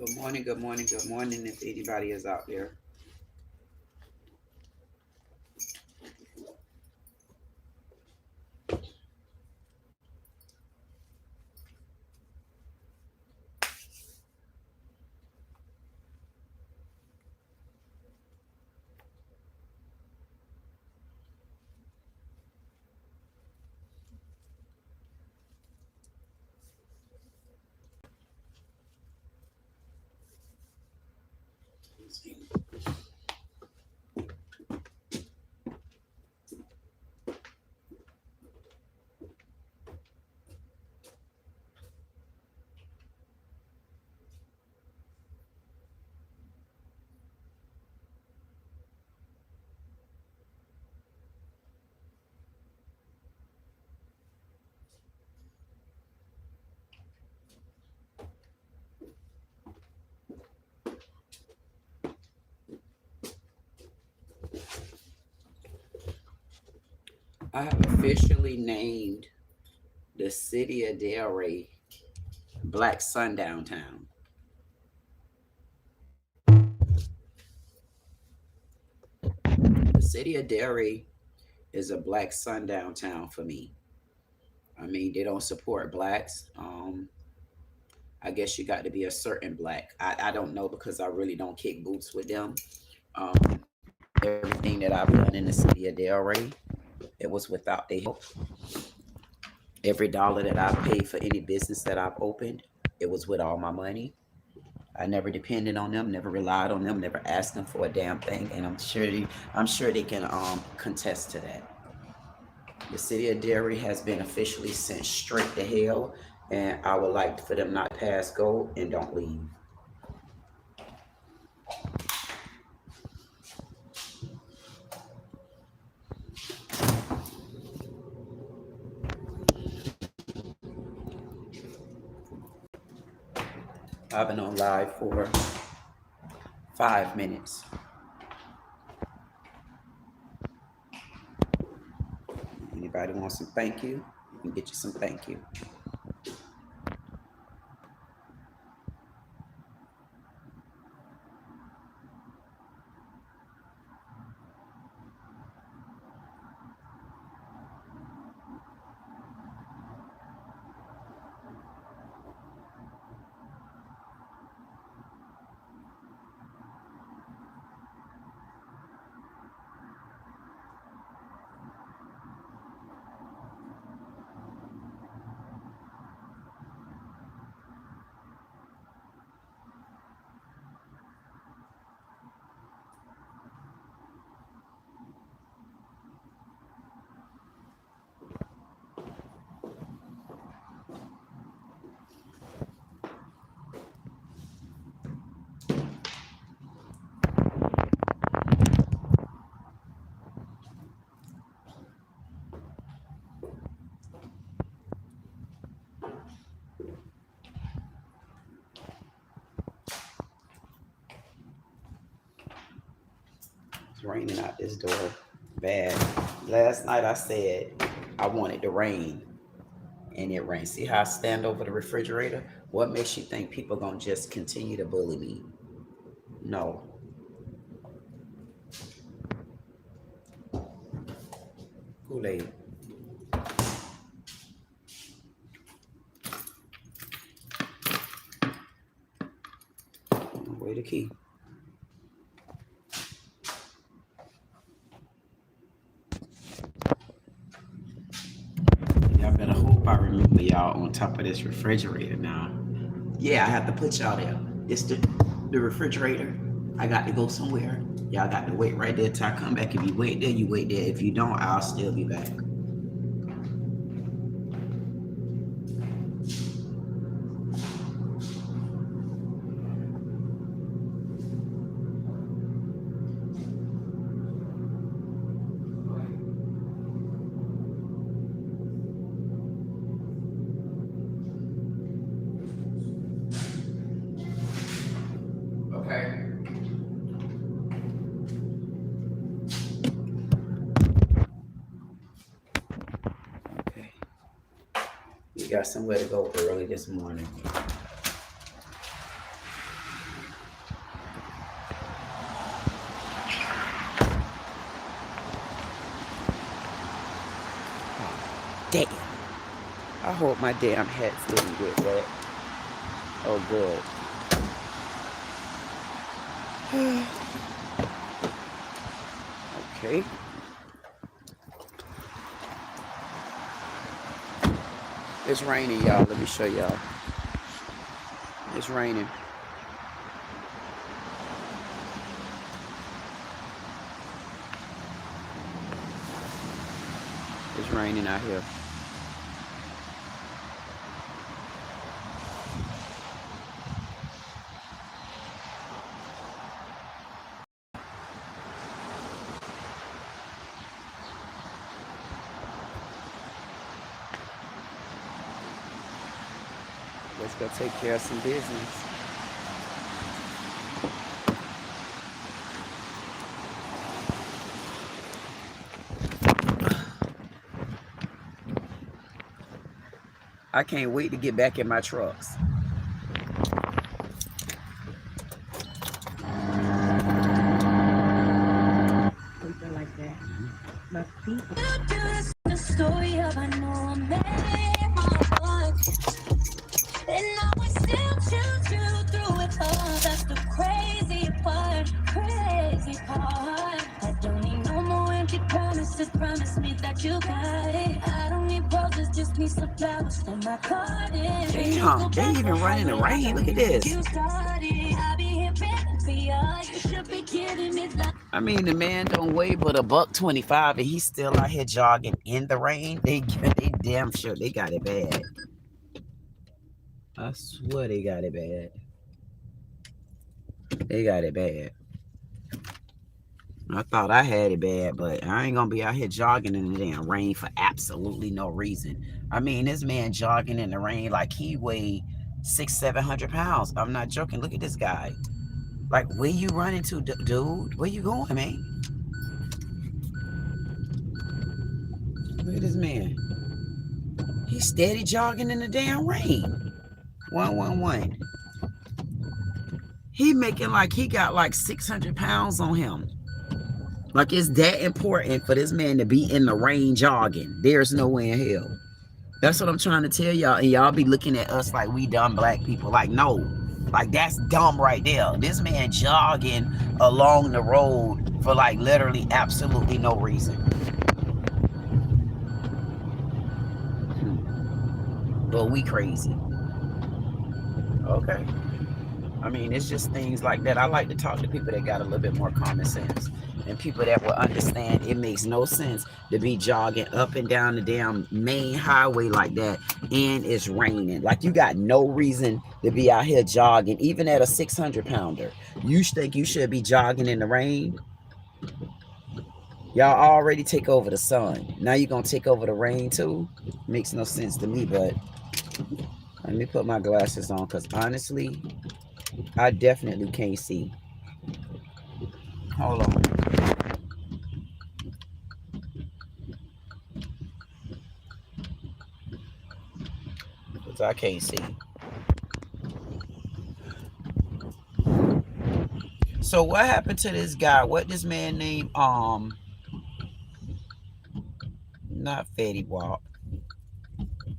Good morning, good morning. If anybody is out there, I have officially named the city of Delray Black Sundown Town. The city of Delray is a black sundown town for me. I mean, they don't support blacks. I guess you got to be a certain black. I don't know because I really don't kick boots with them. Everything that I've done in the city of Delray, it was without their help. Every dollar that I've paid for any business that I've opened, it was with all my money. I never depended on them, never relied on them, never asked them for a damn thing, and I'm sure they can contest to that. The city of Delray has been officially sent straight to hell, and I would like for them not to pass go and don't leave. I've been on live for 5 minutes. Anybody want some thank you? You can get you some thank you. It's raining out this door bad. Last night I said I wanted to rain, and it rained. See how I stand over the refrigerator? What makes you think people gonna just continue to bully me? No. Kool-Aid. Where the key? Y'all better hope I remember y'all on top of this refrigerator now. Yeah, I have to put y'all there. It's the refrigerator. I got to go somewhere. Y'all got to wait right there till I come back. If you wait there, you wait there. If you don't, I'll still be back. Got somewhere to go early this morning. Damn. I hope my damn hats didn't get wet. Oh, good. Okay. It's raining, y'all. Let me show y'all. It's raining. It's raining out here. Let's go take care of some business. I can't wait to get back in my trucks. Like that. My feet. The story of I know I made my one. And I will still choose you through it all. That's the crazy part, crazy part. I don't need no more empty promises. Promise me that you got it. I don't need roses, just need some flowers for my garden. Damn, they even run in the rain. Look at this. I mean, the man don't weigh but $1.25, and he's still out here jogging in the rain. They damn sure they got it bad. I swear they got it bad. They got it bad. I thought I had it bad, but I ain't gonna be out here jogging in the damn rain for absolutely no reason. I mean, this man jogging in the rain like he weighed 600-700 pounds. I'm not joking. Look at this guy. Like, where you running to, dude? Where you going, man? Look at this man. He's steady jogging in the damn rain. 111. He making like he got like 600 pounds on him. Like, it's that important for this man to be in the rain jogging. There's no way in hell. That's what I'm trying to tell y'all. And y'all be looking at us like we dumb black people. Like, no. Like, that's dumb right there. This man jogging along the road for like literally absolutely no reason. But we crazy. Okay. I mean, it's just things like that. I like to talk to people that got a little bit more common sense. And people that will understand it makes no sense to be jogging up and down the damn main highway like that, and it's raining. Like, you got no reason to be out here jogging, even at a 600-pounder. You think you should be jogging in the rain? Y'all already take over the sun. Now you're going to take over the rain too? Makes no sense to me, but let me put my glasses on, because honestly, I definitely can't see. Hold on. Because I can't see. So what happened to this guy? What this man named? Not Fetty Wap.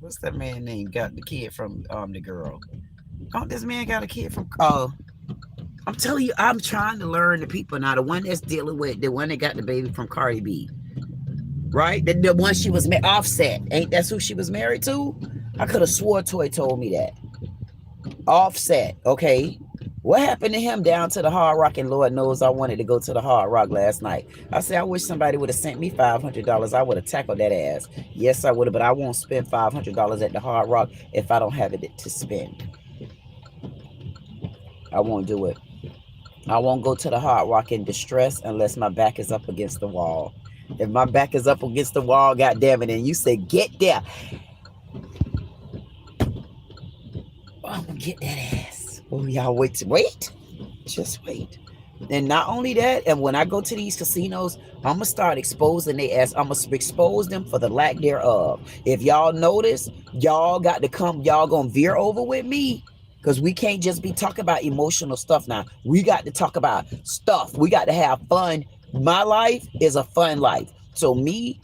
What's that man name? Got the kid from the girl. Don't this man got a kid from I'm telling you, I'm trying to learn the people now. The one that's dealing with, the one that got the baby from Cardi B, right? The one she was Offset. Ain't that's who she was married to? I could have swore Toy told me that. Offset, okay. What happened to him down to the Hard Rock? And Lord knows I wanted to go to the Hard Rock last night. I said, I wish somebody would have sent me $500. I would have tackled that ass. Yes, I would have, but I won't spend $500 at the Hard Rock if I don't have it to spend. I won't do it. I won't go to the Hard Rock in distress unless my back is up against the wall. If my back is up against the wall, goddamn it, and you say, get there. I'm gonna get that ass. Oh, y'all wait. Just wait. And not only that, and when I go to these casinos, I'm gonna start exposing their ass. I'm gonna expose them for the lack thereof. If y'all notice, y'all got to come, y'all gonna veer over with me. Because we can't just be talking about emotional stuff now. We got to talk about stuff. We got to have fun. My life is a fun life. So me,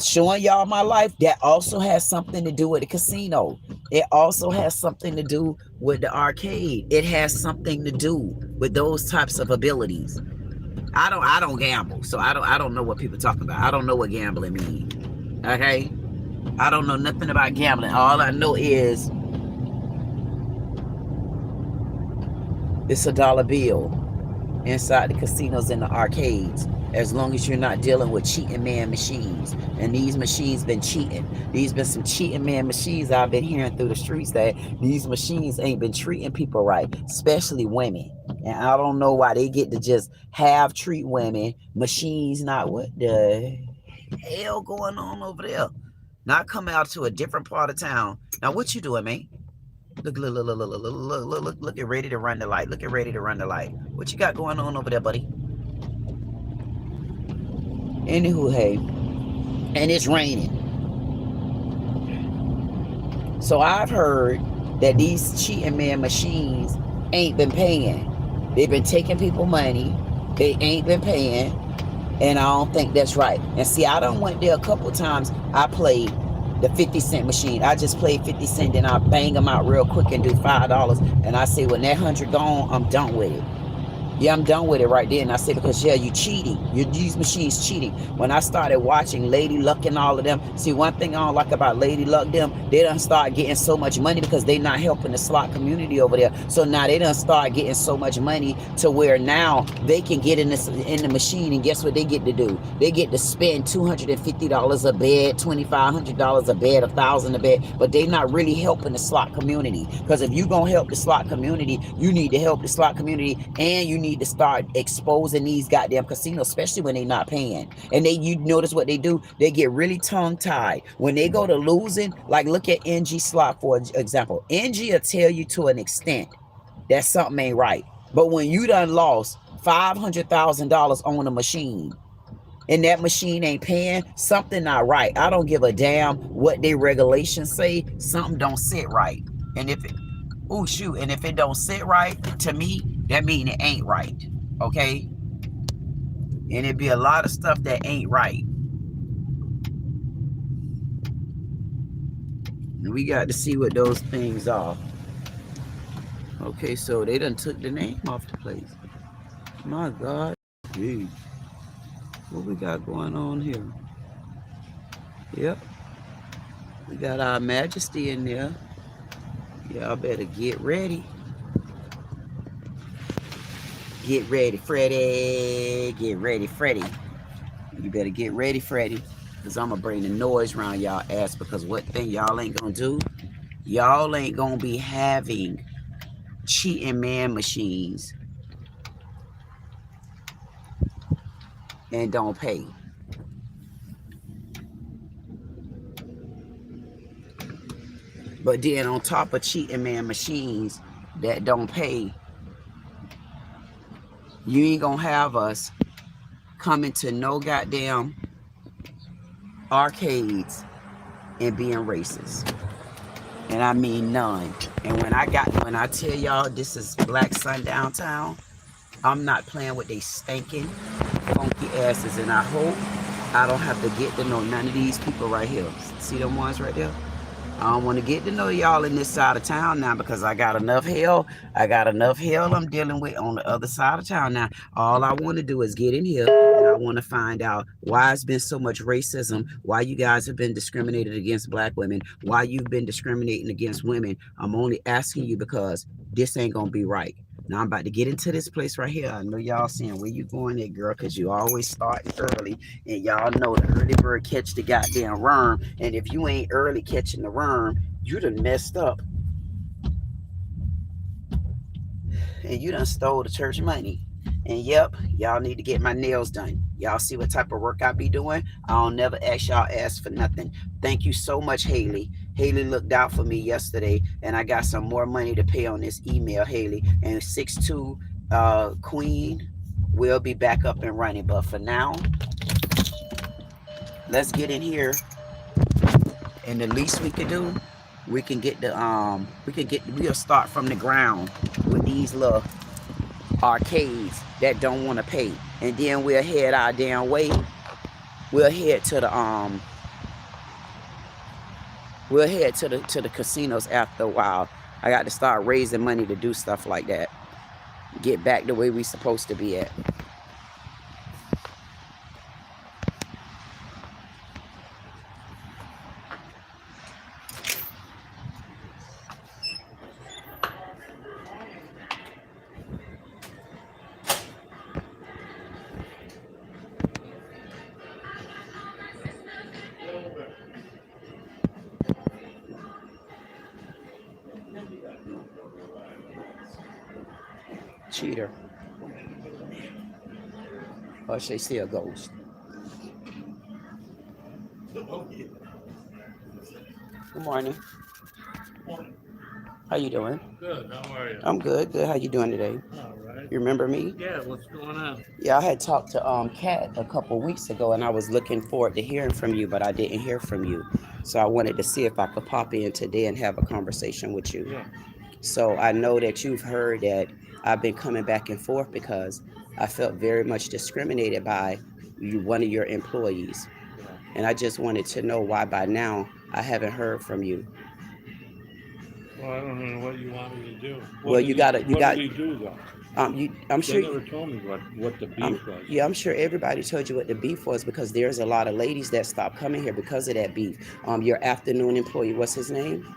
showing y'all my life, that also has something to do with the casino. It also has something to do with the arcade. It has something to do with those types of abilities. I don't gamble, so I don't know what people talk about. I don't know what gambling means. Okay? I don't know nothing about gambling. All I know is it's a dollar bill inside the casinos and the arcades, as long as you're not dealing with cheating man machines. And these machines been cheating. These been some cheating man machines I've been hearing through the streets, that these machines ain't been treating people right, especially women. And I don't know why they get to just have treat women. Machines not, what the hell going on over there? Not come out to a different part of town. Now what you doing, man? Look, look, at ready to run the light. Look at ready to run the light. What you got going on over there, buddy? Anywho, hey, and it's raining. So I've heard that these cheating man machines ain't been paying. They've been taking people money. They ain't been paying. And I don't think that's right. And see, I done went there a couple times. I played the 50-cent machine. I just played 50 cent, then I bang them out real quick and do $5. And I say, when that 100 gone, I'm done with it. Yeah, I'm done with it right there. And I say, because yeah, you cheating. These machines cheating. When I started watching Lady Luck and all of them, see, one thing I don't like about Lady Luck, them, they done start getting so much money because they not helping the slot community over there. So now they done start getting so much money to where now they can get in the machine, and guess what they get to do? They get to spend $250 a bed, $2,500 a bed, $1,000 a bed, but they not really helping the slot community. Because if you gonna help the slot community, you need to help the slot community, and you need to start exposing these goddamn casinos, especially when they not paying. And you notice what they do? They get really tongue-tied when they go to losing. Like, look at NG slot, for example. NG will tell you to an extent that something ain't right, but when you done lost $500,000 on a machine and that machine ain't paying, something not right. I don't give a damn what they regulations say. Something don't sit right. And if it, oh shoot, and if it don't sit right, to me, that mean it ain't right. Okay? And it'd be a lot of stuff that ain't right. And we got to see what those things are. Okay, so they done took the name off the place. My God. Jeez. What we got going on here? Yep. We got our Majesty in there. Y'all better get ready. Get ready, Freddy. Get ready, Freddy. You better get ready, Freddy. Because I'm going to bring the noise around y'all ass. Because what thing y'all ain't going to do? Y'all ain't going to be having cheating man machines and don't pay. But then on top of cheating man machines that don't pay, you ain't gonna have us coming to no goddamn arcades and being racist. And I mean none. And when I tell y'all this is Black Sundown Town, I'm not playing with they stinking, funky asses. And I hope I don't have to get to know none of these people right here. See them ones right there? I don't want to get to know y'all in this side of town now, because I got enough hell. I'm dealing with on the other side of town now. All I want to do is get in here, and I want to find out why it's been so much racism, why you guys have been discriminated against black women, why you've been discriminating against women. I'm only asking you because this ain't going to be right. Now I'm about to get into this place right here. I know y'all saying, where you going there, girl? Because you always start early. And y'all know the early bird catch the goddamn worm. And if you ain't early catching the worm, you done messed up. And you done stole the church money. And yep, y'all need to get my nails done. Y'all see what type of work I be doing? I don't never ask y'all ask for nothing. Thank you so much, Haley. Haley looked out for me yesterday, and I got some more money to pay on this email, Haley. And 6'2" KWeen will be back up and running. But for now, let's get in here. And the least we can do, we can get the we'll start from the ground with these little arcades that don't want to pay, and then we'll head our damn way. We'll head to the We'll head to the casinos after a while. I got to start raising money to do stuff like that. Get back the way we supposed to be at. Cheater. Or should they still a ghost? Good morning. How you doing? Good. How are you? I'm good. Good. How you doing today? All right. You remember me? Yeah. What's going on? Yeah, I had talked to Kat a couple weeks ago, and I was looking forward to hearing from you, but I didn't hear from you. So I wanted to see if I could pop in today and have a conversation with you. Yeah. So I know that you've heard that I've been coming back and forth because I felt very much discriminated by one of your employees. Yeah. And I just wanted to know why by now I haven't heard from you. Well, I don't know what you want me to do. Well, you got. What did he do though? I'm sure. They never told me what the beef was. Yeah, I'm sure everybody told you what the beef was because there's a lot of ladies that stopped coming here because of that beef. Your afternoon employee, what's his name?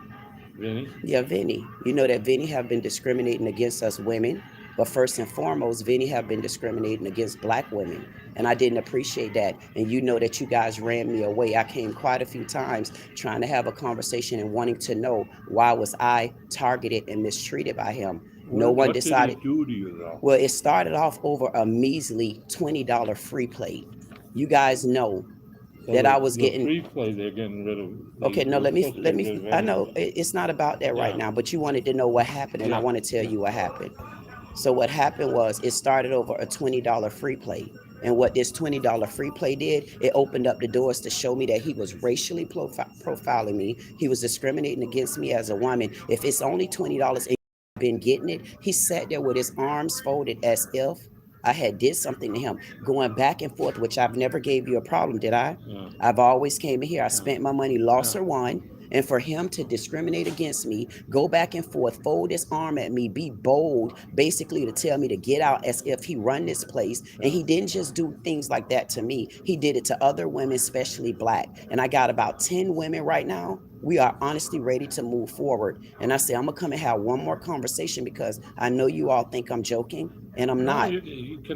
Vinny? Yeah, Vinny. You know that Vinny have been discriminating against us women, but first and foremost, Vinny have been discriminating against black women, and I didn't appreciate that. And you know that you guys ran me away. I came quite a few times trying to have a conversation and wanting to know why was I targeted and mistreated by him. No one decided. What did he do to you though? Well, it started off over a measly $20 free plate. You guys know that I was getting free play. They're getting rid of. Okay, no, let me. I know it's not about that right now, but you wanted to know what happened, and I want to tell you what happened. So what happened was it started over a $20 free play. And what this $20 free play did, it opened up the doors to show me that he was racially profiling me. He was discriminating against me as a woman. If it's only $20 and you've been getting it, he sat there with his arms folded as if I had did something to him, going back and forth, which I've never gave you a problem, did I? Yeah. I've always came in here. I spent my money, lost or won. And for him to discriminate against me, go back and forth, fold his arm at me, be bold, basically to tell me to get out as if he run this place. And he didn't just do things like that to me. He did it to other women, especially black. And I got about 10 women right now. We are honestly ready to move forward. And I said, I'm going to come and have one more conversation because I know you all think I'm joking, and I'm not.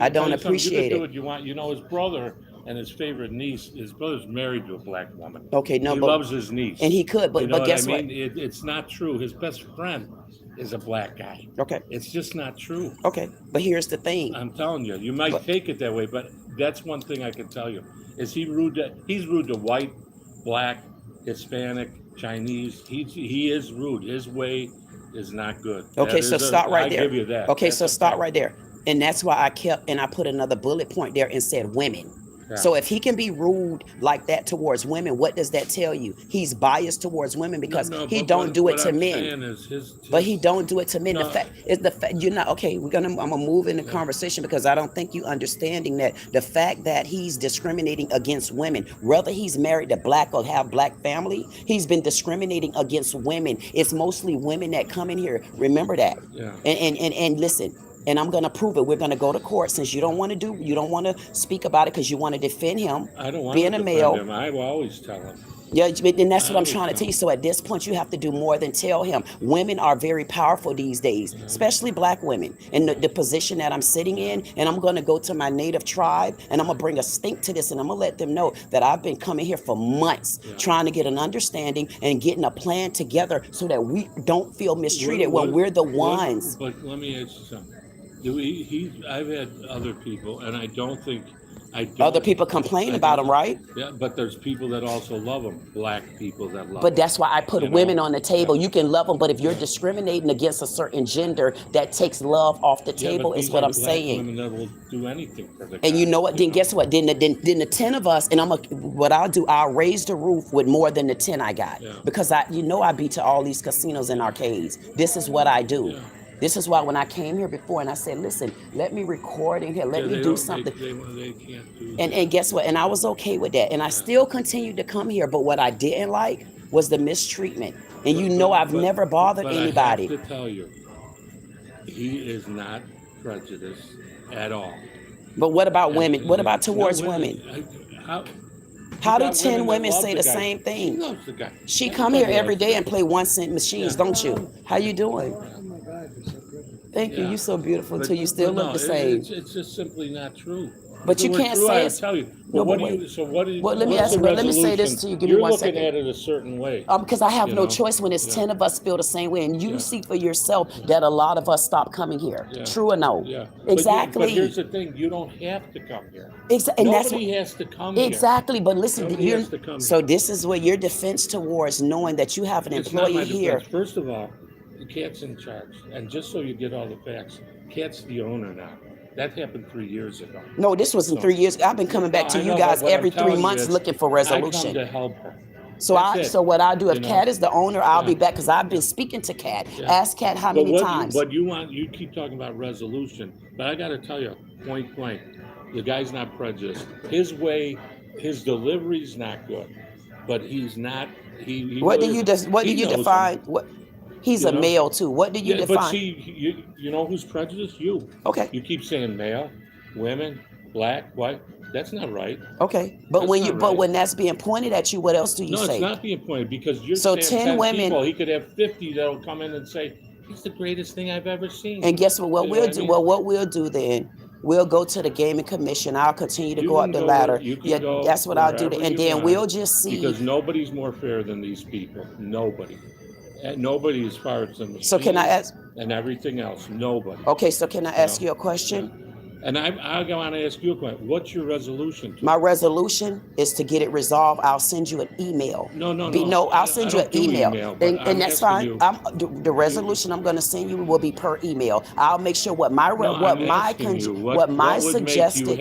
I don't appreciate it. You can do it. what you want. You know, his brother and his favorite niece, his brother's married to a black woman. Okay, no, he but loves his niece. and he could, but, you know but guess I what? mean? It's not true. His best friend is a black guy. Okay. It's just not true. Okay, but here's the thing. I'm telling you, you might take it that way, but that's one thing I can tell you. Is he's rude to white, black, Hispanic, Chinese. He is rude. His way is not good. Okay, so stop right there. I give you that. Okay, That's so stop right there. And that's why I kept, and I put another bullet point there and said women. Yeah. So if he can be rude like that towards women, what does that tell you? He's biased towards women because he don't do it to men. But he don't do it to men. The fact is you're not okay. I'm gonna move in the conversation because I don't think you understanding that the fact that he's discriminating against women, whether he's married to black or have black family, he's been discriminating against women. It's mostly women that come in here. Remember that. Yeah. And listen. And I'm going to prove it. We're going to go to court since you don't want to speak about it because you want to defend him. I don't want being to a defend male. him. I will always tell him. Yeah, and that's what I'm trying to tell you. So at this point, you have to do more than tell him. Women are very powerful these days, especially black women. In the position that I'm sitting in, and I'm going to go to my native tribe, and I'm going to bring a stink to this, and I'm going to let them know that I've been coming here for months trying to get an understanding and getting a plan together so that we don't feel mistreated when we're the ones. But let me ask you something. I've had other people, and I don't think Other people complain about him, right? Yeah, but there's people that also love him. Black people that love him. But that's why I put women on the table. You can love them, but if you're discriminating against a certain gender, that takes love off the table, is what I'm saying. Women that will do anything for the guy, and you know what? Then guess what? Then the 10 of us, and what I'll do, I'll raise the roof with more than the 10 I got. Yeah. Because I be to all these casinos and arcades. This is what I do. Yeah. This is why when I came here before and I said, listen, let me record in here, let me do something. They can't do and guess what? And I was okay with that. And I still continued to come here. But what I didn't like was the mistreatment. And you know I've never bothered anybody. I have to tell you, he is not prejudiced at all. But what about women? What about towards women? How do 10 women say the same thing? She loves the guy. She come here every day and play 1-cent machines, don't you? How you doing? Oh my God, you're so pretty. Thank you. You're so beautiful too. You still look the same. It's just simply not true. But you can't say it. Tell you. No, What but do you? So what do you? Well, let me ask. Let me say this to you. Give me 1 second. You're looking at it a certain way. Because I have no choice when it's 10 of us feel the same way, and you see for yourself that a lot of us stop coming here. Yeah. True or no? Yeah. Exactly. But here's the thing: you don't have to come here. And Nobody has to come here. Exactly. But listen, Nobody has to come so here. this is where your defense towards knowing that you have an It's not my employee here. defense. First of all, the cat's in charge, and just so you get all the facts, cat's the owner now. That happened 3 years ago. No, this wasn't 3 years. I've been coming back to you guys every 3 months looking for resolution. I come to help her. So what I do, if Kat is the owner, I'll be Yeah. back because I've been speaking to Kat. Yeah. Ask Kat how many times. But you keep talking about resolution, but I got to tell you, point blank, the guy's not prejudiced. His way, his delivery's not good, but he's not. What do you define? What? He's a male too. What do you define? But see, you know who's prejudiced? You. Okay. You keep saying male, women, black, white. That's not right. Okay, but when that's being pointed at you, what else do you say? No, it's not being pointed because you're so saying 10 women. People, he could have 50 that'll come in and say, "It's the greatest thing I've ever seen." And guess what? What we'll do? Well, what we'll do then? We'll go to the gaming commission. I'll continue to go up the ladder. Yeah, that's what I'll do. And then we'll just see. Because nobody's more fair than these people. Nobody. Nobody as far as the machines So can I ask? And everything else. Nobody. Okay, so can I ask you a question? And I want to ask you a question. What's your resolution? My resolution is to get it resolved. I'll send you an email. No. I'll send you an email. And that's fine. You. The resolution I'm going to send you will be per email. I'll make sure what my suggested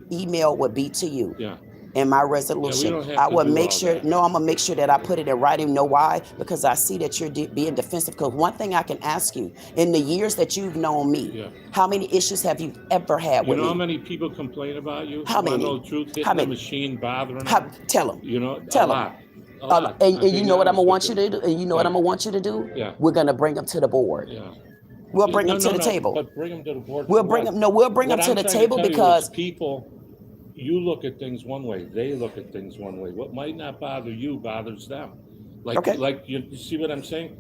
email would be to you. Yeah. And my resolution, I will make sure. No, I'm gonna make sure that I put it in writing. Know why? Because I see that you're being defensive. Because one thing I can ask you, in the years that you've known me, how many issues have you ever had with me? You know how many people complain about you? How many? Know the truth, hitting the machine, bothering them? Tell them. You know, tell them. And you know what I'm gonna want you to do? And you know what I'm gonna want you to do? Yeah. We're gonna bring them to the board. Yeah. We'll bring them to the table. But bring them to the board. We'll bring them. No, we'll bring them to the table because people. You look at things one way, they look at things one way. What might not bother you bothers them. Like you see what I'm saying?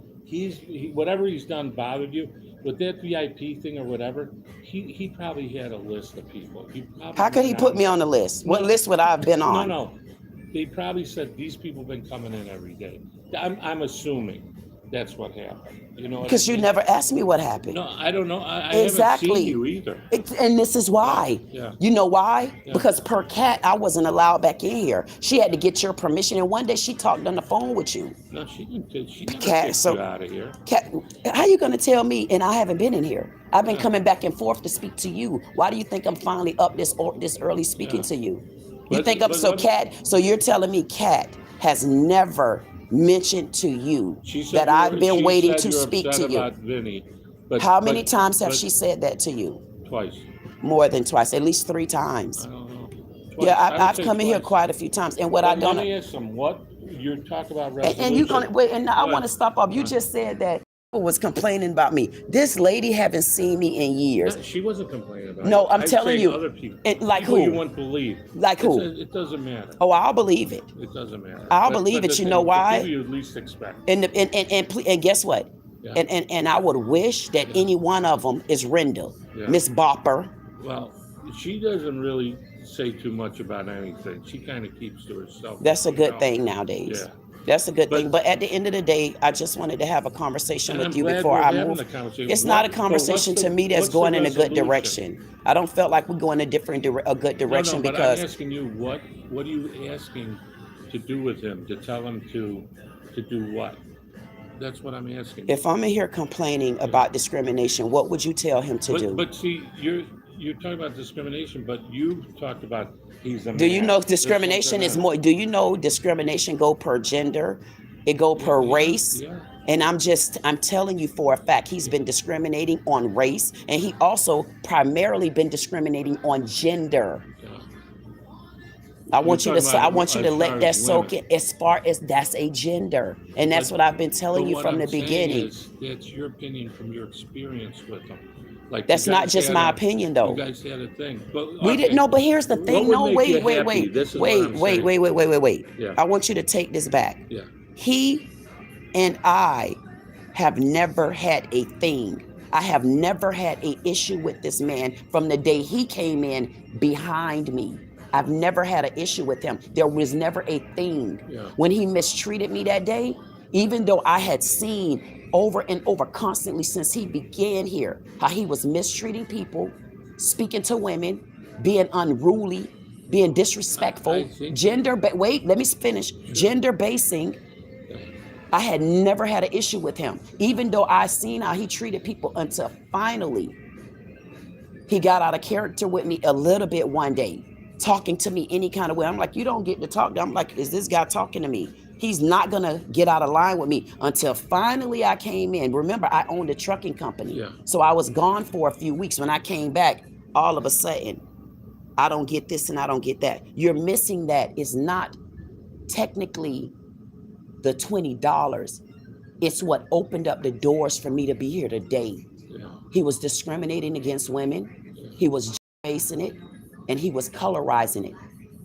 Whatever he's done bothered you. With that VIP thing or whatever, he probably had a list of people. How could he put me on the list? What list would I have been on? No. They probably said these people have been coming in every day. I'm assuming that's what happened. You know, because you never asked me what happened. No, I don't know. I exactly. haven't seen you either. And this is why. Yeah. You know why? Yeah. Because per Kat, I wasn't allowed back in here. She had to get your permission, and one day she talked on the phone with you. No, she didn't. She never Kat, kicked you out of here. Kat, how you gonna tell me? And I haven't been in here. I've been coming back and forth to speak to you. Why do you think I'm finally up this early speaking to you? You think I'm Kat? So you're telling me Kat has never mentioned to you that I've been waiting to speak to you. Vinny, how many times have she said that to you? Twice. More than twice, at least 3 times. I don't know. Twice. Yeah, I've come in here quite a few times, and what I don't. Let me ask them what you're talking about. Resolution. And you're gonna wait, and I want to stop off. You just said that people was complaining about me. This lady haven't seen me in years. No, she wasn't complaining about. No, I'm telling you. Other people. Like people who? You wouldn't believe. Like who? It doesn't matter. Oh, I'll believe it. It doesn't matter. I'll believe it. You know why? You at least expect. And guess what? Yeah. And I would wish that any one of them is Renda, Miss Bopper. Well, she doesn't really say too much about anything. She kind of keeps to herself. That's a good thing nowadays. Yeah. That's a good thing. But at the end of the day, I just wanted to have a conversation with you before I move. It's not a conversation to me that's going in a good direction. I don't feel like we're going a good direction but because I'm asking you, what are you asking to do with him? To tell him to do what? That's what I'm asking. If I'm in here complaining about discrimination, what would you tell him to do? But see, you're talking about discrimination, but you talked about he's a man. Do you know discrimination is more? Do you know discrimination go per gender? It go per race. Yeah. And I'm telling you for a fact, he's been discriminating on race, and he also primarily been discriminating on gender. Yeah. I want you talking to. I about want you to as let far that as soak women. in. As far as that's a gender, and that's But- what I've been telling But you what from I'm the saying beginning. is, that's your opinion from your experience with them. Like That's you not guys just had my a- opinion, You though. guys had a thing. But, We didn't know, but here's the What thing. would No, make you wait, happy? This is what I'm saying. wait. Yeah. I want you to take this back. Yeah. He and I have never had a thing. I have never had a issue with this man from the day he came in behind me. I've never had an issue with him. There was never a thing. Yeah. When he mistreated me that day, even though I had seen over and over constantly since he began here how he was mistreating people, speaking to women, being unruly, being disrespectful, wait, let me finish. Gender basing. I had never had an issue with him, even though I seen how he treated people until finally he got out of character with me a little bit one day, talking to me any kind of way. I'm like, you don't get to talk. I'm like, is this guy talking to me? He's not gonna get out of line with me until finally I came in. Remember, I owned a trucking company. Yeah. So I was gone for a few weeks. When I came back, all of a sudden, I don't get this and I don't get that. You're missing that. It's not technically the $20. It's what opened up the doors for me to be here today. Yeah. He was discriminating against women. He was basing it, and he was colorizing it.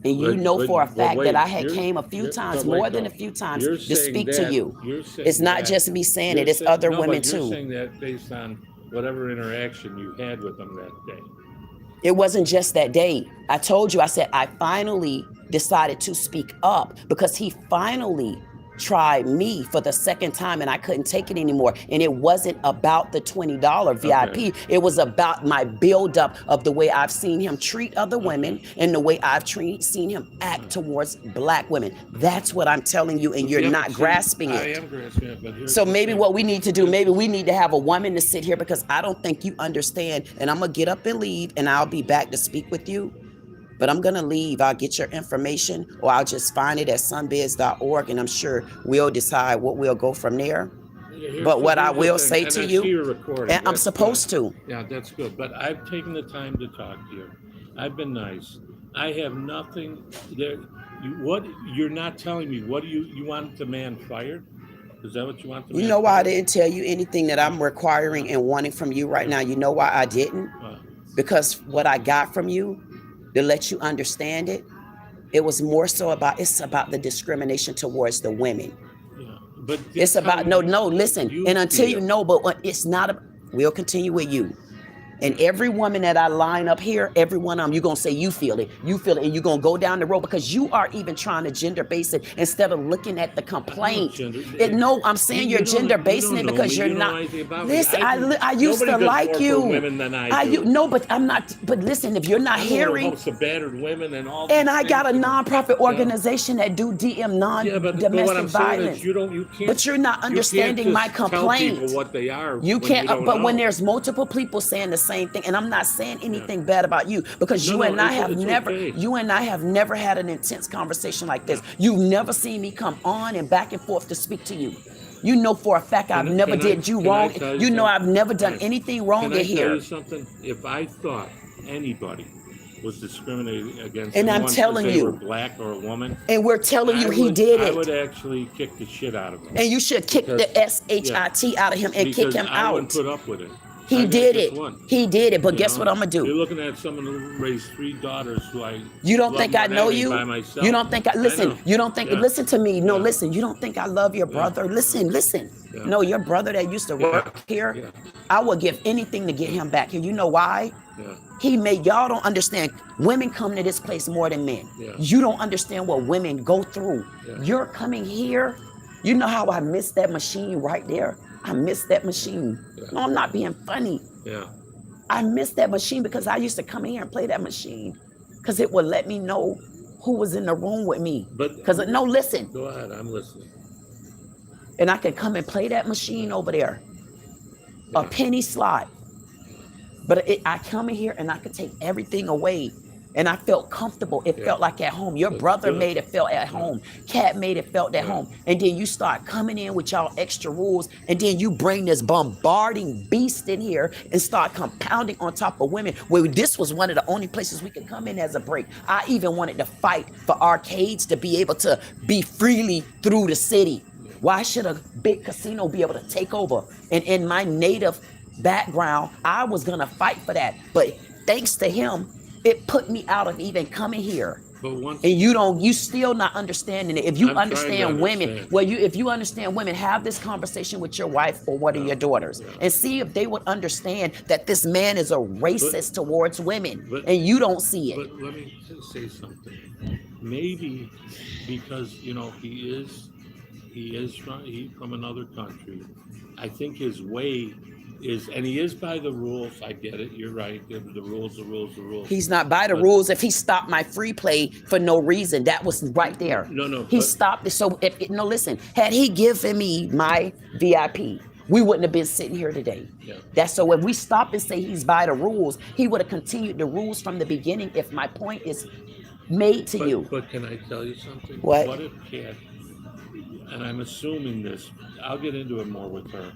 And you know for a fact that I had came a few times, more than a few times, to speak to you. It's not just me saying it, it's other women too. You're saying that based on whatever interaction you had with them that day. It wasn't just that day. I told you, I said, I finally decided to speak up because he finally tried me for the second time and I couldn't take it anymore. And it wasn't about the $20 VIP. Okay. It was about my buildup of the way I've seen him treat other women and the way I've seen him act towards black women. That's what I'm telling you, and you're not grasping it. I am grasping it, but here's So the maybe thing. what we need to do, maybe we need to have a woman to sit here because I don't think you understand. And I'm going to get up and leave and I'll be back to speak with you. But I'm going to leave. I'll get your information or I'll just find it at sunbiz.org and I'm sure we'll decide what we'll go from there. But what I will say to you, and I'm supposed to. Yeah, that's good. But I've taken the time to talk to you. I've been nice. I have nothing there. What you're not telling me? What do you want the man fired? Is that what you want the man? You know why I didn't tell you anything that I'm requiring and wanting from you right now? You know why I didn't? Because what I got from you, to let you understand it, it was more so about, it's about the discrimination towards the women. Yeah, but it's about, listen, and until you know, but it's not, we'll continue with you. And every woman that I line up here, every one of them, you're going to say, you feel it, and you're going to go down the road because you are even trying to gender base it instead of looking at the complaint. I'm saying you're gender basing it because you're not. Listen, I used to like you. No, but I'm not. But listen, if you're not hearing. Battered women and all. And I got a nonprofit organization that do DM non-domestic violence. But you're not understanding my complaint. Tell people what they are. You can't. But when there's multiple people saying the same thing, and I'm not saying anything bad about you because you and I have never had an intense conversation like this. You've never seen me come on and back and forth to speak to you. You know for a fact I've never did you wrong. You know I've never done anything wrong in here. Can I tell you something? If I thought anybody was discriminating against and I'm telling you, were black or a woman, and we're telling you he did it. I would actually kick the shit out of him. And you should kick the SHIT out of him and kick him out. I wouldn't put up with it. He did it. He did it. But guess what I'm gonna do? You're looking at someone who raised 3 daughters who I. You don't think I know you? You don't think I listen? You don't think? Listen to me. No, listen. You don't think I love your brother? Listen. Yeah. No, your brother that used to work here. Yeah. I would give anything to get him back here. You know why? Yeah. He made y'all don't understand. Women come to this place more than men. Yeah. You don't understand what women go through. Yeah. You're coming here. You know how I miss that machine right there. I miss that machine. Yeah. No, I'm not being funny. Yeah. I miss that machine because I used to come in here and play that machine because it would let me know who was in the room with me. Because listen. Go ahead, I'm listening. And I could come and play that machine over there. Yeah. A penny slot. But I come in here and I could take everything away And I felt comfortable. It felt like at home. Your brother made it feel at home. Cat made it felt at home. And then you start coming in with y'all extra rules. And then you bring this bombarding beast in here and start compounding on top of women. Where this was one of the only places we could come in as a break. I even wanted to fight for arcades to be able to be freely through the city. Why should a big casino be able to take over? And in my native background, I was going to fight for that. But thanks to him, it put me out of even coming here. But once, and you still not understanding it. If you understand women, if you understand women, have this conversation with your wife or one of your daughters and see if they would understand that this man is a racist towards women and you don't see it. But let me say something. Maybe because, you know, he's from another country. I think his way is, and he is by the rules. I get it. You're right. The rules. He's not by the rules. If he stopped my free play for no reason, that was right there. No. He stopped it. So listen, had he given me my VIP, we wouldn't have been sitting here today. Yeah. That's so if we stop and say he's by the rules, he would have continued the rules from the beginning if my point is made to you. But can I tell you something? What? What if Kat, and I'm assuming this, I'll get into it more with her.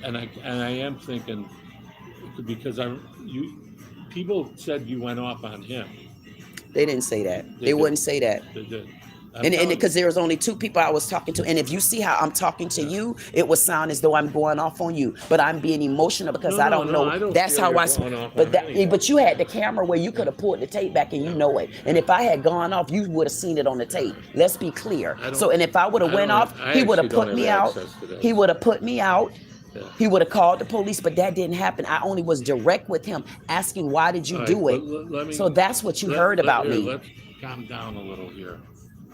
And I am thinking, because people said you went off on him. They didn't say that. They wouldn't say that. They did. And because there was only 2 people I was talking to, and if you see how I'm talking to you, it would sound as though I'm going off on you, but I'm being emotional because I don't know. That's how but you had the camera where you could have pulled the tape back and you know it. And if I had gone off, you would have seen it on the tape. Let's be clear. So, and if I would have went off, he would have put me out. He would have put me out. He would have called the police, but that didn't happen. I only was direct with him, asking, why did you do it? So that's what you heard about me. Let's calm down a little here.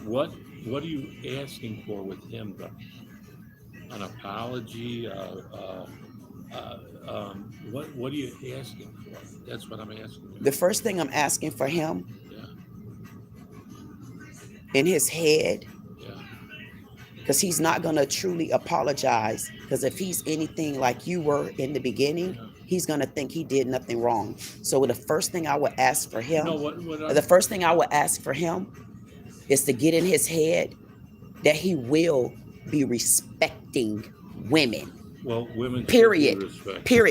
What are you asking for with him, though? An apology? What are you asking for? That's what I'm asking. The first thing I'm asking for him, in his head, because he's not going to truly apologize. Because if he's anything like you were in the beginning, he's going to think he did nothing wrong. So the first thing I would ask for him, is to get in his head that he will be respecting women. Well, women. Period.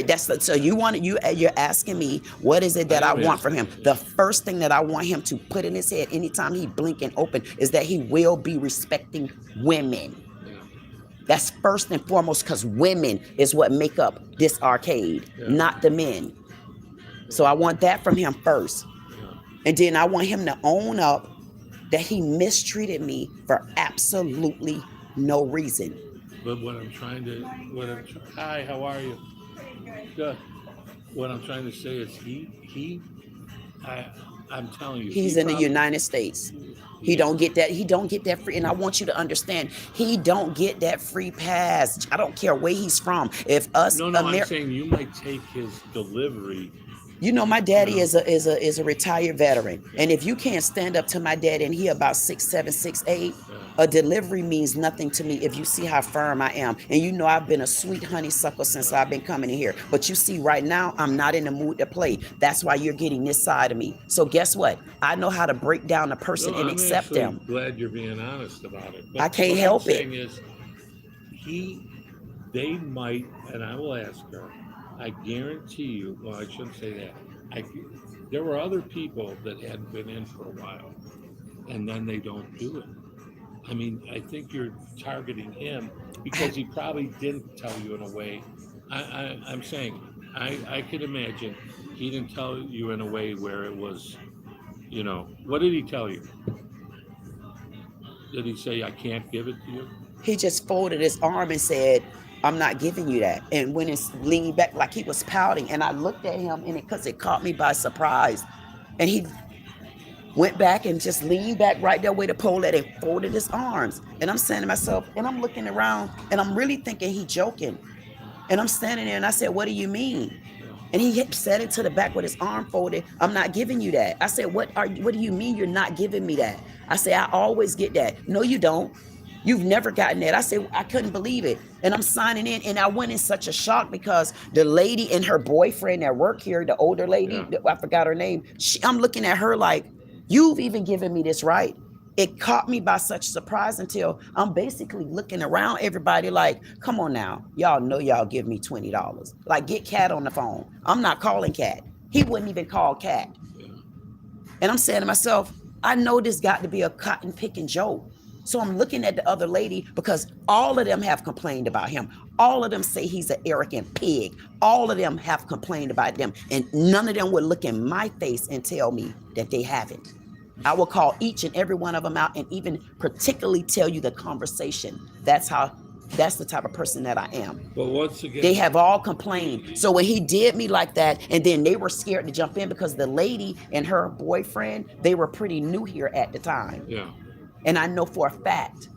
That's so you're asking me what is it that I want from him? The first thing that I want him to put in his head anytime he blink and open is that he will be respecting women. Yeah. That's first and foremost, because women is what make up this arcade, not the men. So I want that from him first. Yeah. And then I want him to own up that he mistreated me for absolutely no reason. But hi, how are you? Good. What I'm trying to say is I'm telling you. He's in the United States. He don't get that free, and I want you to understand, he don't get that free pass. I don't care where he's from. I'm saying you might take his delivery. You know, my daddy is a retired veteran, and if you can't stand up to my daddy and he about 6'7", 6'8", a delivery means nothing to me. If you see how firm I am, and you know I've been a sweet honeysuckle since I've been coming in here, but you see right now I'm not in the mood to play. That's why you're getting this side of me. So guess what? I know how to break down a person and accept them. I'm glad you're being honest about it. But I can't help it. What I'm saying is, they might, and I will ask her. I guarantee you, well, I shouldn't say that. There were other people that hadn't been in for a while, and then they don't do it. I mean, I think you're targeting him because he probably didn't tell you in a way. I'm saying, I could imagine he didn't tell you in a way where it was, you know, what did he tell you? Did he say, I can't give it to you? He just folded his arm and said, I'm not giving you that. And when it's leaned back like he was pouting, and I looked at him and because it caught me by surprise. And he went back and just leaned back right there where the pole at and folded his arms. And I'm saying to myself, and I'm looking around and I'm really thinking he joking. And I'm standing there and I said, what do you mean? And he said it to the back with his arm folded. I'm not giving you that. I said, what do you mean you're not giving me that? I said, I always get that. No, you don't. You've never gotten that. I said, I couldn't believe it. And I'm signing in, and I went in such a shock because the lady and her boyfriend that work here, the older lady, I forgot her name. I'm looking at her like, you've even given me this right. It caught me by such surprise until I'm basically looking around everybody like, come on now. Y'all know y'all give me $20. Like, get Cat on the phone. I'm not calling Cat. He wouldn't even call Cat. And I'm saying to myself, I know this got to be a cotton picking joke. So I'm looking at the other lady because all of them have complained about him. All of them say he's an arrogant pig. All of them have complained about them. And none of them would look in my face and tell me that they haven't. I will call each and every one of them out and even particularly tell you the conversation. That's the type of person that I am. But once again, they have all complained. So when he did me like that, and then they were scared to jump in because the lady and her boyfriend, they were pretty new here at the time. Yeah. And I know for a fact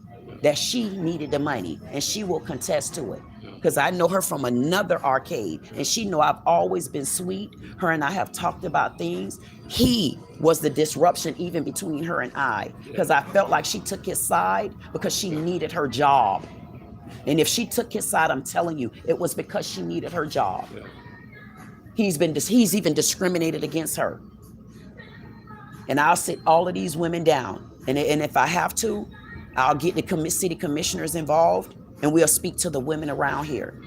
that she needed the money, and she will contest to it. Because I know her from another arcade, and she know I've always been sweet. Her and I have talked about things. He was the disruption even between her and I, because I felt like she took his side because she needed her job. And if she took his side, I'm telling you, it was because she needed her job. He's even discriminated against her. And I'll sit all of these women down. And if I have to, I'll get the city commissioners involved, and we'll speak to the women around here.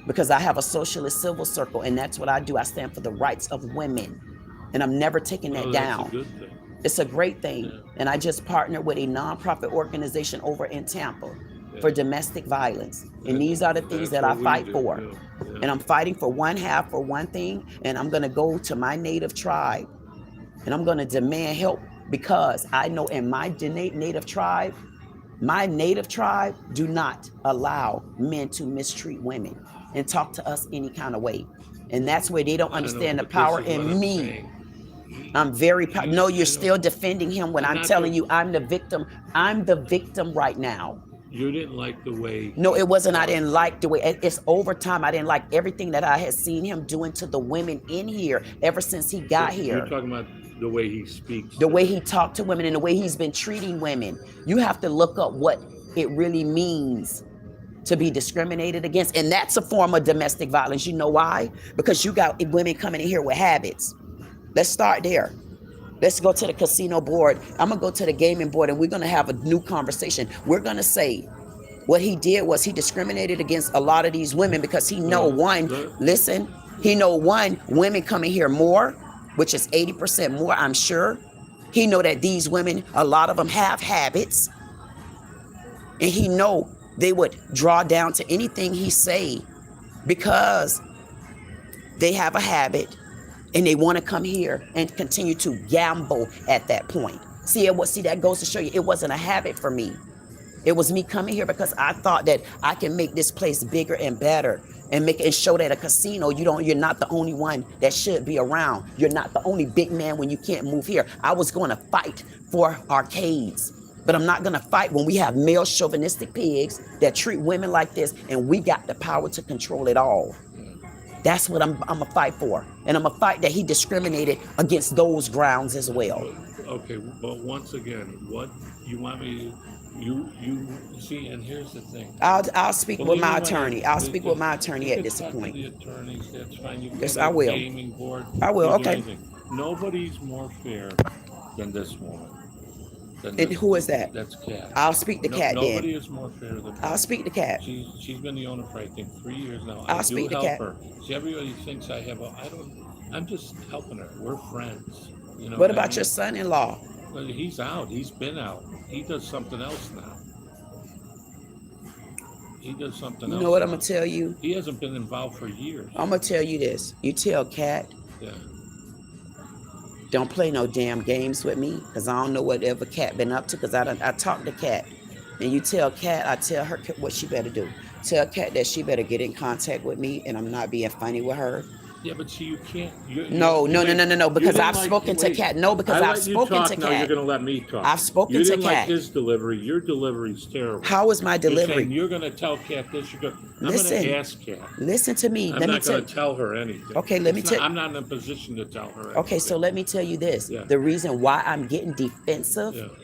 Because I have a socialist civil circle, and that's what I do. I stand for the rights of women. And I'm never taking that down. That's a good thing. It's a great thing. Yeah. And I just partnered with a nonprofit organization over in Tampa for domestic violence. And these are the things that I fight for. Yeah. And I'm fighting for one half for one thing, and I'm going to go to my native tribe, and I'm going to demand help. Because I know in my native tribe do not allow men to mistreat women and talk to us any kind of way. And that's where they don't understand the power in me. I'm very no, you're still defending him when I'm telling you I'm the victim. I'm the victim right now. You didn't like the way... No, it wasn't I didn't like the way. It's over time. I didn't like everything that I had seen him doing to the women in here ever since he got here. You're talking about the way he speaks. The way he talked to women and the way he's been treating women. You have to look up what it really means to be discriminated against. And that's a form of domestic violence. You know why? Because you got women coming in here with habits. Let's start there. Let's go to the casino board. I'm going to go to the gaming board, and we're going to have a new conversation. We're going to say what he did was he discriminated against a lot of these women because he know he know women coming here more, which is 80% more, I'm sure. He know that these women, a lot of them have habits, and he know they would draw down to anything he say because they have a habit and they want to come here and continue to gamble at that point. See, that goes to show you it wasn't a habit for me. It was me coming here because I thought that I can make this place bigger and better and show that a casino, you're not the only one that should be around. You're not the only big man when you can't move here. I was going to fight for arcades, but I'm not going to fight when we have male chauvinistic pigs that treat women like this, and we got the power to control it all. That's what I'm a fight for. And I'm a fight that he discriminated against those grounds as well. Okay, but once again, what you want me to, you see, and here's the thing. I'll speak with my attorney. I'll speak with my attorney at this point. The attorneys, that's fine. You yes, I will. Gaming board, I will, okay. Nobody's more fair than this woman. And who is that? That's Cat. I'll speak to Cat then. Nobody is more fair than her. I'll speak to Cat. She's been the owner for, I think, 3 years now. I'll speak to Cat. Her. See, everybody thinks I'm just helping her. We're friends. You know what about your son-in-law? Well, he's out. He's been out. He does something else now. He does something else. You know what I'm going to tell you? He hasn't been involved for years. I'm going to tell you this. You tell Cat. Yeah. Don't play no damn games with me, because I don't know whatever Cat been up to, because I talked to Cat. And you tell Cat, I tell her what she better do. Tell Cat that she better get in contact with me, and I'm not being funny with her. Yeah, but see, you can't. No, because I've spoken to Cat. No, because I've spoken to Cat. Now you're going to let me talk. I've spoken to Cat. You didn't like his delivery. Your delivery's terrible. How is my delivery? You're going to tell Cat this. I'm going to ask Cat. Listen to me. I'm not going to tell her anything. Okay, let me tell. I'm not in a position to tell her anything. Okay, so let me tell you this. Yeah. The reason why I'm getting defensive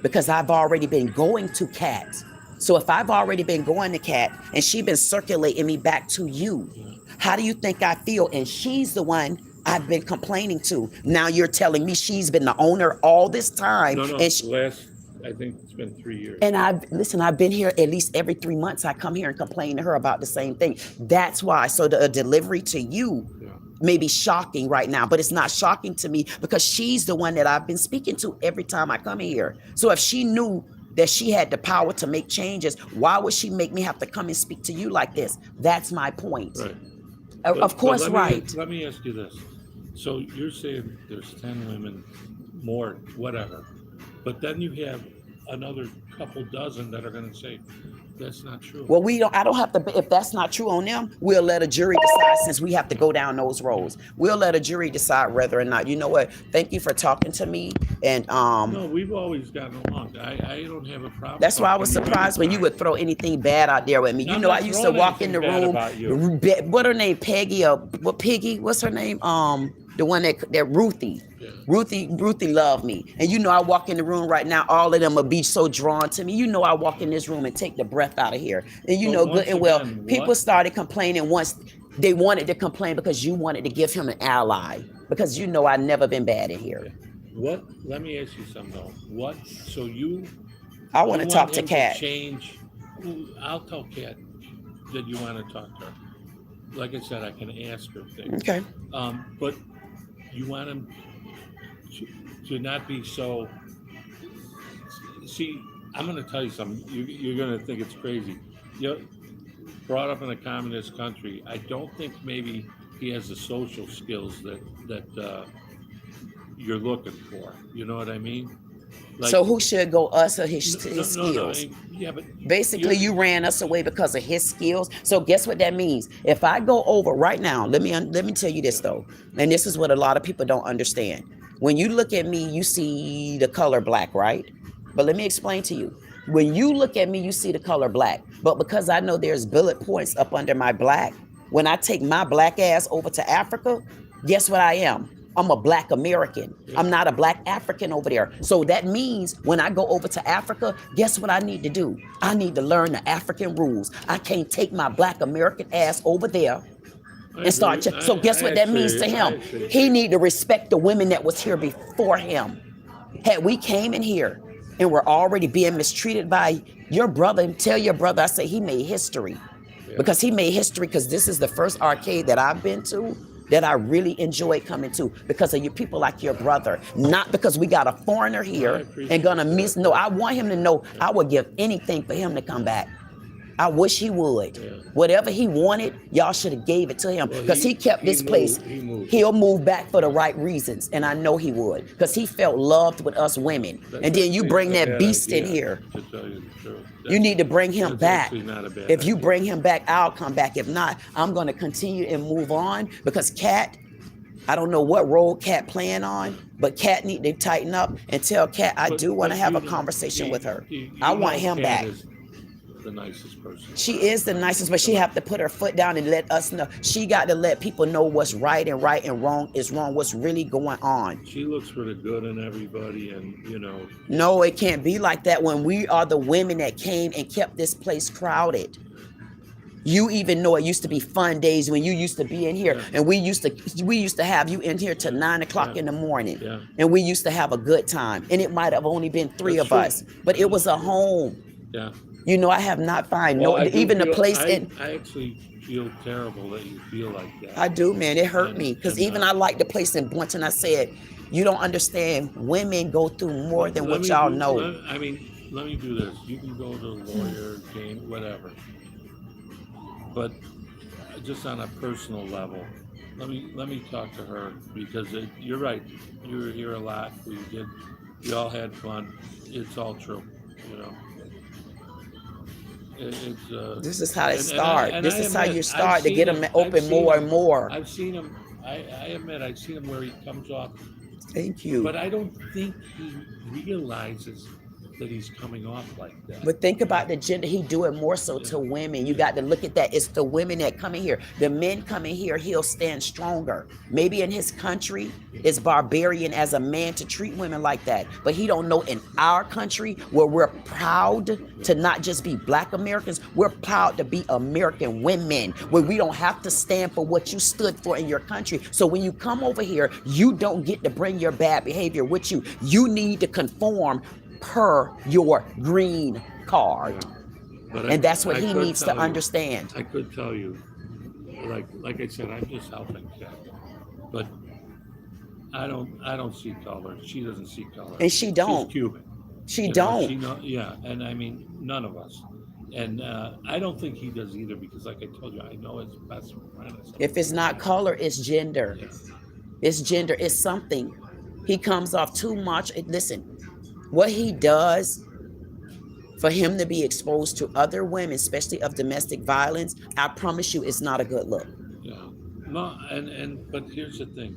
because I've already been going to Cat. So if I've already been going to Cat and she's been circulating me back to you, how do you think I feel? And she's the one I've been complaining to. Now you're telling me she's been the owner all this time. No, And I think it's been 3 years. and I've been here at least every 3 months. I come here and complain to her about the same thing. That's why. So the delivery to you may be shocking right now, but it's not shocking to me because she's the one that I've been speaking to every time I come here. So if she knew that she had the power to make changes, why would she make me have to come and speak to you like this? That's my point. Right. Of course, right. Let me ask you this. So you're saying there's 10 women, more, whatever. But then you have another couple dozen that are going to say, that's not true. Well, I don't have to, if that's not true on them, we'll let a jury decide since we have to go down those roads. We'll let a jury decide whether or not, you know what, thank you for talking to me. And no, we've always gotten along. I don't have a problem. That's why I was surprised when you would throw anything bad out there with me. You know, I used to walk in the room, what her name, Peggy, or what Piggy, what's her name? The one that Ruthie. Yeah. Ruthie loved me. And you know, I walk in the room right now, all of them will be so drawn to me. You know, I walk in this room and take the breath out of here. And you know, good and well, people started complaining once they wanted to complain because you wanted to give him an ally. Because you know, I've never been bad in here. What, let me ask you something though. What, so I want to talk to Cat. Change, I'll tell Cat that you want to talk to her. Like I said, I can ask her things. Okay. But you want him to not be so. See, I'm going to tell you something. You're going to think it's crazy. You're brought up in a communist country. I don't think maybe he has the social skills that you're looking for. You know what I mean? Like, so who should go, us or his skills? No, yeah, but basically you ran us away because of his skills. So guess what that means? If I go over right now, let me tell you this though, and this is what a lot of people don't understand. When you look at me, you see the color black, right? But let me explain to you. When you look at me, you see the color black. But because I know there's bullet points up under my black, when I take my black ass over to Africa, guess what I am? I'm a black American. I'm not a black African over there. So that means when I go over to Africa, guess what I need to do? I need to learn the African rules. I can't take my black American ass over there and start. So guess what that means to him? He need to respect the women that was here before him. Had we came in here and were already being mistreated by your brother, tell your brother I say he made history. Because he made history because this is the first arcade that I've been to that I really enjoy coming to because of you people like your brother, not because we got a foreigner here and gonna miss. No, I want him to know I would give anything for him to come back. I wish he would. Whatever he wanted, y'all should have gave it to him because he kept this place. He'll move back for the right reasons, and I know he would because he felt loved with us women. And then you bring that beast in here. To tell you the truth. You need to bring him back. If you idea. bring him back, I'll come back. If not, I'm going to continue and move on because Cat, I don't know what role Cat playing on, but Cat need to tighten up and tell Cat I do want to have a conversation with her. I want him back. The nicest person. She is the nicest, but she have to put her foot down and let us know. She got to let people know what's right and wrong is wrong, what's really going on. She looks for the good in everybody, and you know. No, it can't be like that when we are the women that came and kept this place crowded. You even know it used to be fun days when you used to be in here, and we used to have you in here till 9 o'clock in the morning, and we used to have a good time. And it might have only been three of us, but it was a home. Yeah. You know, I have not found even the place. I actually feel terrible that you feel like that. I do, man. It hurt me because even I like the place in Boynton. I said, you don't understand. Women go through more than what y'all know. Let me do this. You can go to lawyer, game, whatever. But just on a personal level, let me talk to her because you're right. You were here a lot. We all had fun. It's all true, you know. This is how they start. This is how you start to get them open more and more. I've seen him. I admit I've seen him where he comes off. Thank you. But I don't think he realizes that he's coming off like that. But think about the gender. He do it more so to women. You got to look at that. It's the women that come in here. The men come in here, he'll stand stronger. Maybe in his country, it's barbarian as a man to treat women like that. But he don't know in our country where we're proud to not just be black Americans, we're proud to be American women, where we don't have to stand for what you stood for in your country. So when you come over here, you don't get to bring your bad behavior with you. You need to conform per your green card. But and that's what I he could needs to tell you- understand. I could tell you, like I said, I'm just helping Kat. But I don't see color. She doesn't see color. And she don't. She's Cuban. She You know, don't. yeah, and I mean, none of us. And I don't think he does either, because like I told you, I know his best friend is. If it's not color, it's gender. Yeah. It's gender. It's something. He comes off too much. Listen, what he does for him to be exposed to other women, especially of domestic violence, I promise you, it's not a good look. Yeah. No, but here's the thing.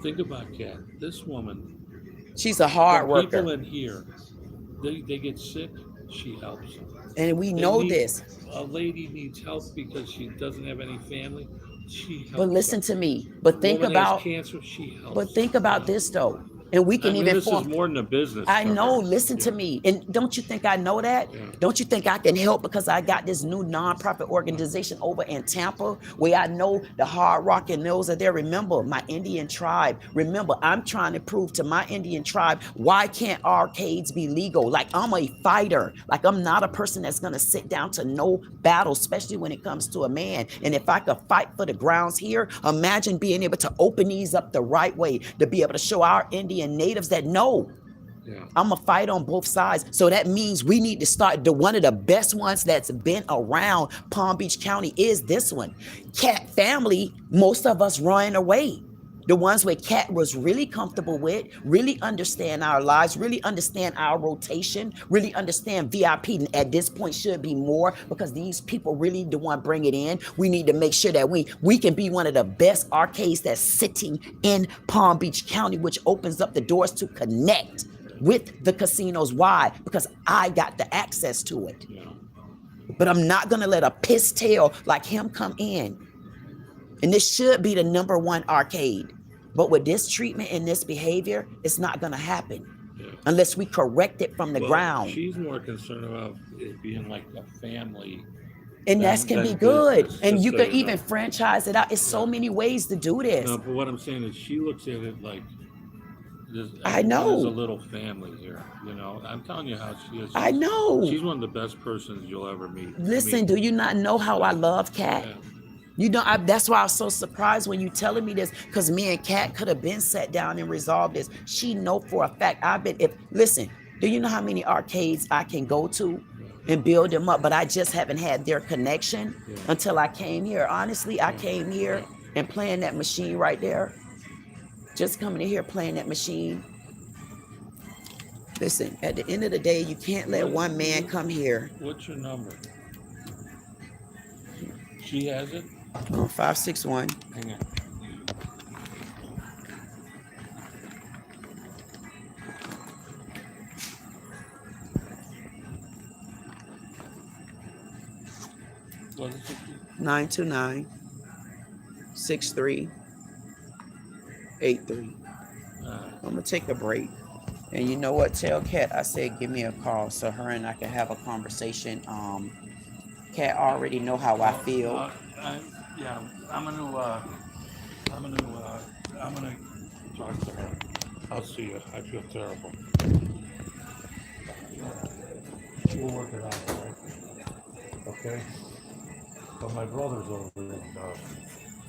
Think about Kat. This woman. She's a hard when worker. people in here, they get sick, she helps them. And we They know need- this. A lady needs help because she doesn't have any family. She helps. But listen them. to me. But think Woman has about cancer. She helps. but think about this though. And we can I mean, even this form. is more than a business. I for know, her. listen to Yeah. me. And don't you think I know that? Yeah. Don't you think I can help because I got this new nonprofit organization over in Tampa where I know the hard rock and those are there. Remember, my Indian tribe. Remember, I'm trying to prove to my Indian tribe, why can't arcades be legal? Like, I'm a fighter. Like, I'm not a person that's going to sit down to no battle, especially when it comes to a man. And if I could fight for the grounds here, imagine being able to open these up the right way, to be able to show our Indian natives that no, Yeah. I'm a fight on both sides. So that means we need to start. One of the best ones that's been around Palm Beach County is this one. Cat family, most of us running away. The ones where Cat was really comfortable with, really understand our lives, really understand our rotation, really understand VIP. And at this point should be more because these people really the one bring it in. We need to make sure that we can be one of the best arcades that's sitting in Palm Beach County, which opens up the doors to connect with the casinos. Why? Because I got the access to it. Yeah. But I'm not going to let a piss tail like him come in. And this should be the #1 arcade. But with this treatment and this behavior, it's not going to happen Yeah. unless we correct it from the Well, ground. She's more concerned about it being like a family. And that can be than good. business, And just you so can you even know. franchise it out. It's so many ways to do this. No, but what I'm saying is she looks at it like I know. there's a little family here. You know, I'm telling you how she is. I know. She's one of the best persons you'll ever meet. Listen, do you not know how I love Kat? Yeah. You know, that's why I was so surprised when you telling me this, because me and Kat could have been sat down and resolved this. She know for a fact listen, do you know how many arcades I can go to and build them up? But I just haven't had their connection until I came here. Honestly, I came here and playing that machine right there. Just coming in here playing that machine. Listen, at the end of the day, you can't let one man come here. What's your number? She has it? 561. Hang on. What is it? 929 6383. I'm gonna take a break. And you know what? Tell Kat I said give me a call so her and I can have a conversation. Kat already know how I feel. I'm gonna talk to her. I'll see you. I feel terrible. We'll work it out, all right? Okay? But my brother's over in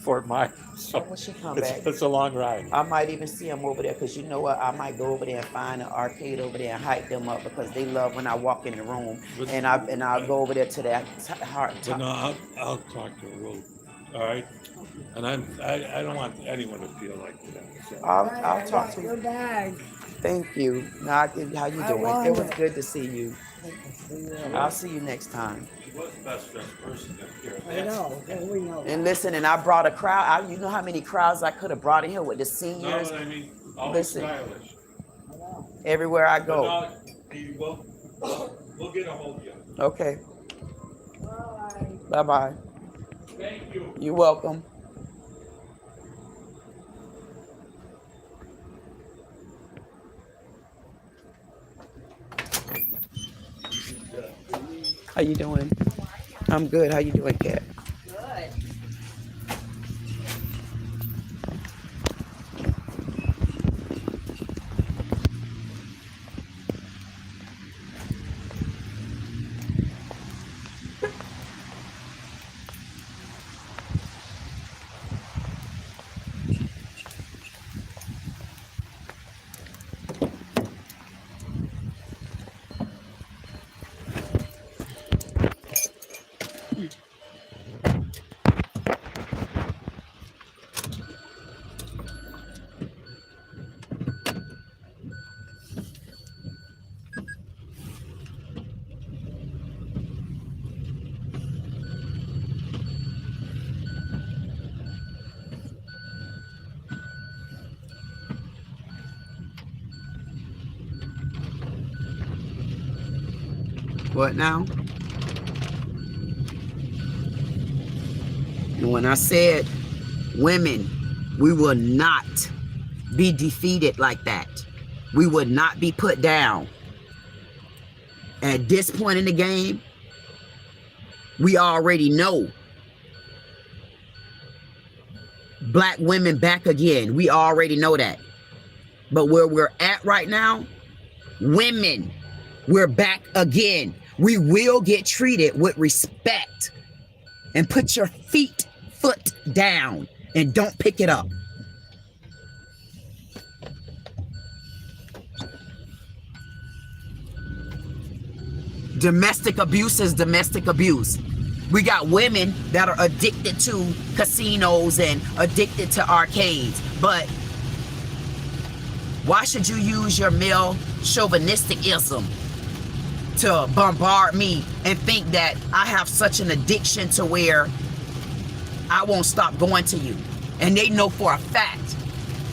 Fort Myers, so When she come back, it's a long ride. I might even see them over there because you know what? I might go over there and find an arcade over there and hype them up because they love when I walk in the room. And I'll go over there to that heart. But no, I'll talk to her. All right? And I don't want anyone to feel like that. So. I'll talk to you. bag. Thank you. How you doing? want It was it. good to see you. I'll see you next time. She was the best dressed person up here. I know, we know. And listen, and I brought a crowd. You know how many crowds I could have brought in here with the No, seniors what I mean, always Listen. stylish. everywhere I But go. no, you will We'll get a hold of you. Okay. Bye. Bye-bye. Thank you. You're welcome. How you doing? I'm good. How you doing, Kat? Good. What now? And when I said women, we will not be defeated like that. We would not be put down. At this point in the game, we already know. Black women back again. We already know that. But where we're at right now, women, we're back again. We will get treated with respect. And put your foot down and don't pick it up. Domestic abuse is domestic abuse. We got women that are addicted to casinos and addicted to arcades. But why should you use your male chauvinisticism to bombard me and think that I have such an addiction to where I won't stop going to you? And they know for a fact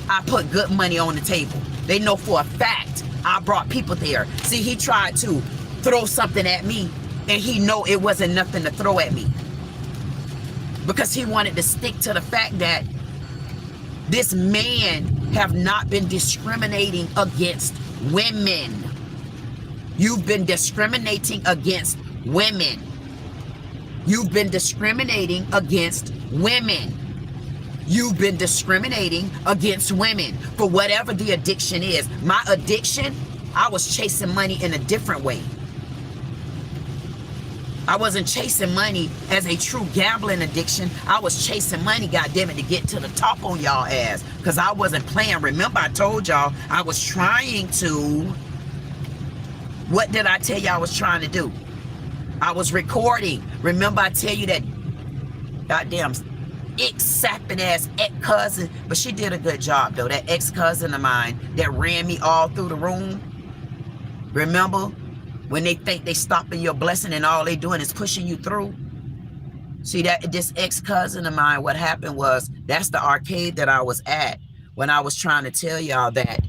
I put good money on the table. They know for a fact I brought people there. See, he tried to throw something at me and he know it wasn't nothing to throw at me, because he wanted to stick to the fact that this man have not been discriminating against women. You've been discriminating against women. You've been discriminating against women. You've been discriminating against women for whatever the addiction is. My addiction, I was chasing money in a different way. I wasn't chasing money as a true gambling addiction. I was chasing money, goddammit, to get to the top on y'all ass. Because I wasn't playing. Remember, I told y'all I was trying to... What did I tell you I was trying to do? I was recording. Remember, I tell you that goddamn sapping ass ex-cousin, but she did a good job though. That ex-cousin of mine that ran me all through the room. Remember? When they think they stopping your blessing and all they doing is pushing you through. See, that this ex-cousin of mine, what happened was, that's the arcade that I was at when I was trying to tell y'all that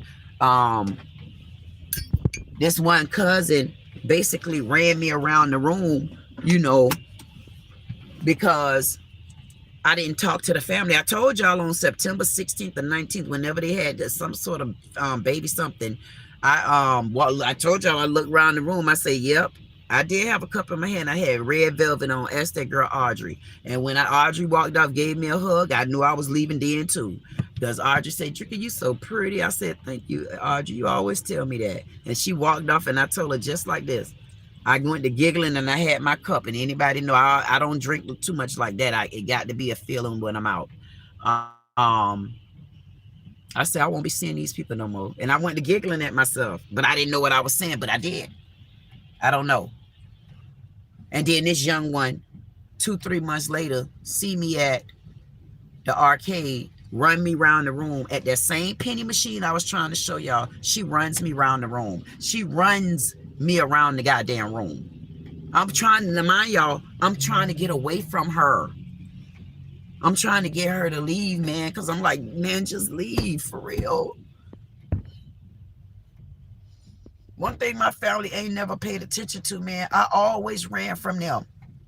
this one cousin basically ran me around the room, you know, because I didn't talk to the family. I told y'all on September 16th or 19th, whenever they had some sort of baby something, I told y'all, I looked around the room. I said, yep, I did have a cup in my hand. I had red velvet on. Asked that girl Audrey. And when Audrey walked off, gave me a hug, I knew I was leaving then too. Because Audrey said, Tricky, you so pretty. I said, thank you, Audrey. You always tell me that. And she walked off and I told her just like this. I went to giggling and I had my cup. And anybody know I don't drink too much like that. It got to be a feeling when I'm out. I said, I won't be seeing these people no more. And I went to giggling at myself, but I didn't know what I was saying, but I did. I don't know. And then this young one, 2-3 months later, see me at the arcade, run me around the room at that same penny machine I was trying to show y'all. She runs me around the room. She runs me around the goddamn room. I'm trying to remind y'all, I'm trying to get away from her. I'm trying to get her to leave, man, because I'm like, man, just leave for real. One thing my family ain't never paid attention to, man, I always ran from them.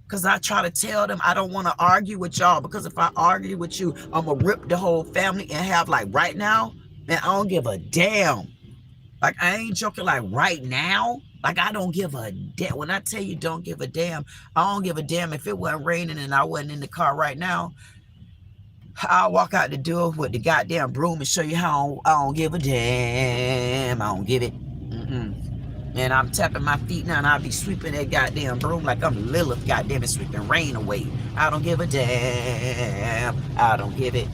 Because I try to tell them I don't want to argue with y'all. Because if I argue with you, I'm going to rip the whole family and have, like, right now, man, I don't give a damn. Like, I ain't joking, like, right now. Like, I don't give a damn. When I tell you don't give a damn, I don't give a damn. If it wasn't raining and I wasn't in the car right now, I'll walk out the door with the goddamn broom and show you how I don't give a damn. I don't give it. And I'm tapping my feet now and I'll be sweeping that goddamn broom like I'm Lilith, goddamn it, sweeping rain away. I don't give a damn. I don't give it.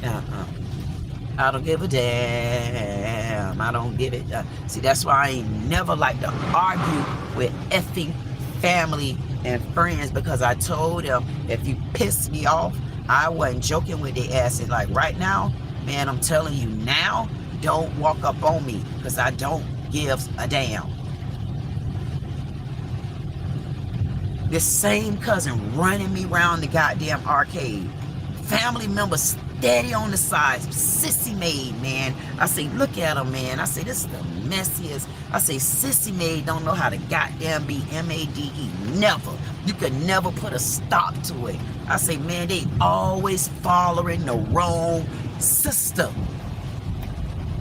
I don't give a damn. I don't give it. See, that's why I ain't never like to argue with effing family and friends, because I told them if you piss me off, I wasn't joking with their asses. Like right now, man, I'm telling you now, don't walk up on me because I don't give a damn. This same cousin running me around the goddamn arcade. Family members steady on the sides. Sissy maid, man. I say, look at him, man. I say, this is the messiest. I say, Sissy maid don't know how to goddamn be M-A-D-E. Never. You could never put a stop to it. I say, man, they always following the wrong sister.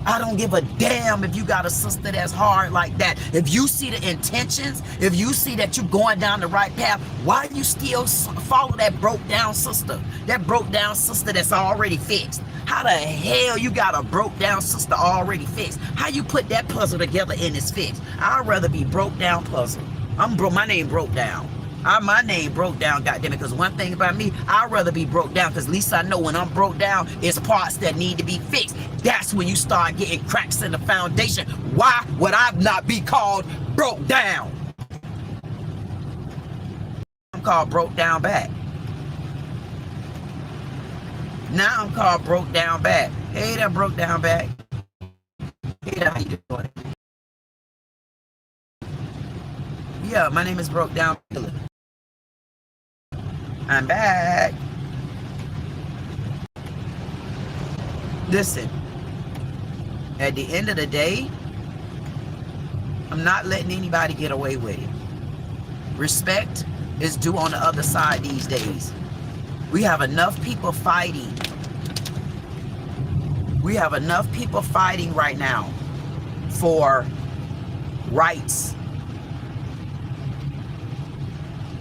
I don't give a damn if you got a sister that's hard like that. If you see the intentions, if you see that you're going down the right path, why do you still follow that broke down sister? That broke down sister that's already fixed. How the hell you got a broke down sister already fixed? How you put that puzzle together and it's fixed? I'd rather be broke down puzzle. My name broke down. My name broke down, goddammit, because one thing about me, I'd rather be broke down, because at least I know when I'm broke down, it's parts that need to be fixed. That's when you start getting cracks in the foundation. Why would I not be called broke down? I'm called broke down back. Now I'm called broke down back. Hey there, broke down back. Hey there, how you doing? Yeah, my name is Broke Down. I'm back. Listen, at the end of the day, I'm not letting anybody get away with it. Respect is due on the other side these days. We have enough people fighting. We have enough people fighting right now for rights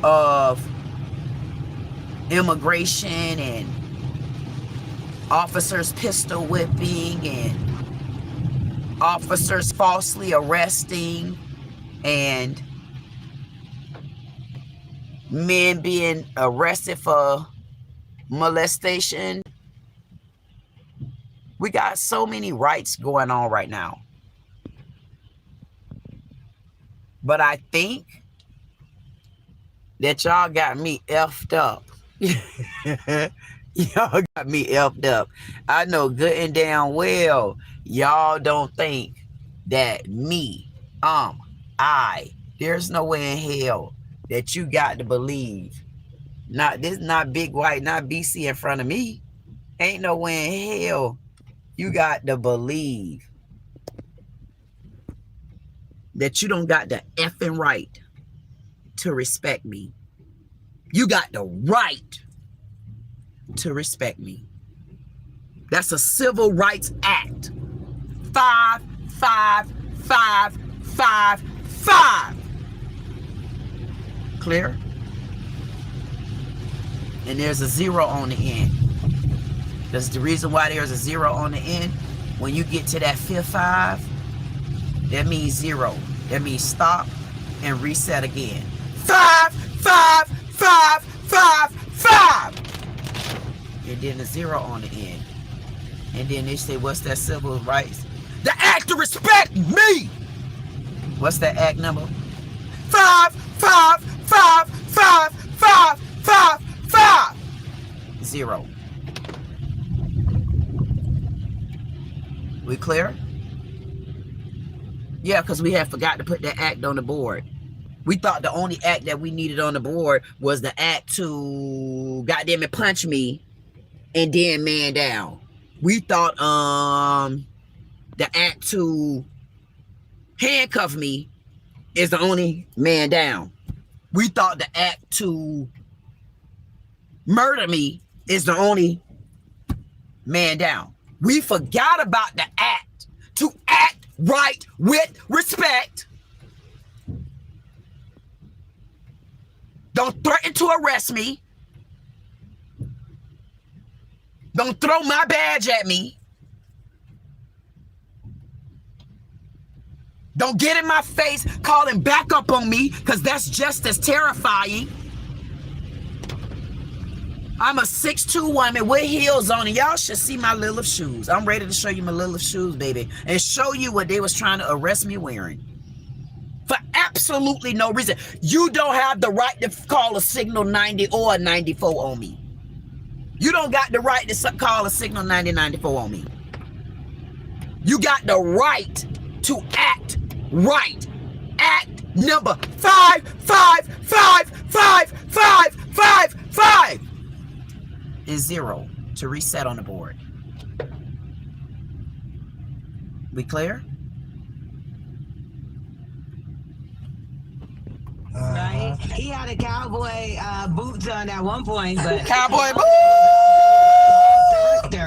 of immigration and officers pistol whipping and officers falsely arresting and men being arrested for molestation. We got so many rights going on right now. But I think that y'all got me effed up. Y'all got me effed up. I know good and damn well y'all don't think that me, there's no way in hell that you got to believe. This not Big White, not BC in front of me. Ain't no way in hell you got to believe that you don't got the effing right to respect me. You got the right to respect me. That's a Civil Rights Act. 55555. Clear? And there's a 0 on the end. That's the reason why there's a 0 on the end. When you get to that 5, that means 0. That means stop and reset again. 55555. And then a 0 on the end. And then they say, what's that civil rights? The act to respect me. What's that act number? 5555555. 0. We clear? Yeah, because we had forgot to put that act on the board. We thought the only act that we needed on the board was the act to goddamn it punch me and then man down. We thought the act to handcuff me is the only man down. We thought the act to murder me is the only man down. We forgot about the act to act right with respect. Don't threaten to arrest me. Don't throw my badge at me. Don't get in my face calling back up on me, because that's just as terrifying. I'm a 6'2" woman with heels on, and y'all should see my Lilith shoes. I'm ready to show you my Lilith shoes, baby, and show you what they was trying to arrest me wearing. For absolutely no reason. You don't have the right to call a signal 90 or a 94 on me. You don't got the right to call a signal 90, 94 on me. You got the right to act right. Act number 5555555 is 0 to reset on the board. We clear? Right? He had a cowboy boots on at one point, but Cowboy boots!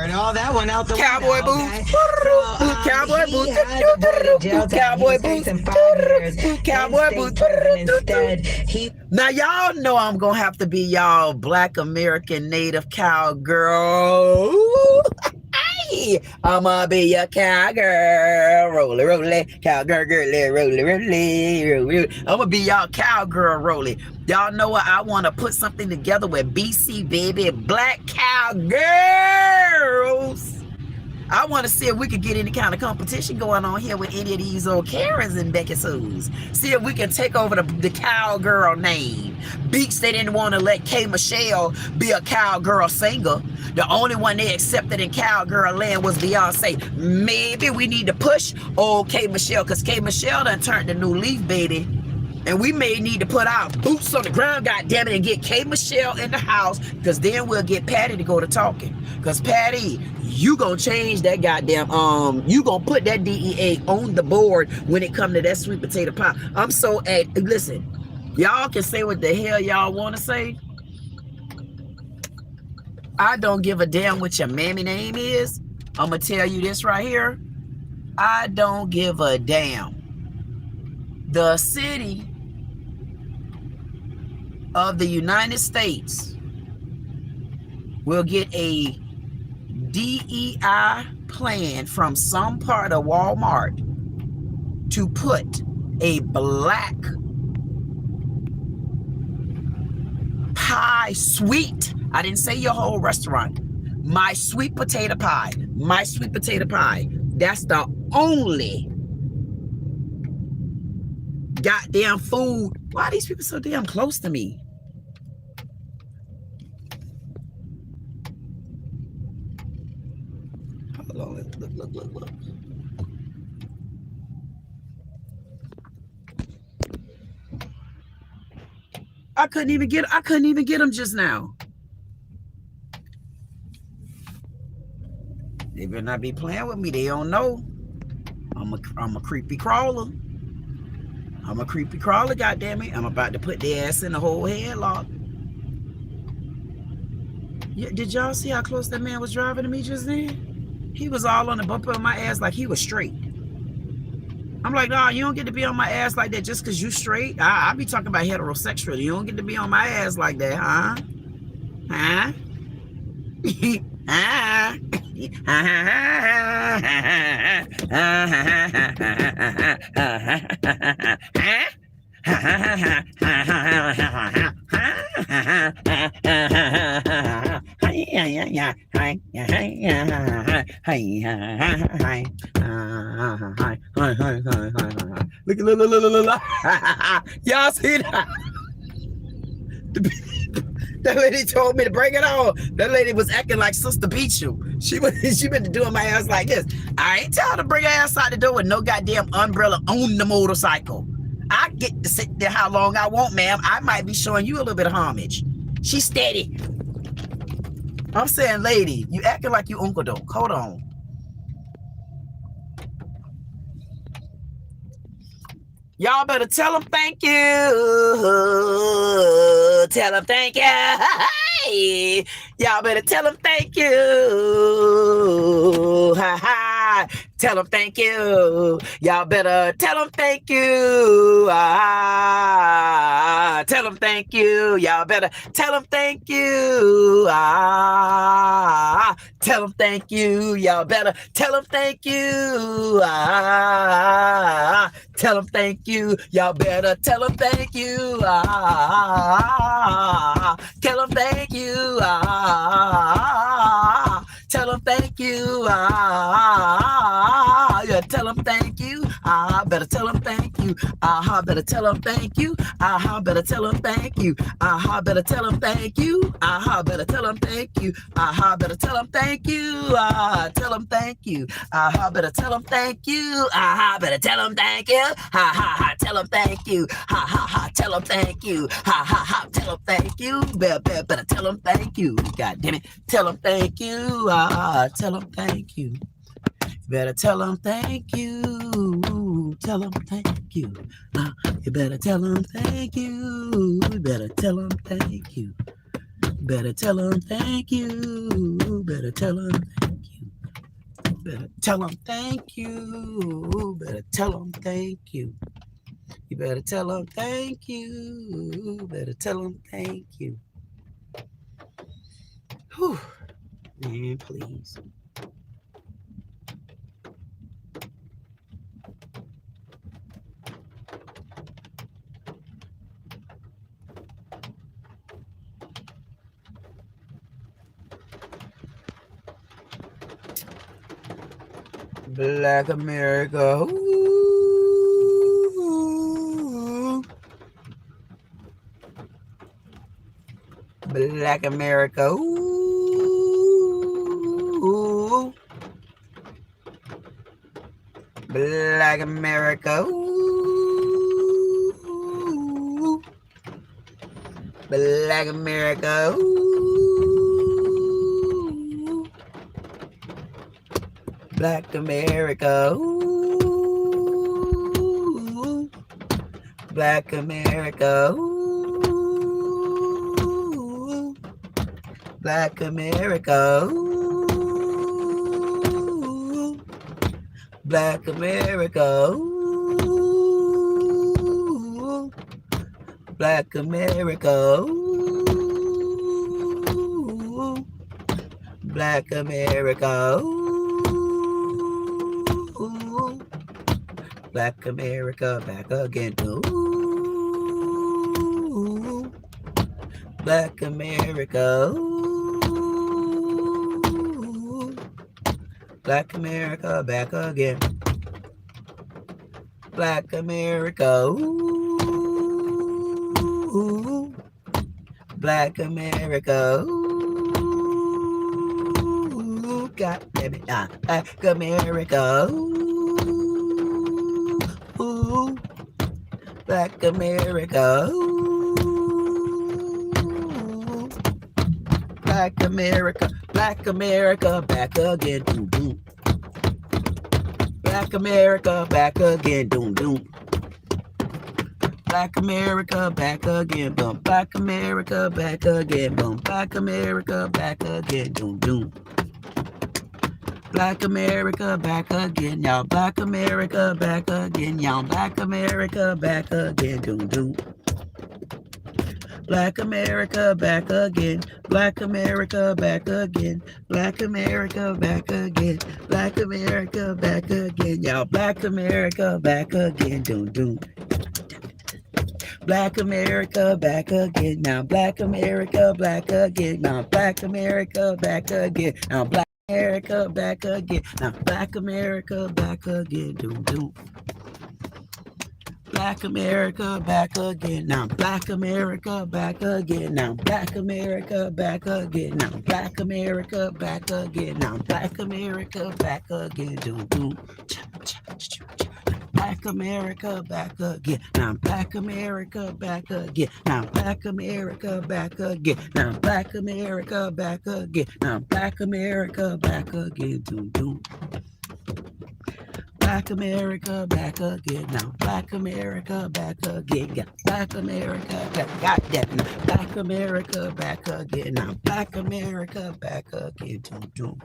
and all that one out the Cowboy window, boots! okay? So, Cowboy he boots! had to go to jail time. Cowboy He was boots! facing 5 years Cowboy in boots! state prison. Instead, he Now y'all know I'm gonna have to be y'all Black American Native cowgirl. Hey, I'ma be a cowgirl, roly roly, cowgirl girly, roly roly, roly. I'ma be y'all cowgirl, roly. Y'all know what? I want to put something together with BC, baby, Black cowgirls. I want to see if we could get any kind of competition going on here with any of these old Karens and Becky Sues. See if we can take over the cowgirl name. Beats, they didn't want to let K. Michelle be a cowgirl singer. The only one they accepted in cowgirl land was Beyonce. Maybe we need to push old K. Michelle, because K. Michelle done turned a new leaf, baby. And we may need to put our boots on the ground, goddammit, and get K. Michelle in the house, because then we'll get Patty to go to talking. Because Patty, you gonna change that goddamn, you gonna put that DEA on the board when it come to that sweet potato pie. I'm so, listen, y'all can say what the hell y'all want to say. I don't give a damn what your mammy name is. I'm gonna tell you this right here. I don't give a damn. The city of the United States will get a DEI plan from some part of Walmart to put a black pie sweet. I didn't say your whole restaurant. My sweet potato pie. My sweet potato pie. That's the only goddamn food. Why are these people so damn close to me? Hold on, look. I couldn't even get them just now. They better not be playing with me. They don't know. I'm a creepy crawler. I'm a creepy crawler, goddammit. I'm about to put their ass in the whole headlock. Yeah, did y'all see how close that man was driving to me just then? He was all on the bumper of my ass like he was straight. I'm like, nah, you don't get to be on my ass like that just because you straight. I be talking about heterosexual. You don't get to be on my ass like that, huh? Huh? Look. Y'all see that? That lady told me to bring it on. That lady was acting like Sister Pichu. She been doing my ass like this. I ain't tell her to bring her ass out the door with no goddamn umbrella on the motorcycle. I get to sit there how long I want, ma'am. I might be showing you a little bit of homage. She's steady. I'm saying, lady, you acting like you Uncle Doke. Hold on. Y'all better tell them thank you. Tell them thank you. Hey, y'all better tell them thank you. Ha ha. Tell them thank you. Y'all better tell them thank you. Ah, tell them thank you. Y'all better tell them thank you. Ah, tell them thank you. Y'all better tell them thank you. Ah, tell them thank you. Y'all better tell them thank you. Ah, tell them thank you. Ah, tell them thank you. Ah, yeah, tell them thank you. Ah, better tell them thank you. Ah, better tell them thank you. Ah, better tell them thank you. Ah, better tell them thank you. Ah, better tell them thank you. Ah, better tell them thank you. Ah, tell them thank you. Ah, better tell them thank you. Ah, better tell them thank you. Ha ha ha, tell them thank you. Ha ha ha, tell them thank you. Ha ha ha, tell them thank you. Better tell them thank you. God damn it, tell them thank you. Ah, tell them thank you. Better tell them thank you. Tell them thank you. You better tell them thank you. You better tell them thank you. Better tell them thank you. Better tell them thank you. Better tell them thank you. Better tell them thank you. You better tell them thank you. Better tell them thank you. Whew. Man, please. Black America. Ooh. Black America. Ooh. Black America. Ooh. Black America. Ooh. Black America. Ooh. Black America. Ooh. Black America. Ooh. Black America. Ooh. Black America. Ooh. Black America. Ooh. Black America back again. Ooh. Black America. Ooh. Black America back again. Black America. Ooh. Black America. Ooh. God damn it. Black America. Ooh. Black America. Ooh. Black America. Black America back again. Doom, doom. Black America back again. Doom, doom. Black America back again. Boom. Black America back again. Boom. Black America back again. Doom, doom. Black America back again, y'all. Black America back again, y'all. Black America back again, doom doom. Black America back again. Black America back again. Black America back again. Black America back again, y'all. Black America back again, doom doom. Black America back again, now. Black America back again, now. Black America back again, now. Black America back again. Now Black America back again. Doom doom. Black America back again. Now Black America back again. Now Black America back again. Now Black America back again. Now Black America back again. Doom doom. Black America back again. Now Black America back again. Now Black America back again. Now Black America back again. Now Black America back again. Doom doom. Black America back again now. Black America back again. Got Black America got that now. Black America back again now. Black America back again. Doom, doom.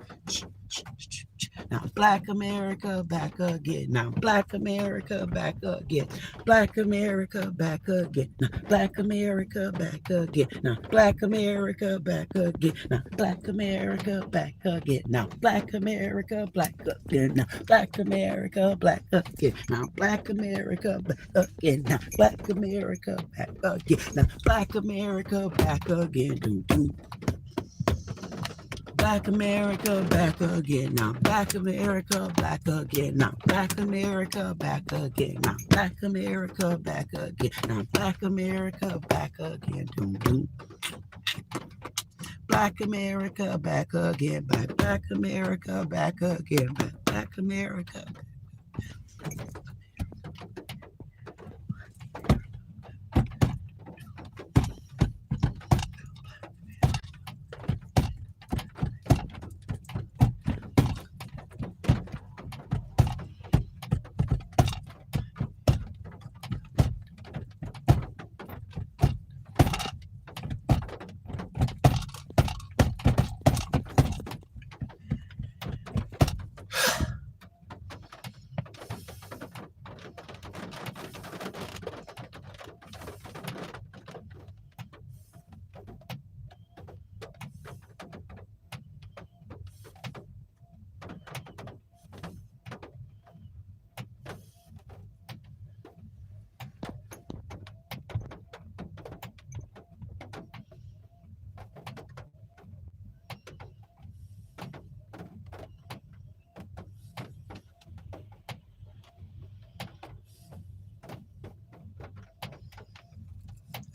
Now Black America back again. Now Black America back again. Black America back again. Now Black America back again. Now Black America back again. Now Black America back again. Now Black America black again. Now Black America black again. Now Black America back again. Now Black America back again. Now Black America back again. Doom, doom. Black America back again now. Black America back again now. Black America back again now. Black America back again now. Black America back again. Doom, doom. Black America back again. Black America back again. Black America.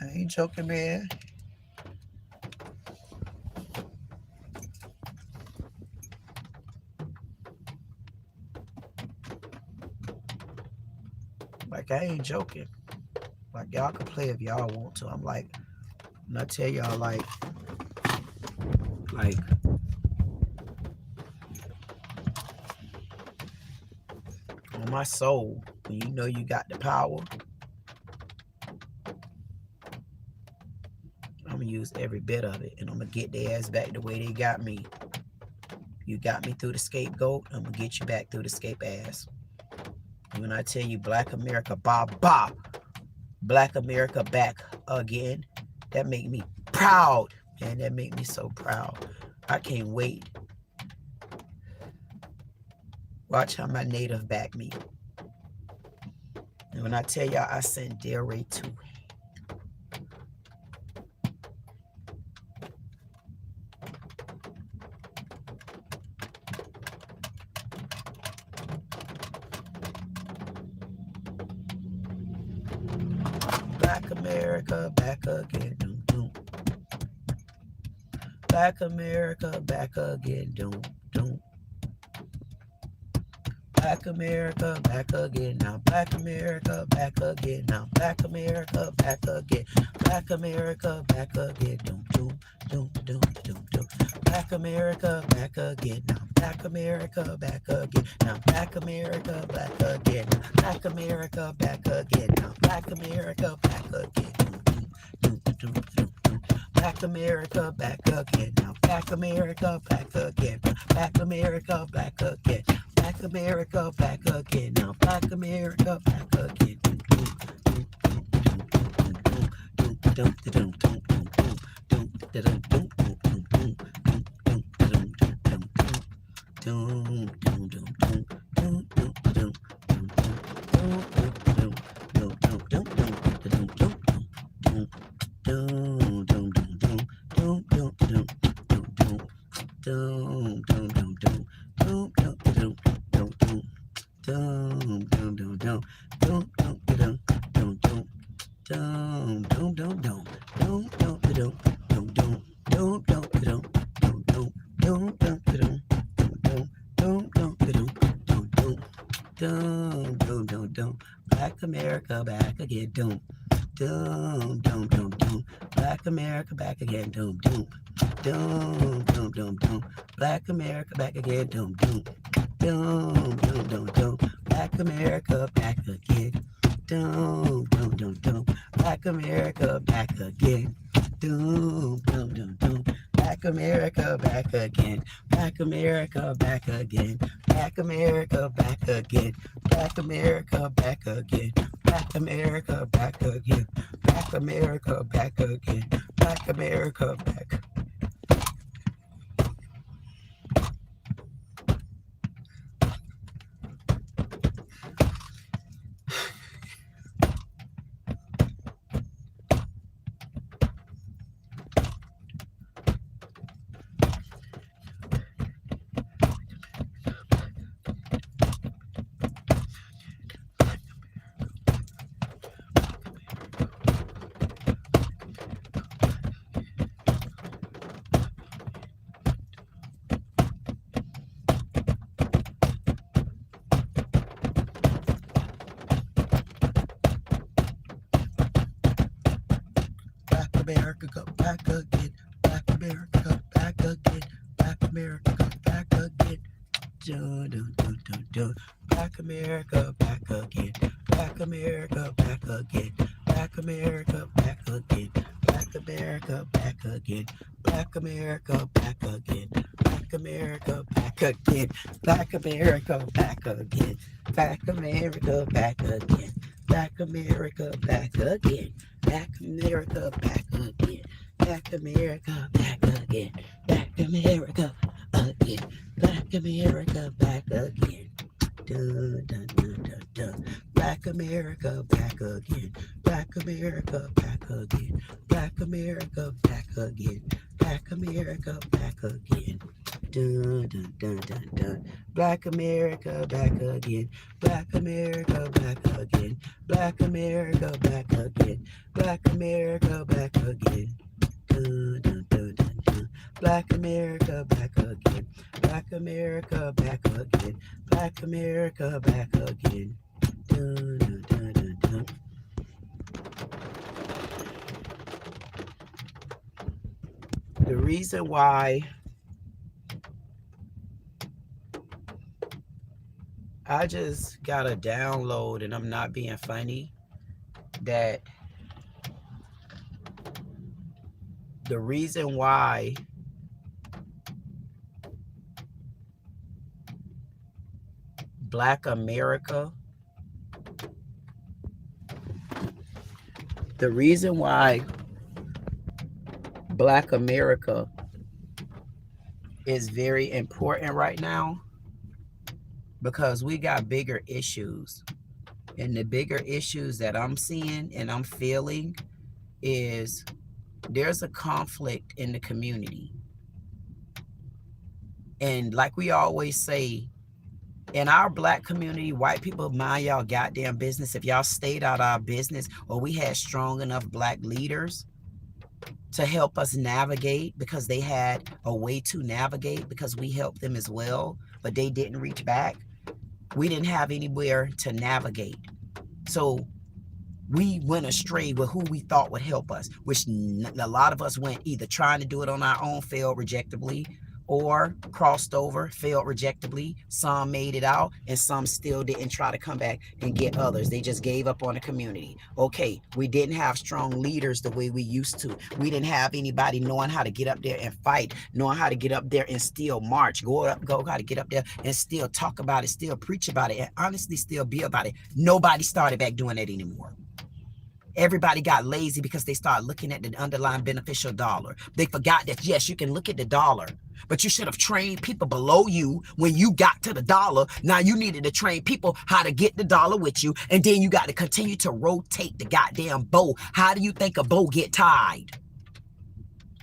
I ain't joking, man. Like, I ain't joking. Like, y'all can play if y'all want to. I'm like, and I tell y'all, like, on my soul, when you know you got the power, I'm gonna use every bit of it, and I'm gonna get their ass back the way they got me. You got me through the scapegoat, I'm gonna get you back through the scape ass. And when I tell you Black America, Bob, Black America back again, that make me proud, man. That make me so proud. I can't wait. Watch how my native back me. And when I tell y'all, I sent Delray to Black America back again. Doom, doom. Black America back again. Doom, doom. Black America back again now. Black America back again now. Black America back again. Black America back again. Doom, doom, doom, doom, doom, doom. Black America back again now. Black America back again now. Black America back again. Black America back again now. Black America back again. Doom, doom, doom, doom, doom. Black America back again now. Black America back again. Black America back again. Black America back again now. Black America back again. Black America back again, doom, doom, doom, doom, doom. Black America back again, doom, doom, doom, doom, doom, doom. Black America back again, doom, doom, doom, doom, doom, doom. Black America back again. Doom, doom, doom, doom. Black America back again. Doom, doom, doom, doom. Black America back again. Black America back again. Black America back again. Black America back again. Black America back again. Black America back again. Black America back. America go back again. Black America go back again. Black America go back again. Dun, dun, dun, dun, dun. Black America back again. Black America back again. Black America back again. Black America back again. Black America back again. Black America back again. Black America back again. Black America back again. Black America back again. Black America back again. Black America back again. Black America again. Black America back again. Dun, dun, dun, dun, dun. Black America back again. Black America back again. Black America back again. Black America back again. Dun, dun, dun, dun, dun. Black America back again. Black America back again. Black America back again. Black America back again. Dun, dun, dun, dun, dun. Black America back again. Black America back again. Black America back again. Dun, dun, dun, dun, dun. The reason why I just got a download, and I'm not being funny, that the reason why Black America, the reason why Black America is very important right now, because we got bigger issues. And the bigger issues that I'm seeing and I'm feeling is there's a conflict in the community. And like we always say, in our Black community, white people, mind y'all goddamn business. If y'all stayed out our business, or we had strong enough Black leaders to help us navigate, because they had a way to navigate, because we helped them as well, but they didn't reach back. We didn't have anywhere to navigate. So we went astray with who we thought would help us, which a lot of us went either trying to do it on our own, failed rejectably, or crossed over, failed rejectably. Some made it out, and some still didn't try to come back and get others. They just gave up on the community. Okay, we didn't have strong leaders the way we used to. We didn't have anybody knowing how to get up there and fight, knowing how to get up there and still march, go how to get up there and still talk about it, still preach about it, and honestly still be about it. Nobody started back doing that anymore. Everybody got lazy because they started looking at the underlying beneficial dollar. They forgot that, yes, you can look at the dollar, but you should have trained people below you when you got to the dollar. Now you needed to train people how to get the dollar with you, and then you got to continue to rotate the goddamn bow. How do you think a bow get tied?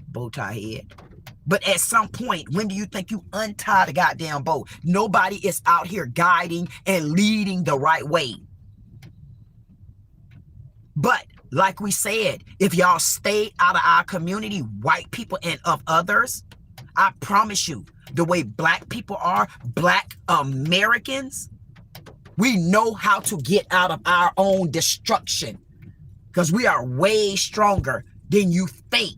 Bow tie head. But at some point, when do you think you untie the goddamn bow? Nobody is out here guiding and leading the right way. But like we said, if y'all stay out of our community, white people and of others, I promise you, the way Black people are, Black Americans, we know how to get out of our own destruction, because we are way stronger than you think.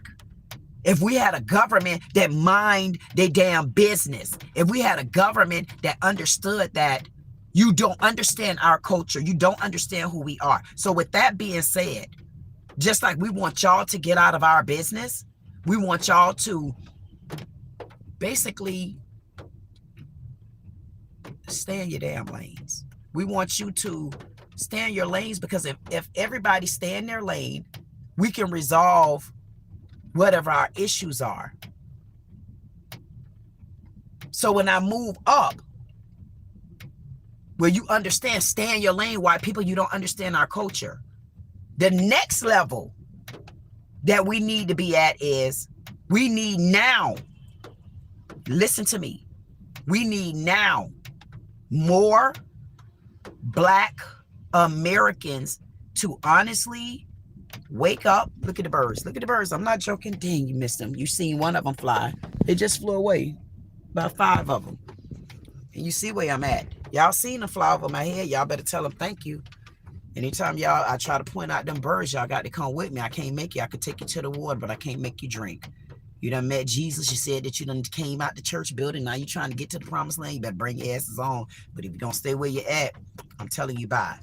If we had a government that mind their damn business, if we had a government that understood that You don't understand our culture. You don't understand who we are. So with that being said, just like we want y'all to get out of our business, we want y'all to basically stay in your damn lanes. We want you to stay in your lanes, because if everybody stay in their lane, we can resolve whatever our issues are. So when I move up, where you understand, stay in your lane, white people, you don't understand our culture. The next level that we need to be at is, we need now, listen to me, we need now more Black Americans to honestly wake up. Look at the birds. Look at the birds. I'm not joking. Dang, you missed them. You seen one of them fly. It just flew away. About 5 of them. And you see where I'm at. Y'all seen them fly over my head. Y'all better tell them thank you. Anytime y'all, I try to point out them birds, y'all got to come with me. I can't make you. I could take you to the water, but I can't make you drink. You done met Jesus. You said that you done came out the church building. Now you trying to get to the promised land. You better bring your asses on. But if you don't stay where you're at, I'm telling you bye.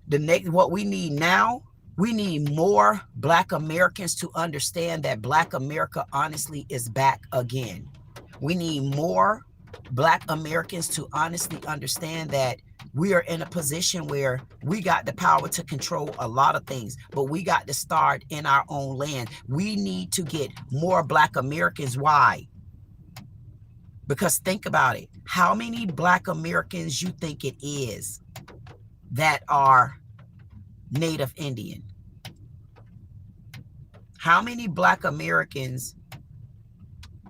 The next, what we need now, we need more Black Americans to understand that Black America honestly is back again. We need more Black Americans to honestly understand that we are in a position where we got the power to control a lot of things, but we got to start in our own land. We need to get more Black Americans. Why? Because think about it. How many Black Americans you think it is that are Native Indian? How many Black Americans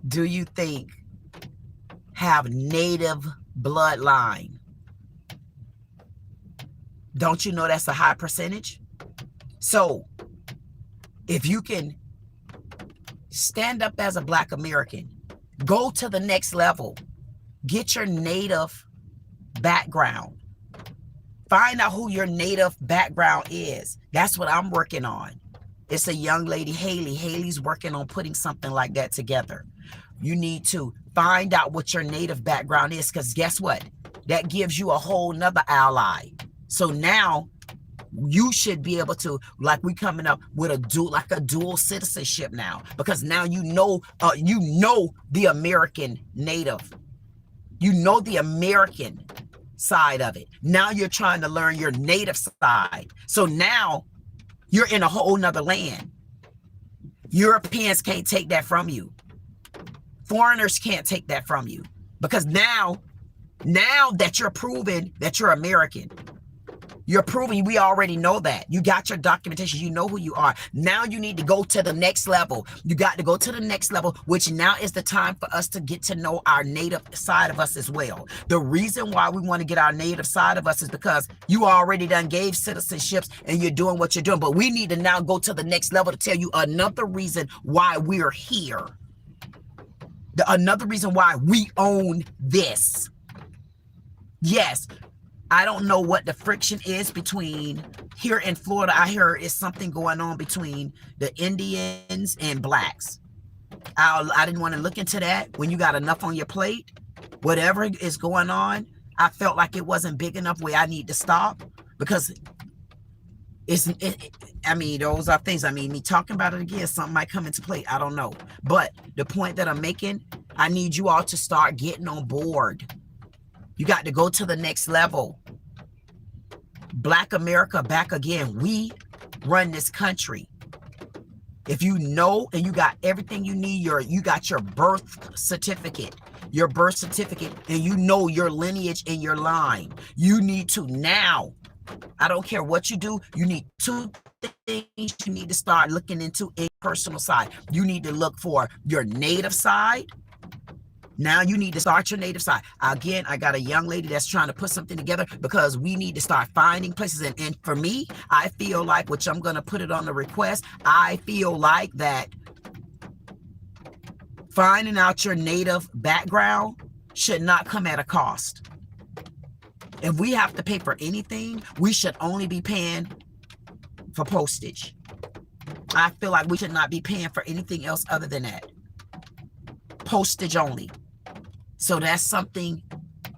do you think have Native bloodline? Don't you know that's a high percentage? So if you can stand up as a Black American, go to the next level, get your Native background, find out who your Native background is. That's what I'm working on. It's a young lady, Haley. Haley's working on putting something like that together. You need to find out what your Native background is, because guess what? That gives you a whole nother ally. So now you should be able to, like, we coming up with a dual citizenship now, because now you know the American Native, you know the American side of it. Now you're trying to learn your Native side. So now you're in a whole nother land. Europeans can't take that from you. Foreigners can't take that from you, because now that you're proving that you're American, you're proving, we already know that. You got your documentation. You know who you are. Now you need to go to the next level. You got to go to the next level, which now is the time for us to get to know our Native side of us as well. The reason why we want to get our Native side of us is because you already done gave citizenships and you're doing what you're doing. But we need to now go to the next level to tell you another reason why we're here. Another reason why we own this. Yes. I don't know what the friction is between here in Florida. I hear it's something going on between the Indians and Blacks. I didn't want to look into that. When you got enough on your plate, whatever is going on, I felt like it wasn't big enough where I need to stop, because I mean, those are things. I mean, me talking about it again, something might come into play. I don't know. But the point that I'm making, I need you all to start getting on board. You got to go to the next level. Black America back again. We run this country. If you know and you got everything you need, you got your birth certificate, and you know your lineage and your line. You need to now, I don't care what you do, you need 2 things you need to start looking into a personal side. You need to look for your Native side. Now you need to start your Native side. Again, I got a young lady that's trying to put something together, because we need to start finding places. And for me, I feel like, which I'm going to put it on the request, I feel like that finding out your Native background should not come at a cost. If we have to pay for anything, we should only be paying for postage. I feel like we should not be paying for anything else other than that. Postage only. So that's something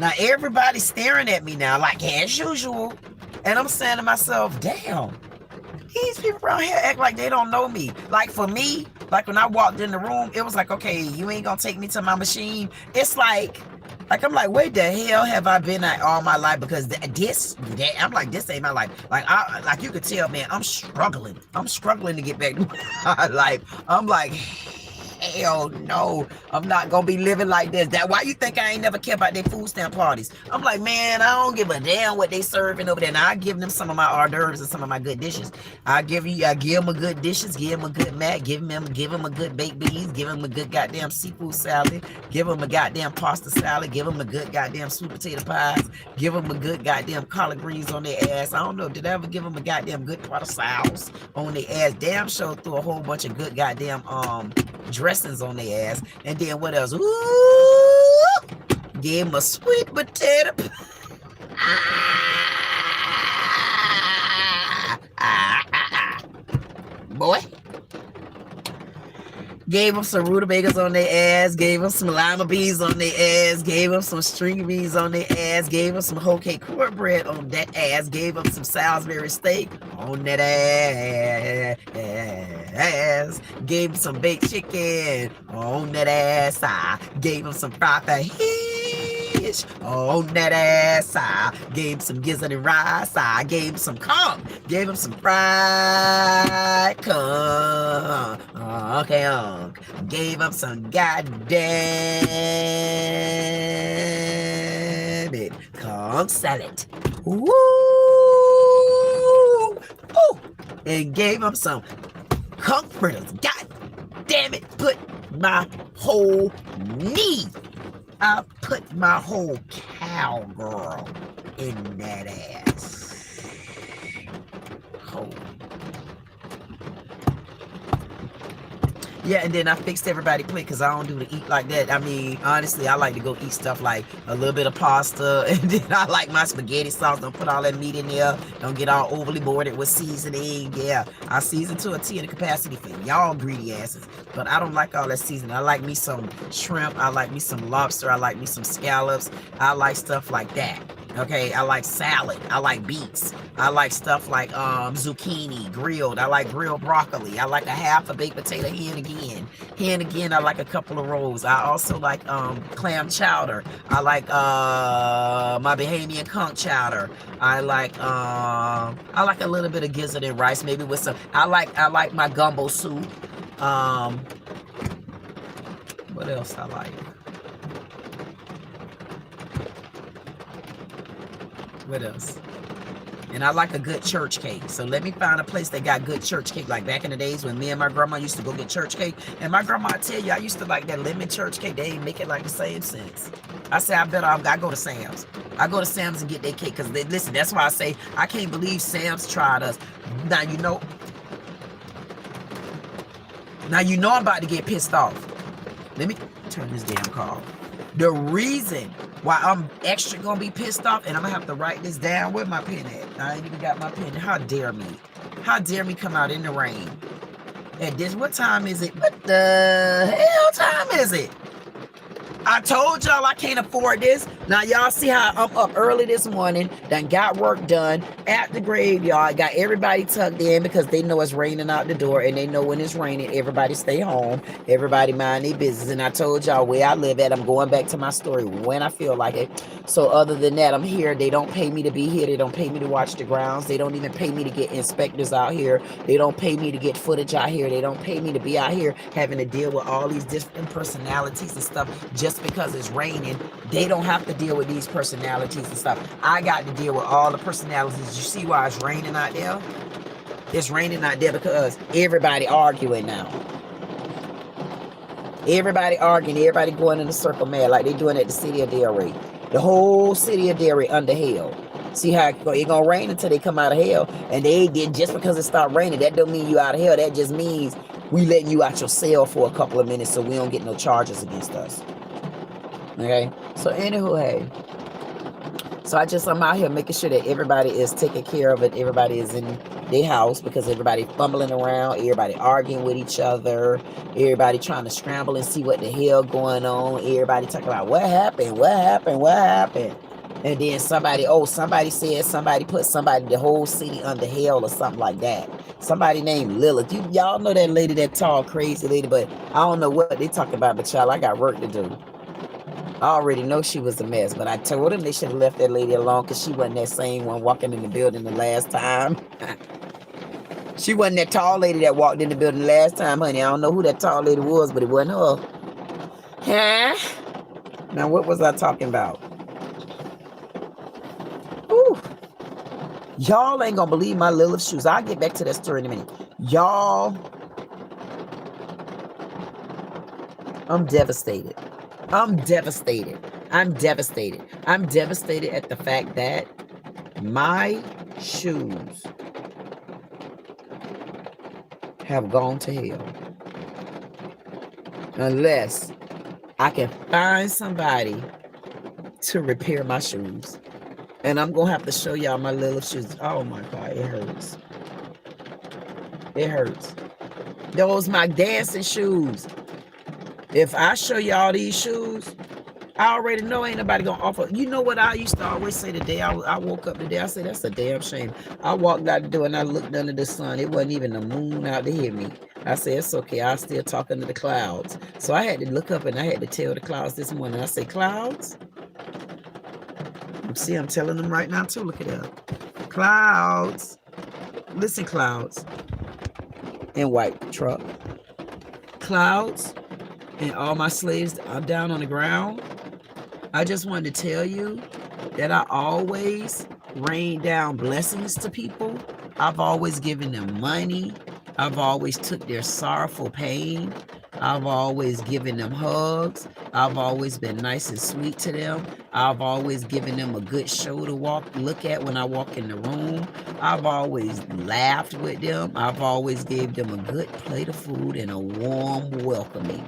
Now everybody's staring at me now, like as usual. And I'm saying to myself, damn, these people around here act like they don't know me. Like for me, like when I walked in the room, it was like, okay, you ain't gonna take me to my machine. It's like I'm like, where the hell have I been at all my life? Because I'm like, this ain't my life. Like you could tell, man, I'm struggling. I'm struggling to get back to my life. I'm like, hell no, I'm not gonna be living like this. That why you think I ain't never care about their food stamp parties? I'm like, man, I don't give a damn what they serving over there. Now I give them some of my hors d'oeuvres and some of my good dishes. I give them a good dishes, give them a good mac, give them a good baked beans, give them a good goddamn seafood salad, give them a goddamn pasta salad, give them a good goddamn sweet potato pies, give them a good goddamn collard greens on their ass. I don't know, did I ever give them a goddamn good pot of sauce on their ass? Damn sure threw a whole bunch of good goddamn dressings on their ass. And then what else? Ooh, gave them a sweet potato boy. Gave them some rutabagas on their ass, gave them some lima beans on their ass, gave them some string beans on their ass, gave them some whole cake cornbread on that ass, gave them some Salisbury steak on that ass, gave them some baked chicken on that ass, I gave them some fried fish on that ass, I gave him some gizzard and rice, I gave him some conch, gave him some fried conch, gave him some goddamn it conch salad, woo, ooh, and gave him some conch fritters. God damn it, put my whole knee, I put my whole cowgirl in that ass. Holy. Yeah, and then I fixed everybody's plate because I don't do to eat like that. I mean, honestly, I like to go eat stuff like a little bit of pasta, and then I like my spaghetti sauce. Don't put all that meat in there. Don't get all overly boarded with seasoning. Yeah, I season to a T in the capacity for y'all greedy asses. But I don't like all that seasoning. I like me some shrimp. I like me some lobster. I like me some scallops. I like stuff like that. Okay, I like salad. I like beets. I like stuff like zucchini grilled. I like grilled broccoli. I like a half a baked potato here and again. Here and again, I like a couple of rolls. I also like clam chowder. I like my Bahamian conch chowder. I like a little bit of gizzard and rice, maybe with some. I like my gumbo soup. What else I like? What else? And I like a good church cake. So let me find a place that got good church cake. Like back in the days when me and my grandma used to go get church cake. And my grandma, I tell you, I used to like that lemon church cake. They ain't make it like the same sense. I say, I go to Sam's. I go to Sam's and get their cake. Because listen, that's why I say, I can't believe Sam's tried us. Now, you know I'm about to get pissed off. Let me turn this damn call. The reason why I'm extra gonna be pissed off, and I'm gonna have to write this down. Where my pen at? I ain't even got my pen. How dare me? How dare me come out in the rain? At this, what time is it? What the hell time is it? I told y'all I can't afford this. Now y'all see how I'm up early this morning, done got work done at the graveyard, got everybody tucked in because they know it's raining out the door, and they know when it's raining, everybody stay home, everybody mind their business. And I told y'all where I live at. I'm going back to my story when I feel like it. So other than that, I'm here. They don't pay me to be here. They don't pay me to watch the grounds. They don't even pay me to get inspectors out here. They don't pay me to get footage out here. They don't pay me to be out here having to deal with all these different personalities and stuff just because it's raining. They don't have to deal with these personalities and stuff. I got to deal with all the personalities. You see why it's raining out there? It's raining out there because everybody arguing now. Everybody arguing, everybody going in a circle mad like they doing at the city of Delray. The whole city of Delray under hell. See how it gonna rain until they come out of hell. And they did, just because it stopped raining, that don't mean you out of hell. That just means we letting you out your cell for a couple of minutes so we don't get no charges against us. Okay, so anywho, hey, So I'm out here making sure that everybody is taken care of, it. Everybody is in their house, because everybody fumbling around, everybody arguing with each other, everybody trying to scramble and see what the hell going on, everybody talking about what happened, what happened, what happened. And then somebody said somebody put somebody, the whole city under hell or something like that. Somebody named Lilith. Y'all know that lady, that tall, crazy lady, but I don't know what they talking about, but y'all, I got work to do. I already know she was a mess, but I told them they should have left that lady alone, because she wasn't that same one walking in the building the last time. She wasn't that tall lady that walked in the building last time, honey. I don't know who that tall lady was, but it wasn't her. Huh? Now, what was I talking about? Ooh. Y'all ain't gonna believe my Lilith shoes. I'll get back to that story in a minute. Y'all, I'm devastated. I'm devastated. I'm devastated. I'm devastated at the fact that my shoes have gone to hell. Unless I can find somebody to repair my shoes. And I'm going to have to show y'all my Lilith shoes. Oh my God, it hurts. It hurts. Those my dancing shoes. If I show y'all these shoes, I already know ain't nobody gonna offer. You know what I used to always say the day I woke up today? I said, that's a damn shame. I walked out the door and I looked under the sun. It wasn't even the moon out to hit me. I said, it's okay. I'll still talk under the clouds. So I had to look up and I had to tell the clouds this morning. I said, clouds? See, I'm telling them right now too. Look at that. Clouds. Listen, clouds. And white truck. Clouds. And all my slaves are down on the ground. I just wanted to tell you that I always rain down blessings to people. I've always given them money. I've always took their sorrowful pain. I've always given them hugs. I've always been nice and sweet to them. I've always given them a good show to look at when I walk in the room. I've always laughed with them. I've always gave them a good plate of food and a warm welcoming.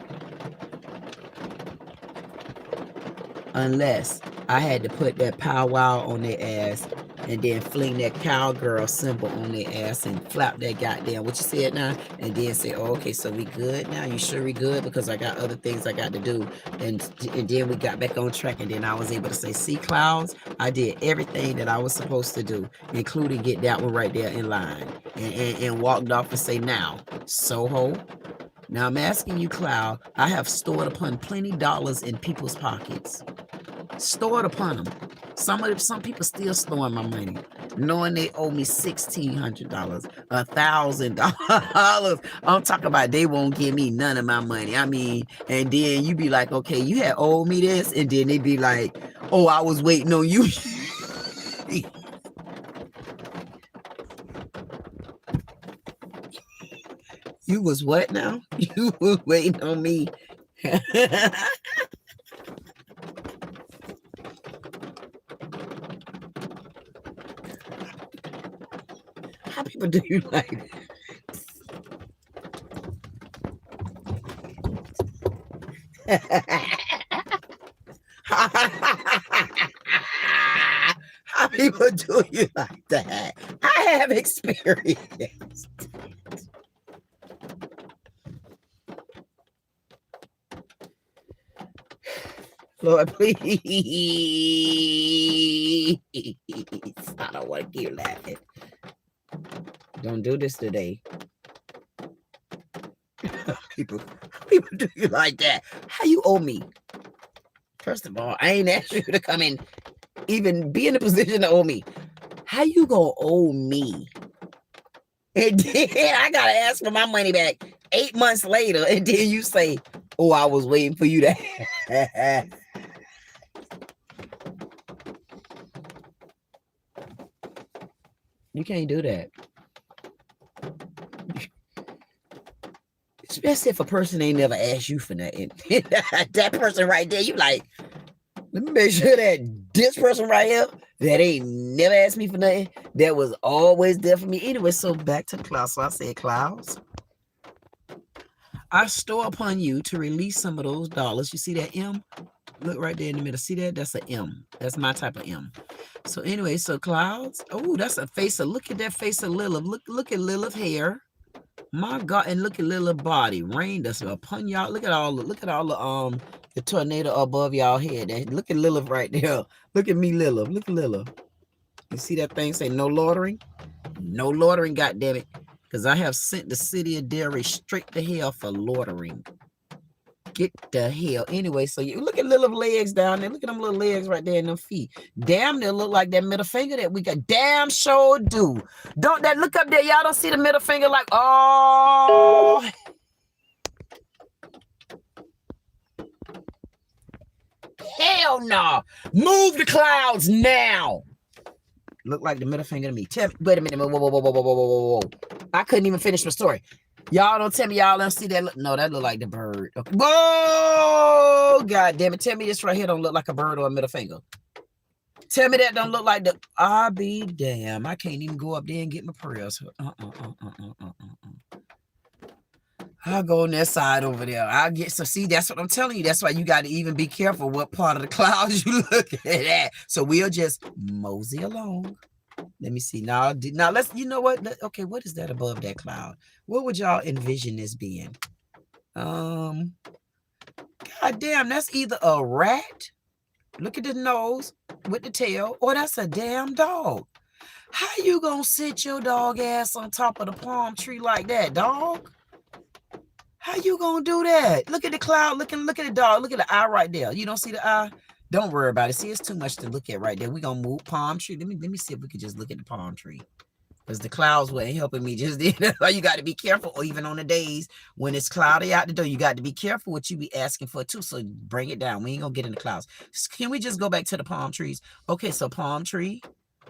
Unless I had to put that powwow on their ass and then fling that cowgirl symbol on their ass and flap that goddamn, what you said now, and then say, oh, okay, so we good now? You sure we good? Because I got other things I got to do. And then we got back on track, and then I was able to say, see, clouds, I did everything that I was supposed to do, including get that one right there in line, and walked off and say, now, Soho. Now I'm asking you, Cloud, I have stored upon plenty dollars in people's pockets. Stored upon them. Some people still storing my money, knowing they owe me $1,600, $1,000. I'm talking about they won't give me none of my money. I mean, and then you be like, okay, you had owed me this, and then they be like, oh, I was waiting on you. You was what now? You was waiting on me. How people do you like How people do you like that? I have experience. Lord, please. I don't want to keep laughing. Don't do this today. People do you like that? How you owe me? First of all, I ain't asked you to come in, even be in a position to owe me. How you gonna owe me? And then I gotta ask for my money back 8 months later, and then you say, oh, I was waiting for you to. You can't do that. Especially if a person ain't never asked you for nothing. That person right there, you like, let me make sure that this person right here that ain't never asked me for nothing, that was always there for me. Anyway, so back to the clouds. So I said, clouds, I store upon you to release some of those dollars. You see that M? Look right there in the middle. See that? That's an M. That's my type of M. So anyway, so clouds. Oh, that's a face of, look at that face of Lilith. Look at Lilith hair. My God, and look at Lilith body. Rain that's upon y'all. Look at all the tornado above y'all head. Look at Lilith right there. Look at me, Lilith. Look at Lilith. You see that thing say no loitering? No loitering, goddammit. Because I have sent the city of Delray straight to hell for loitering. Get the hell. Anyway, so you look at Lilith legs down there. Look at them little legs right there in them feet. Damn, they look like that middle finger that we got. Damn sure do. Don't that look up there? Y'all don't see the middle finger like, oh. Hell no. Move the clouds now. Look like the middle finger to me. Tell me, wait a minute. Whoa. I couldn't even finish my story. Y'all don't tell me y'all don't see that. No, that look like the bird. Okay. Whoa! God damn it. Tell me this right here don't look like a bird or a middle finger. Tell me that don't look like the... I'll be damn. I can't even go up there and get my prayers. I'll go on that side over there. I'll get... So see, that's what I'm telling you. That's why you got to even be careful what part of the clouds you look at. So we'll just mosey along. Let me see. Now let's, you know what? Okay, what is that above that cloud? What would y'all envision this being? God damn, that's either a rat. Look at the nose with the tail, or that's a damn dog. How you gonna sit your dog ass on top of the palm tree like that, dog? How you gonna do that? Look at the cloud. Look at the dog. Look at the eye right there. You don't see the eye? Don't worry about it. See, it's too much to look at right there. We're gonna move palm tree. Let me see if we can just look at the palm tree. Because the clouds weren't helping me just then. You got to be careful, or even on the days when it's cloudy out the door, you got to be careful what you be asking for too. So bring it down. We ain't gonna get in the clouds. Can we just go back to the palm trees? Okay, so palm tree,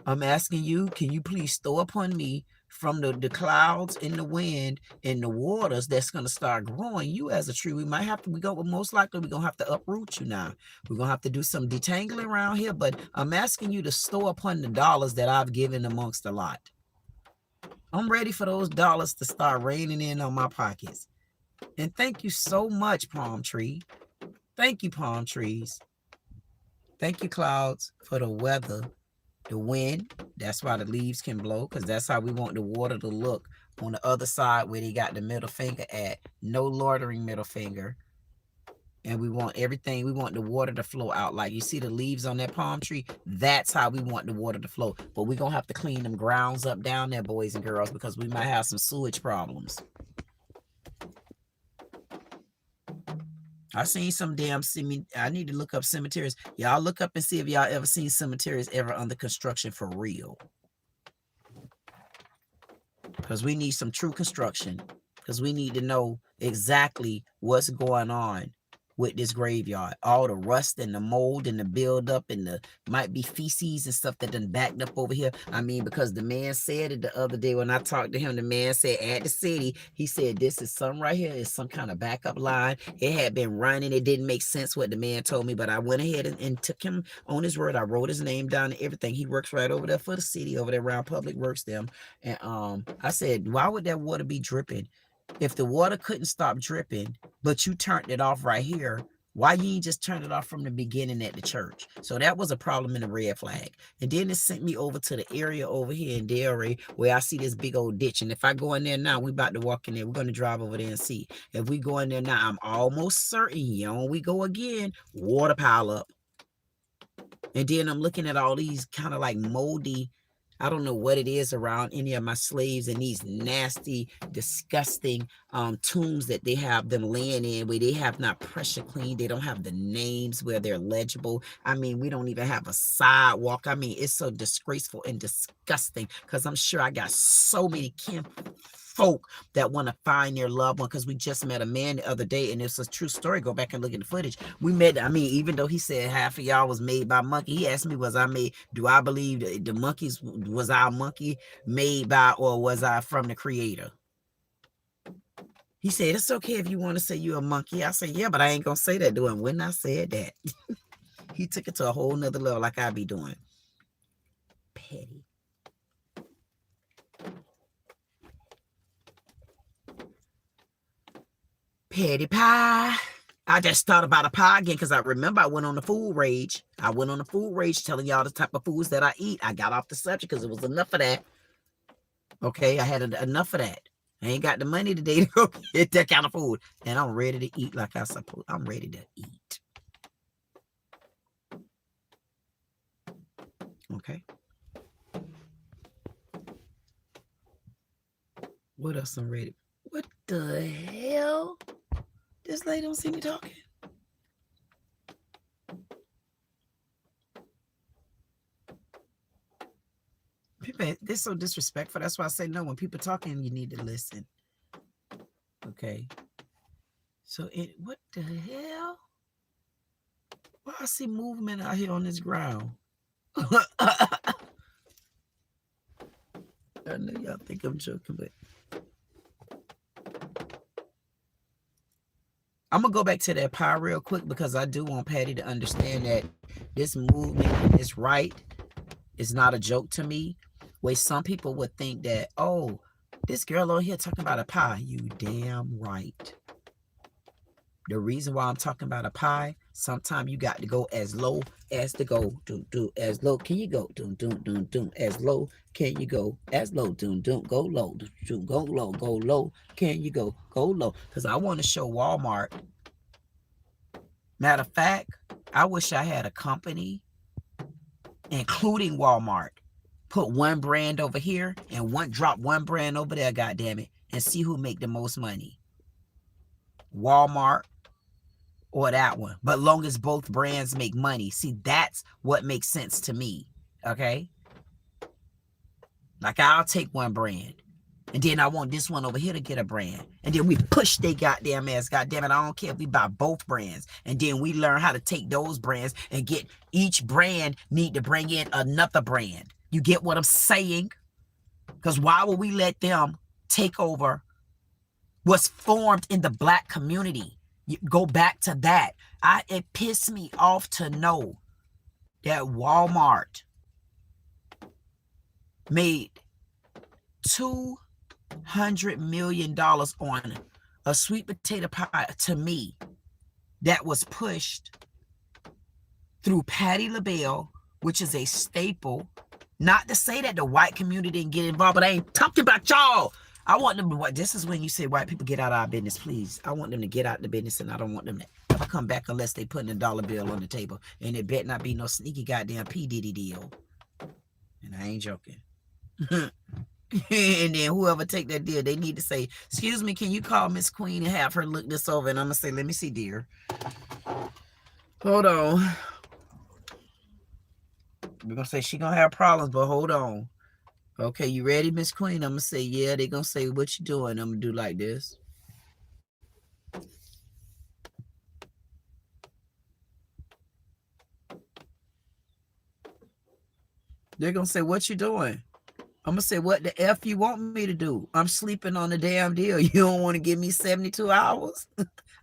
I'm asking you, can you please throw upon me from the clouds and the wind and the waters that's going to start growing you as a tree? We might have to, most likely we're going to have to uproot you now. We're going to have to do some detangling around here, but I'm asking you to store upon the dollars that I've given amongst the lot. I'm ready for those dollars to start raining in on my pockets. And thank you so much, palm tree. Thank you, palm trees. Thank you, clouds, for the weather. The wind, that's why the leaves can blow, because that's how we want the water to look on the other side where they got the middle finger at. No loitering middle finger. And we want everything, we want the water to flow out. Like you see the leaves on that palm tree, that's how we want the water to flow. But we're going to have to clean them grounds up down there, boys and girls, because we might have some sewage problems. I seen some damn I need to look up cemeteries. Y'all look up and see if y'all ever seen cemeteries ever under construction for real. Because we need some true construction. Because we need to know exactly what's going on with this graveyard. All the rust and the mold and the buildup and the might be feces and stuff that done backed up over here. I mean, because the man said it the other day when I talked to him, the man said at the city, he said, this is some right here is some kind of backup line. It had been running. It didn't make sense what the man told me, but I went ahead and took him on his word. I wrote his name down and everything. He works right over there for the city, over there around Public Works them. And I said, why would that water be dripping? If the water couldn't stop dripping, but you turned it off right here, why you ain't just turn it off from the beginning at the church? So that was a problem in the red flag. And then it sent me over to the area over here in Delray where I see this big old ditch. And if I go in there now, we about to walk in there. We're going to drive over there and see. If we go in there now, I'm almost certain, here we go again, water pile up. And then I'm looking at all these kind of like moldy, I don't know what it is around any of my slaves and these nasty, disgusting tombs that they have them laying in where they have not pressure cleaned. They don't have the names where they're legible. I mean, we don't even have a sidewalk. I mean, it's so disgraceful and disgusting because I'm sure I got so many folk that want to find their loved one, because we just met a man the other day and it's a true story. Go back and look at the footage. We met, I mean, even though he said half of y'all was made by monkey, he asked me, do I believe the monkeys, was our monkey made by, or was I from the creator? He said, it's okay if you want to say you're a monkey. I said, yeah, but I ain't gonna say that to him. When I said that, he took it to a whole nother level like I be doing. Petty. Petty pie. I just thought about a pie again because I remember I went on the food rage. I went on the food rage telling y'all the type of foods that I eat. I got off the subject because it was enough of that. Okay, I had enough of that. I ain't got the money today to go get that kind of food. And I'm ready to eat like I suppose. I'm ready to eat. Okay. What else I'm ready? What the hell? This lady don't see me talking. People, they're so disrespectful. That's why I say no. When people talking, you need to listen. Okay. So what the hell? Why I see movement out here on this ground? I know y'all think I'm joking, but I'm gonna go back to that pie real quick because I do want Patty to understand that this movement is right. It's not a joke to me. Where some people would think that, oh, this girl over here talking about a pie. You damn right. The reason why I'm talking about a pie, sometimes you got to go as low as to go. As low can you go? As low can you go? As low, go low. Go low, go low. Can you go? Go low. Because I want to show Walmart. Matter of fact, I wish I had a company, including Walmart. Put one brand over here and drop one brand over there, goddammit, and see who make the most money. Walmart or that one. But long as both brands make money. See, that's what makes sense to me. Okay? Like, I'll take one brand. And then I want this one over here to get a brand. And then we push they goddamn ass. Goddamn it, I don't care if we buy both brands. And then we learn how to take those brands and get each brand need to bring in another brand. You get what I'm saying? Because why would we let them take over what's formed in the black community? You go back to that. It pissed me off to know that Walmart made $200 million on a sweet potato pie, to me, that was pushed through Patti LaBelle, which is a staple. Not to say that the white community didn't get involved, but I ain't talking about y'all. I want them to, this is when you say white people get out of our business, please. I want them to get out of the business, and I don't want them to ever come back unless they putting a dollar bill on the table. And it better not be no sneaky goddamn P. Diddy deal. And I ain't joking. And then whoever take that deal, they need to say, excuse me, can you call Miss Queen and have her look this over? And I'm going to say, let me see, dear. Hold on. We're going to say she going to have problems, but hold on. Okay, you ready, Miss Queen? I'm going to say, yeah. They're going to say, what you doing? I'm going to do like this. They're going to say, what you doing? I'm going to say, what the F you want me to do? I'm sleeping on the damn deal. You don't want to give me 72 hours?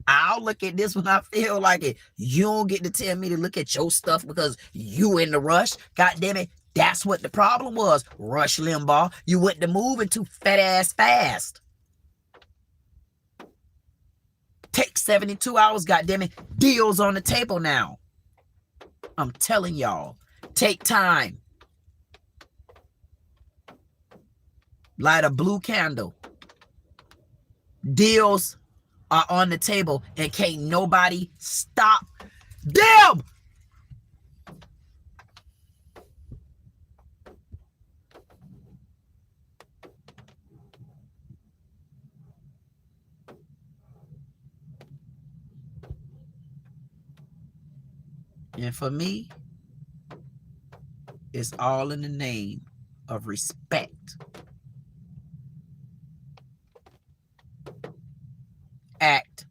I'll look at this when I feel like it. You don't get to tell me to look at your stuff because you in the rush. God damn it. That's what the problem was. Rush Limbaugh. You went to moving too fat ass fast. Take 72 hours, God damn it. Deals on the table now. I'm telling y'all. Take time. Light a blue candle. Deals are on the table and can't nobody stop them. And for me, it's all in the name of respect. Act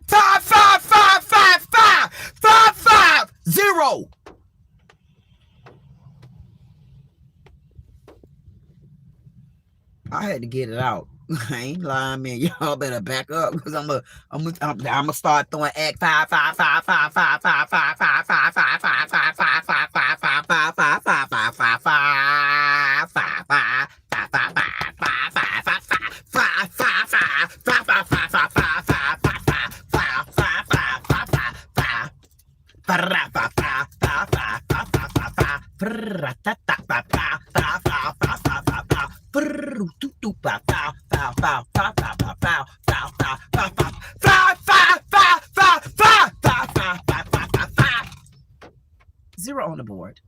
555555550. I had to get it out. I ain't lying, man. Y'all better back up because I'm gonna start throwing act 55555555555555555555555555555555555555555555555555555555555555555555555555555555555 Zero on the board.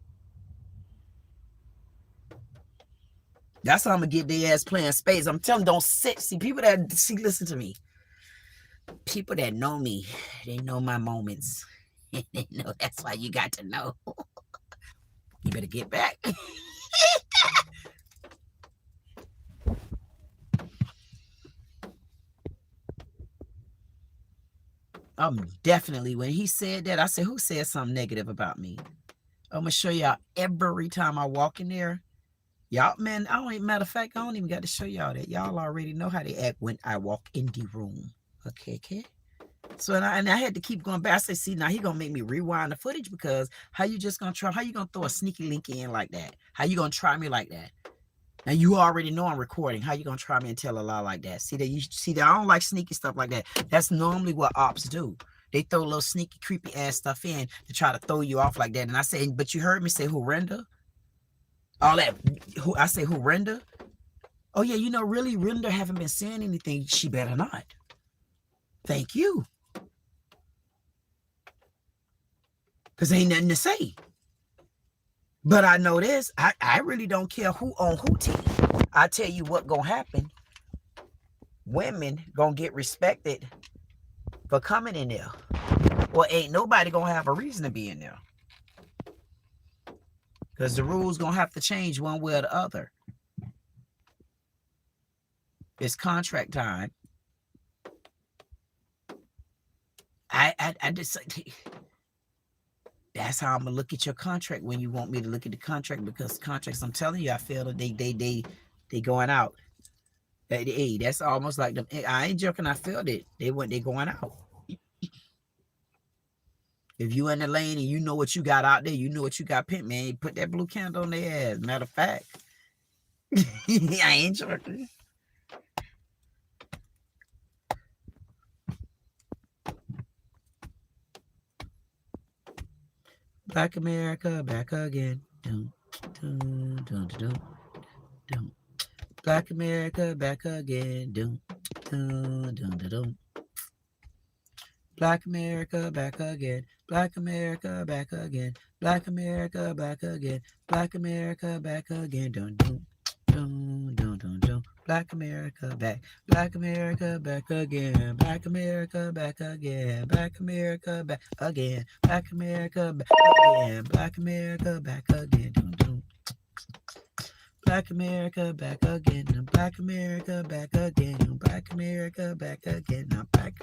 That's how I'm gonna get their ass playing spades. I'm telling them, don't sit. See, people that see, listen to me. People that know me, they know my moments. They know that's why you got to know. You better get back. Definitely, when he said that, I said, who said something negative about me? I'm gonna show y'all every time I walk in there. Y'all, man, I don't even, matter of fact, I don't even got to show y'all that. Y'all already know how they act when I walk in the room. Okay. So, and I had to keep going back. I said, see, now he gonna make me rewind the footage, because how you just gonna try, how you gonna throw a sneaky link in like that? How you gonna try me like that? Now you already know I'm recording. How you gonna try me and tell a lie like that? See that I don't like sneaky stuff like that. That's normally what ops do. They throw a little sneaky, creepy ass stuff in to try to throw you off like that. And I say, but you heard me say horrenda? All that, I say horrenda? Oh yeah, you know, really, Renda haven't been saying anything. She better not. Thank you. Because ain't nothing to say. But I know this. I really don't care who on who team. I tell you what gonna happen. Women gonna get respected for coming in there. Or ain't nobody gonna have a reason to be in there. Because the rules gonna have to change one way or the other. It's contract time. I just, that's how I'm gonna look at your contract when you want me to look at the contract, because contracts, I'm telling you, I feel that they going out. Hey, that's almost like them. I ain't joking. I feel it. They going out. If you in the lane and you know what you got out there, you know what you got pimped, man. You put that blue candle on their ass. Matter of fact, I ain't joking. Black America, back again. Dun, dun, dun, dun, dun. Black America, back again. Dun, dun, dun, dun, dun. Black America, back again. Black America, back again. Black America, back again. Black America, back again. Dun, dun, dun, dun, dun, dun. Black America, back. Black America, back again. Black America, back again. Black America, back again. Black America, back again. Black America, back again. Dun, dun. Black America, back again. Black America, back again. Black America, back again. Now back.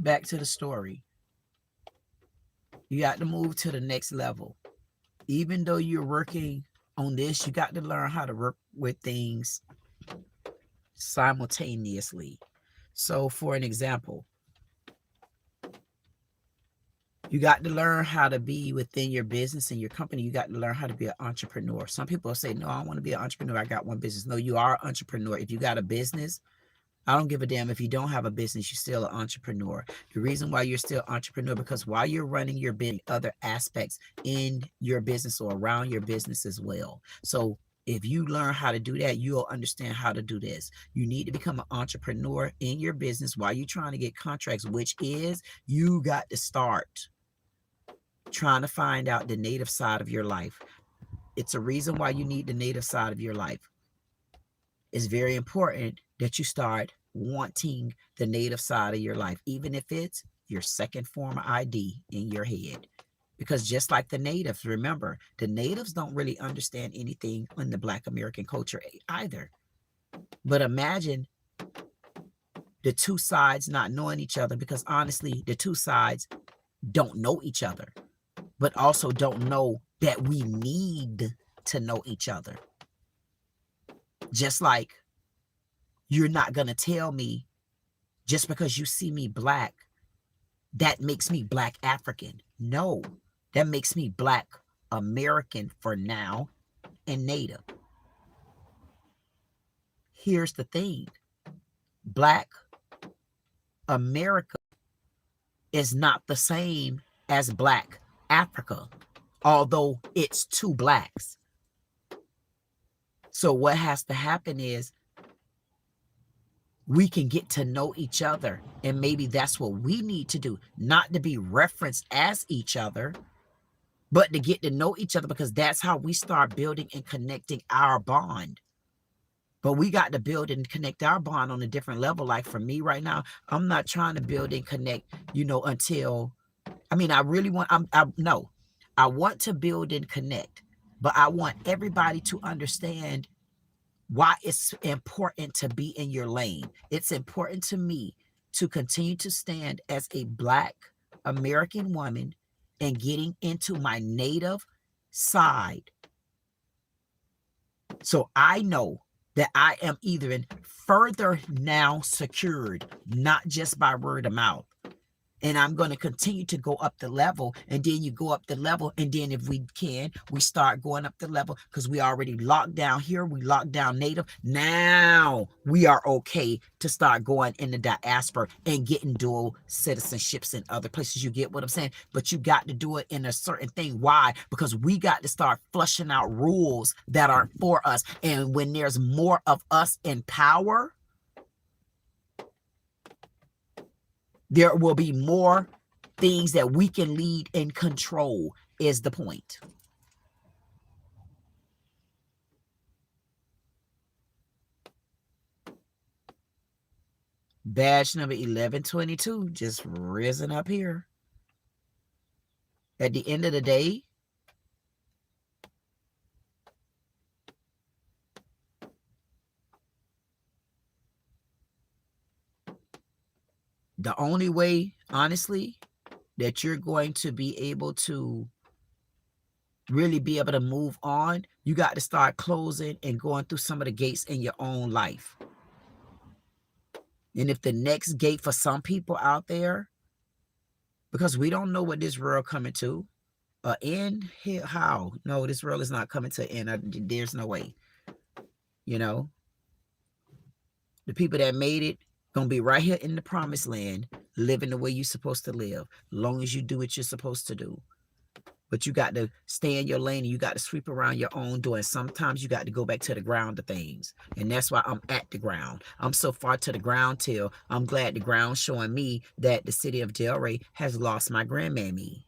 Back to the story. You got to move to the next level. Even though you're working on this, you got to learn how to work with things simultaneously. So for an example, you got to learn how to be within your business and your company. You got to learn how to be an entrepreneur. Some people say, no, I want to be an entrepreneur. I got one business. No, you are an entrepreneur. If you got a business, I don't give a damn if you don't have a business, you're still an entrepreneur. The reason why you're still an entrepreneur, because while you're running your business, other aspects in your business or around your business as well. So if you learn how to do that, you'll understand how to do this. You need to become an entrepreneur in your business while you're trying to get contracts, which is you got to start trying to find out the native side of your life. It's a reason why you need the native side of your life. It's very important that you start wanting the native side of your life, even if it's your second form of ID in your head. Because just like the natives, remember, the natives don't really understand anything in the Black American culture either. But imagine the two sides not knowing each other, because honestly, the two sides don't know each other, but also don't know that we need to know each other. Just like you're not going to tell me just because you see me black, that makes me black African. No, that makes me black American for now and Native. Here's the thing. Black America is not the same as black Africa, although it's two blacks. So what has to happen is we can get to know each other, and maybe that's what we need to do, not to be referenced as each other, but to get to know each other, because that's how we start building and connecting our bond. But we got to build and connect our bond on a different level. Like for me right now, I'm not trying to build and connect, until, I mean, I really want, I want to build and connect, but I want everybody to understand why it's important to be in your lane. It's important to me to continue to stand as a black American woman and getting into my Native side. So I know that I am even further now secured, not just by word of mouth. And I'm going to continue to go up the level. And then you go up the level. And then if we can, we start going up the level, because we already locked down here. We locked down Native. Now we are okay to start going in the diaspora and getting dual citizenships in other places. You get what I'm saying? But you got to do it in a certain thing. Why? Because we got to start flushing out rules that aren't for us. And when there's more of us in power, there will be more things that we can lead and control, is the point. Badge number 1122 just risen up here. At the end of the day, the only way, honestly, that you're going to be able to really be able to move on, you got to start closing and going through some of the gates in your own life. And if the next gate for some people out there, because we don't know what this world coming to, end, how? No, this world is not coming to an end. There's no way. The people that made it, gonna be right here in the promised land, living the way you're supposed to live, long as you do what you're supposed to do. But you got to stay in your lane, and you got to sweep around your own door. And sometimes you got to go back to the ground of things. And that's why I'm at the ground. I'm so far to the ground till I'm glad the ground showing me that the city of Delray has lost my grandmammy.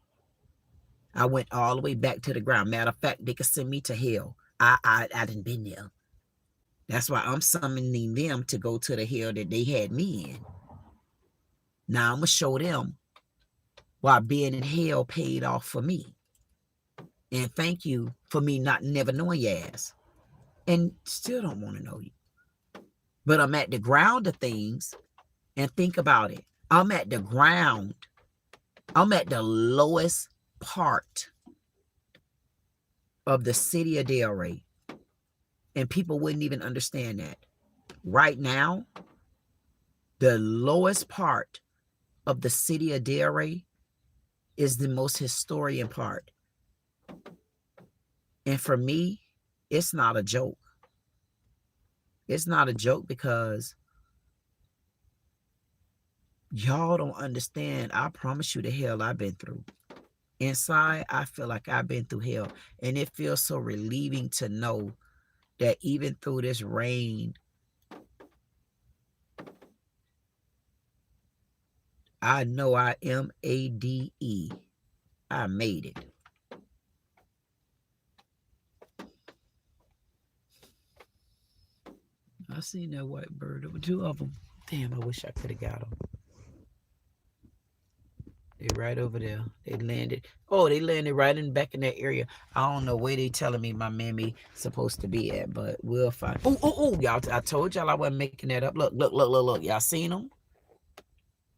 I went all the way back to the ground. Matter of fact, they could send me to hell. I didn't been there. That's why I'm summoning them to go to the hell that they had me in. Now I'm going to show them why being in hell paid off for me. And thank you for me never knowing your ass. And still don't want to know you. But I'm at the ground of things, and think about it. I'm at the ground. I'm at the lowest part of the city of Delray. And people wouldn't even understand that. Right now, the lowest part of the city of Delray is the most historian part. And for me, it's not a joke. It's not a joke because y'all don't understand. I promise you the hell I've been through. Inside, I feel like I've been through hell. And it feels so relieving to know that even through this rain, I know I MADE. I made it. I seen that white bird. There were two of them. Damn, I wish I could have got them. They right over there. They landed. Oh, they landed right in back in that area. I don't know where they telling me my mammy supposed to be at, but we'll find. Oh, y'all! I told y'all I wasn't making that up. Look. Y'all seen them?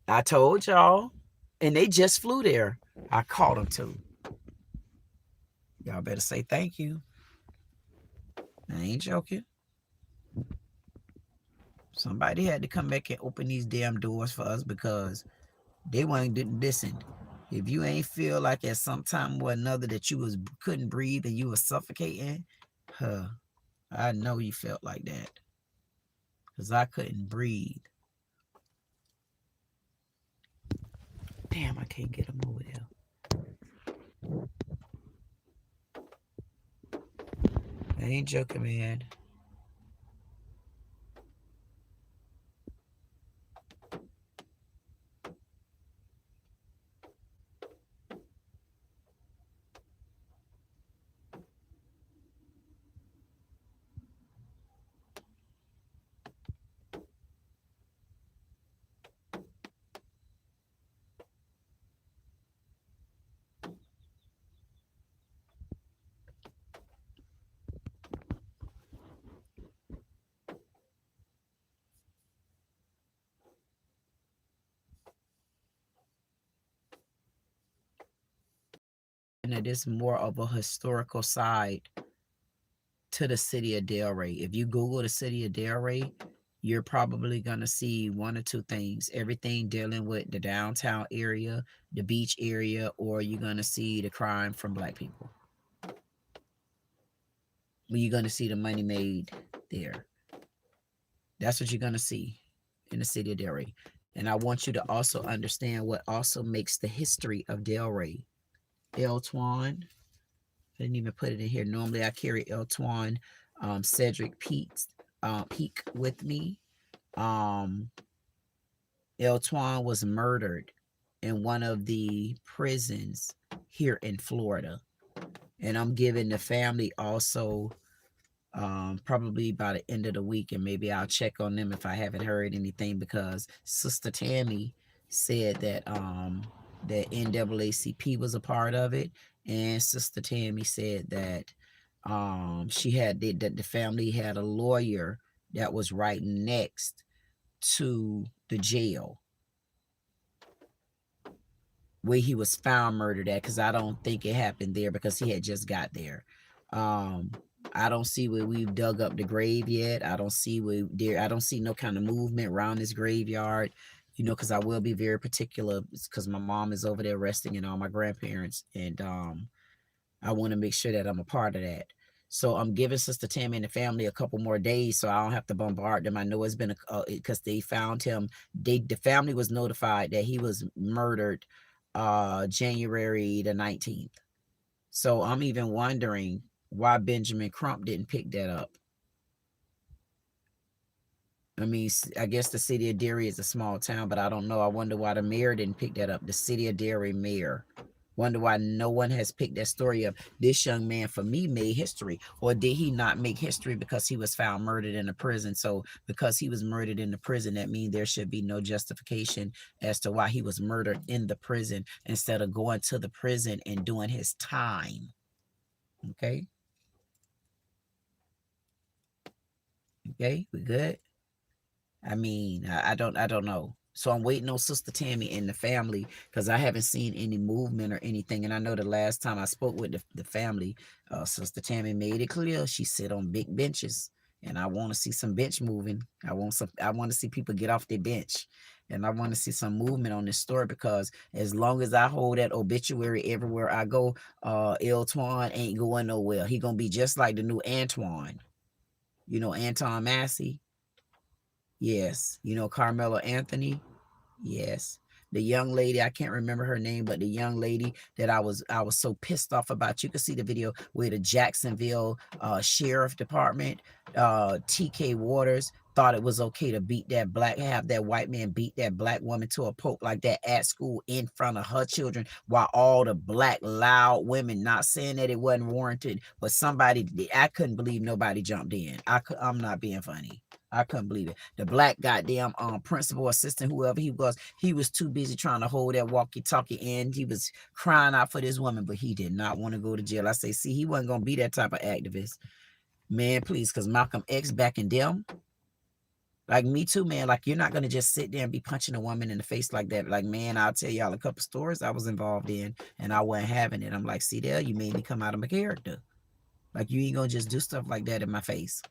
I told y'all, and they just flew there. I caught them too. Y'all better say thank you. I ain't joking. Somebody had to come back and open these damn doors for us because they didn't listen. If you ain't feel like at some time or another that you couldn't breathe and you was suffocating, I know you felt like that. Because I couldn't breathe. Damn, I can't get them over there. I ain't joking, man. And it is more of a historical side to the city of Delray. If you Google the city of Delray, you're probably going to see one or two things. Everything dealing with the downtown area, the beach area, or you're going to see the crime from Black people. You're going to see the money made there. That's what you're going to see in the city of Delray. And I want you to also understand what also makes the history of Delray. Eltwan, I didn't even put it in here. Normally I carry Eltwan, Cedric Peak with me. Eltwan was murdered in one of the prisons here in Florida. And I'm giving the family also probably by the end of the week, and maybe I'll check on them if I haven't heard anything, because Sister Tammy said that that NAACP was a part of it, and Sister Tammy said that she had that the family had a lawyer that was right next to the jail where he was found murdered at, because I don't think it happened there because he had just got there. I don't see where we've dug up the grave yet. I don't see where there. I don't see no kind of movement around this graveyard, you know, because I will be very particular because my mom is over there resting and all my grandparents, and I want to make sure that I'm a part of that. So I'm giving Sister Tammy and the family a couple more days so I don't have to bombard them. I know it's been because they found him. The family was notified that he was murdered January the 19th. So I'm even wondering why Benjamin Crump didn't pick that up. I mean, I guess the city of Delray is a small town, but I don't know. I wonder why the mayor didn't pick that up. The city of Delray mayor. Wonder why no one has picked that story up. This young man, for me, made history. Or did he not make history because he was found murdered in a prison? So because he was murdered in the prison, that means there should be no justification as to why he was murdered in the prison instead of going to the prison and doing his time. Okay? Okay, we good? I mean, I don't know. So I'm waiting on Sister Tammy and the family because I haven't seen any movement or anything. And I know the last time I spoke with the family, Sister Tammy made it clear she sit on big benches, and I want to see some bench moving. I want to see people get off their bench, and I want to see some movement on this story, because as long as I hold that obituary everywhere I go, Eltwan ain't going nowhere. He gonna be just like the new Antoine. You know, Anton Massey. Yes. You know, Carmelo Anthony. Yes. The young lady, I can't remember her name, but the young lady that I was so pissed off about. You can see the video where the Jacksonville Sheriff Department, TK Waters, thought it was okay to have that white man beat that black woman to a pulp like that at school in front of her children, while all the black loud women, not saying that it wasn't warranted, but somebody, I couldn't believe nobody jumped in. I'm not being funny. I couldn't believe it. The black goddamn principal assistant, whoever he was too busy trying to hold that walkie-talkie in. He was crying out for this woman, but he did not want to go to jail. I say, see, he wasn't going to be that type of activist. Man, please, because Malcolm X back in them, like me too, man, like you're not going to just sit there and be punching a woman in the face like that. Like, man, I'll tell y'all a couple stories I was involved in, and I wasn't having it. I'm like, see there, you made me come out of my character. Like, you ain't gonna just do stuff like that in my face.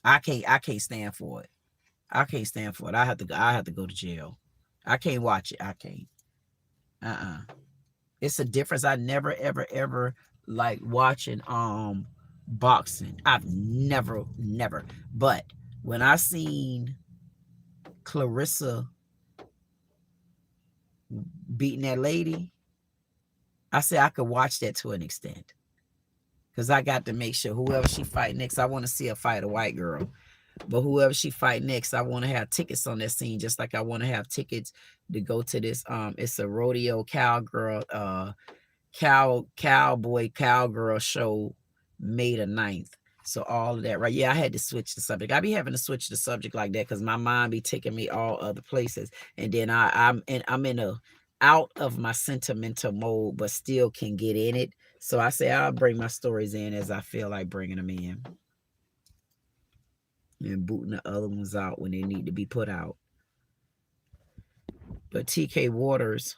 I can't stand for it. I can't stand for it. I have to go to jail. I can't watch it. I can't. It's a difference. I never ever like watching boxing. I've never. But when I seen Clarissa beating that lady, I said I could watch that to an extent. Because I got to make sure whoever she fight next, I want to see her fight a white girl. But whoever she fight next, I want to have tickets on that scene, just like I want to have tickets to go to this. It's a rodeo cowgirl, cowgirl show May the 9th. So all of that, right? Yeah, I had to switch the subject. I be having to switch the subject like that because my mind be taking me all other places, and then I'm in a out of my sentimental mode, but still can get in it. So I say I'll bring my stories in as I feel like bringing them in, and booting the other ones out when they need to be put out. But TK Waters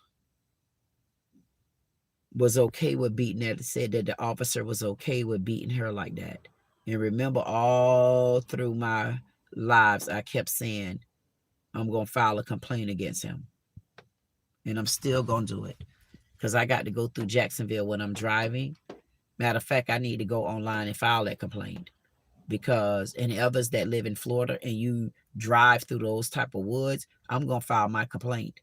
was okay with beating that. Said that the officer was okay with beating her like that. And remember, all through my lives, I kept saying, I'm going to file a complaint against him. And I'm still going to do it. Because I got to go through Jacksonville when I'm driving. Matter of fact, I need to go online and file that complaint. Because any others that live in Florida and you drive through those type of woods, I'm going to file my complaint.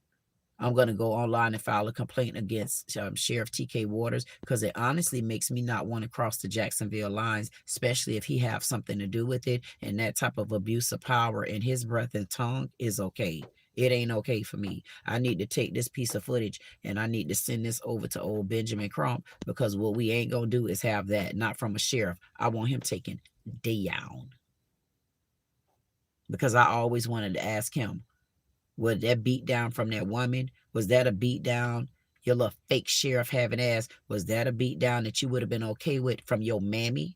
I'm going to go online and file a complaint against Sheriff TK Waters, because it honestly makes me not want to cross the Jacksonville lines, especially if he have something to do with it. And that type of abuse of power in his breath and tongue is okay. It ain't okay for me. I need to take this piece of footage and I need to send this over to old Benjamin Crump, because what we ain't going to do is have that, not from a sheriff. I want him taken down. Because I always wanted to ask him, was that beat down from that woman? Was that a beat down your little fake sheriff having ass? Was that a beat down that you would have been okay with from your mammy?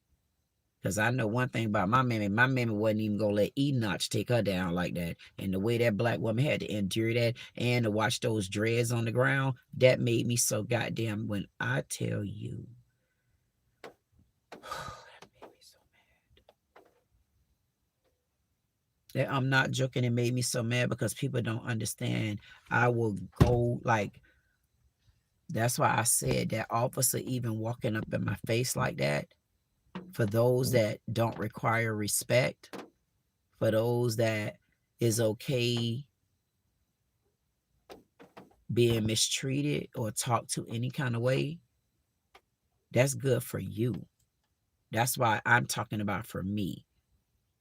Because I know one thing about my mammy. My mammy wasn't even going to let Enoch take her down like that. And the way that black woman had to endure that and to watch those dreads on the ground, that made me so goddamn, when I tell you, that made me so mad. I'm not joking. It made me so mad because people don't understand. I will go like, that's why I said that officer even walking up in my face like that, for those that don't require respect, for those that is okay being mistreated or talked to any kind of way, that's good for you. That's why I'm talking about for me.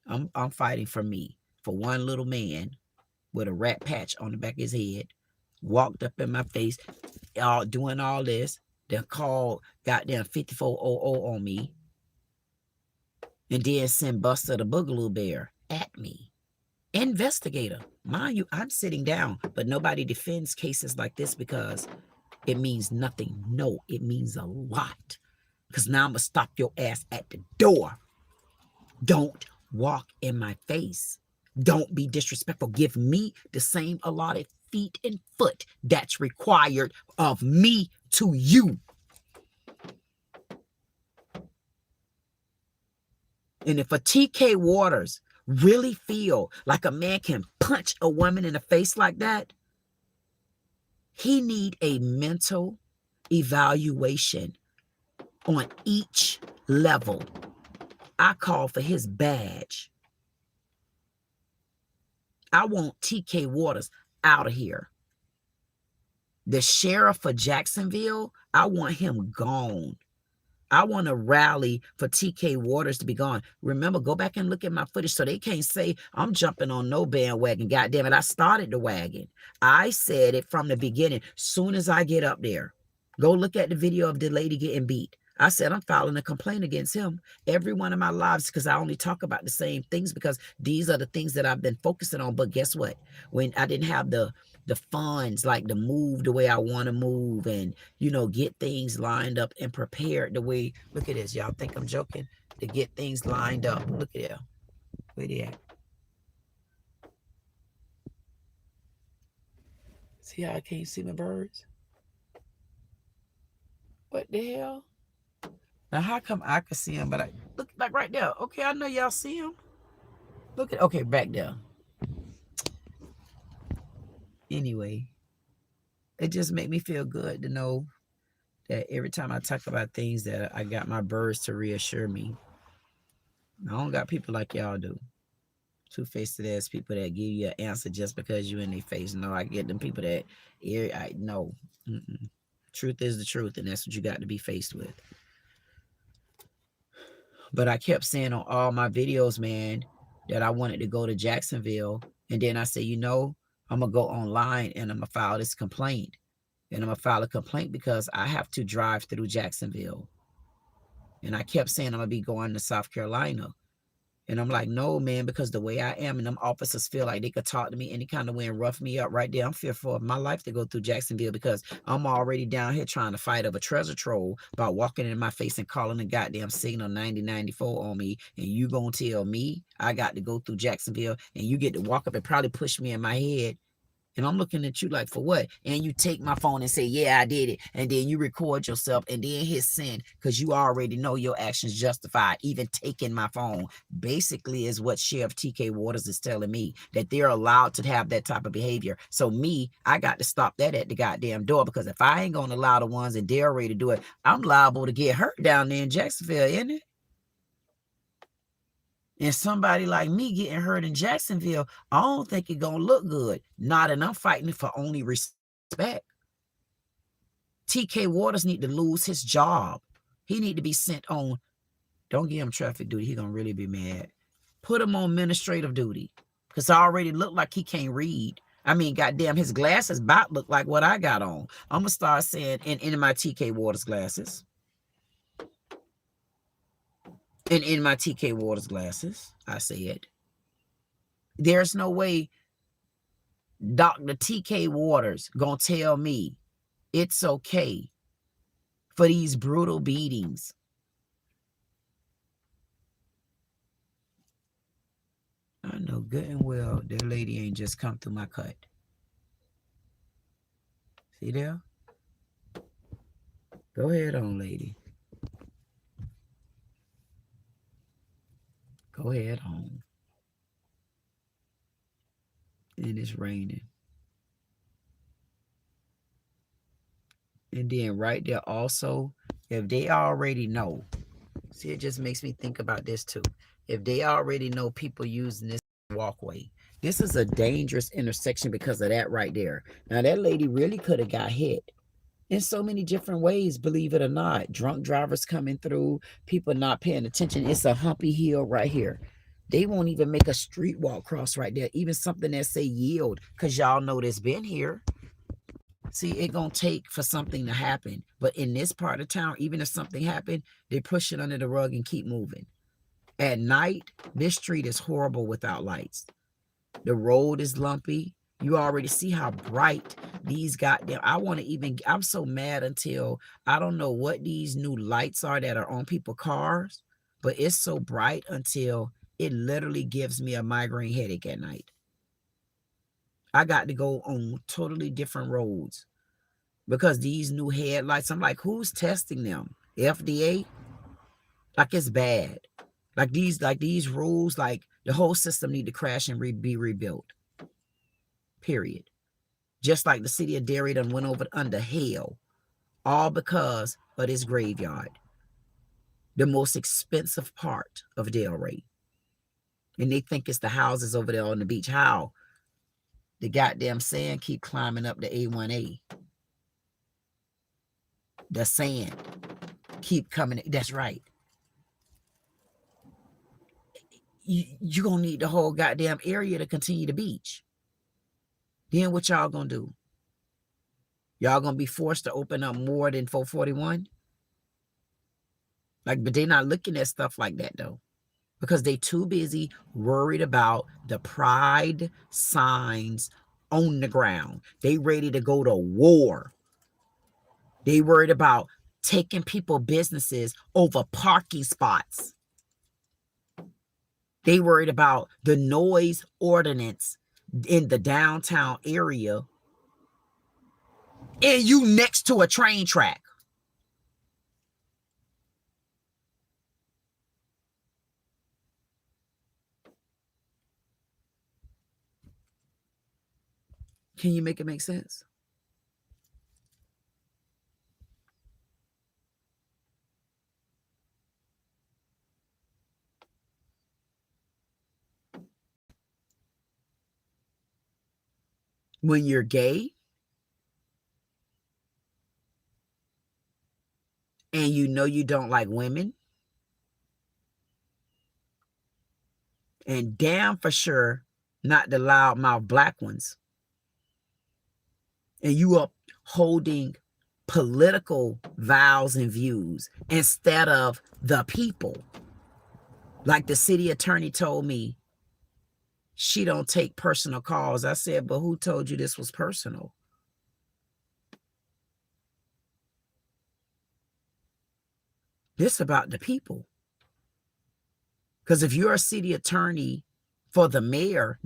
I'm fighting for me. For one little man with a rat patch on the back of his head, walked up in my face, doing all this. They called goddamn 5400 on me, and then send Buster the Boogaloo Bear at me. Investigator. Mind you, I'm sitting down, but nobody defends cases like this because it means nothing. No, it means a lot. Because now I'm going to stop your ass at the door. Don't walk in my face. Don't be disrespectful. Give me the same allotted feet and foot that's required of me to you. And if a TK Waters really feel like a man can punch a woman in the face like that, he need a mental evaluation on each level. I call for his badge. I want TK Waters out of here. The sheriff of Jacksonville, I want him gone. I want to rally for TK Waters to be gone. Remember, go back and look at my footage so they can't say I'm jumping on no bandwagon. God damn it, I started the wagon. I said it from the beginning. Soon as I get up there, go look at the video of the lady getting beat. I said I'm filing a complaint against him every one of my lives, because I only talk about the same things because these are the things that I've been focusing on. But guess what? When I didn't have the funds, like to move the way I want to move and, you know, get things lined up and prepared the way, look at this. Y'all think I'm joking? To get things lined up. Look at that. Where they at? See how I can't see my birds? What the hell? Now, how come I can see him, but I look like right there? Okay, I know y'all see him. Look at, okay, back there. Anyway, it just made me feel good to know that every time I talk about things that I got my birds to reassure me. I don't got people like y'all do. Two-faced ass people that give you an answer just because you in their face. No, I get them people that, I no. Truth is the truth, and that's what you got to be faced with. But I kept saying on all my videos, man, that I wanted to go to Jacksonville. And then I said, you know, I'm going to go online and I'm going to file this complaint. And I'm going to file a complaint because I have to drive through Jacksonville. And I kept saying I'm going to be going to South Carolina. And I'm like, no, man, because the way I am and them officers feel like they could talk to me any kind of way and rough me up right there. I'm fearful of my life to go through Jacksonville because I'm already down here trying to fight of a treasure troll by walking in my face and calling the goddamn signal 9094 on me. And you gonna tell me I got to go through Jacksonville and you get to walk up and probably push me in my head. And I'm looking at you like, for what? And you take my phone and say, yeah, I did it. And then you record yourself and then hit send because you already know your actions justified, even taking my phone. Basically is what Sheriff TK Waters is telling me, that they're allowed to have that type of behavior. So me, I got to stop that at the goddamn door because if I ain't going to allow the ones in Delray to do it, I'm liable to get hurt down there in Jacksonville, isn't it? And somebody like me getting hurt in Jacksonville, I don't think it's going to look good. Not, and I'm fighting for only respect. TK Waters need to lose his job. He need to be sent on, don't give him traffic duty. He going to really be mad. Put him on administrative duty because I already look like he can't read. I mean, goddamn, his glasses about look like what I got on. I'm going to start saying in my TK Waters glasses. And in my TK Waters glasses, I said, there's no way Dr. TK Waters gonna tell me it's okay for these brutal beatings. I know good and well that lady ain't just come through my cut. See there? Go ahead on, lady. Go ahead home. And it's raining. And then right there also, if they already know, see, it just makes me think about this too. If they already know people using this walkway, this is a dangerous intersection because of that right there. Now that lady really could have got hit in so many different ways, believe it or not. Drunk drivers coming through, people not paying attention. It's a humpy hill right here. They won't even make a street walk cross right there, even something that say yield, because y'all know that's been here. See, it gonna take for something to happen. But in this part of town, even if something happened, they push it under the rug and keep moving. At night, this street is horrible without lights. The road is lumpy. You already see how bright these goddamn, I'm so mad until I don't know what these new lights are that are on people's cars, but it's so bright until it literally gives me a migraine headache at night. I got to go on totally different roads because these new headlights, I'm like, who's testing them? FDA? Like, it's bad. Like these rules, like the whole system need to crash and be rebuilt. Period. Just like the city of Delray done went over under hell, all because of this graveyard. The most expensive part of Delray. And they think it's the houses over there on the beach. How? The goddamn sand keep climbing up the A1A. The sand keep coming. That's right. You're going to need the whole goddamn area to continue the beach. Then what y'all going to do? Y'all going to be forced to open up more than 441? Like, but they're not looking at stuff like that, though. Because they too busy worried about the pride signs on the ground. They ready to go to war. They worried about taking people businesses over parking spots. They worried about the noise ordinance in the downtown area. And you next to a train track. Can you make it make sense? When you're gay and you know you don't like women, and damn for sure not the loudmouth black ones, and you are holding political vows and views instead of the people. Like the city attorney told me, she don't take personal calls. I said, but who told you this was personal? This about the people. Because if you're a city attorney for the mayor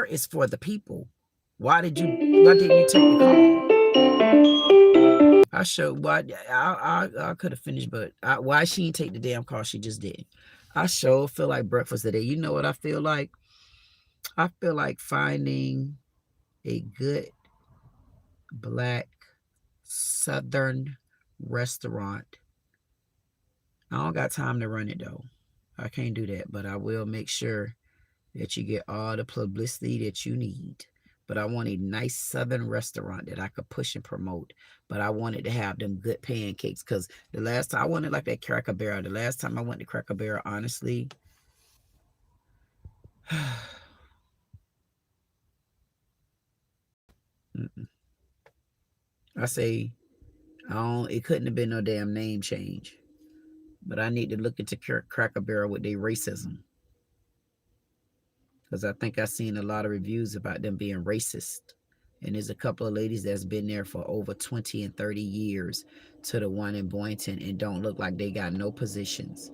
is for the people. Why didn't you take the call? I showed why I could have finished, but why she didn't take the damn call, she just did. I sure feel like breakfast today. You know what I feel like? I feel like finding a good black Southern restaurant. I don't got time to run it though. I can't do that, but I will make sure that you get all the publicity that you need. But I want a nice Southern restaurant that I could push and promote. But I wanted to have them good pancakes, because the last time I wanted like that Cracker Barrel. The last time I went to Cracker Barrel, honestly, I say, it couldn't have been no damn name change. But I need to look into Cracker Barrel with their racism. Because I think I've seen a lot of reviews about them being racist. And there's a couple of ladies that's been there for over 20 and 30 years to the one in Boynton and don't look like they got no positions.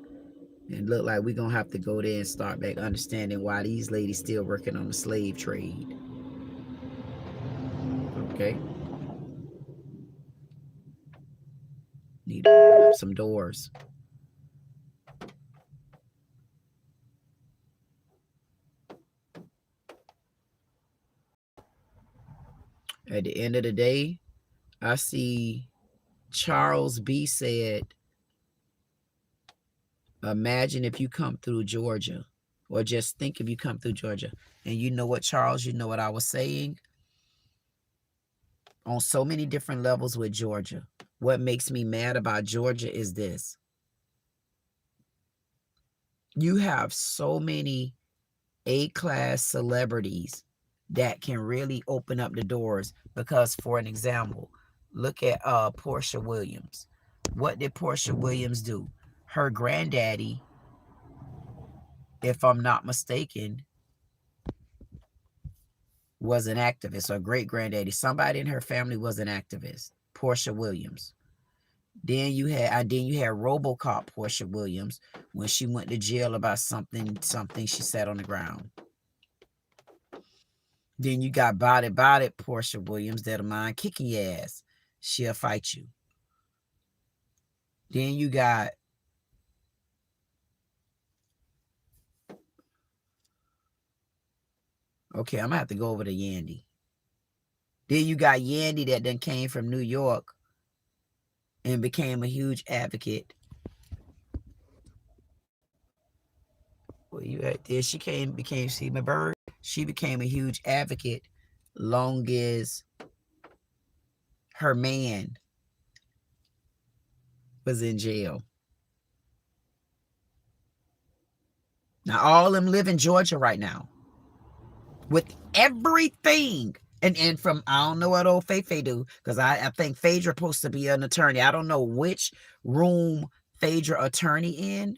And look like we're going to have to go there and start back understanding why these ladies still working on the slave trade. Okay. Need to open up some doors. At the end of the day, I see Charles B. said, imagine if you come through Georgia, or just think if you come through Georgia. And you know what, Charles, you know what I was saying? On so many different levels with Georgia. What makes me mad about Georgia is this. You have so many A-class celebrities that can really open up the doors. Because, for an example, look at Portia Williams. What did Portia Williams do? Her granddaddy, if I'm not mistaken, was an activist, or great granddaddy. Somebody in her family was an activist. Portia Williams. Then you had RoboCop Portia Williams when she went to jail about something she said on the ground. Then you got Body Portia Williams that'll mind kicking your ass. She'll fight you. Then you got okay, I'm gonna have to go over to Yandy. Then you got Yandy that then came from New York and became a huge advocate. Well, you right there. She became Stephen Bird. She became a huge advocate long as her man was in jail. Now, all of them live in Georgia right now with everything. And from, I don't know what old Faye do, because I think Phaedra supposed to be an attorney. I don't know which room Phaedra attorney in,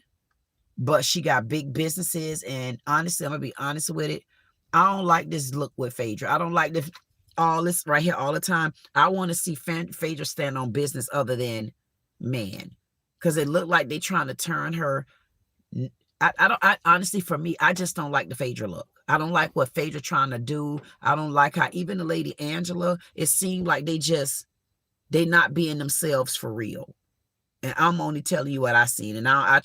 but she got big businesses. And honestly, I'm going to be honest with it. I don't like this look with Phaedra. I don't like this, all this right here all the time. I want to see Phaedra stand on business other than man, because it looked like they trying to turn her. I honestly, for me, I just don't like the Phaedra look. I don't like what Phaedra trying to do. I don't like how even the lady Angela, it seemed like they not being themselves for real. And I'm only telling you what I seen. And I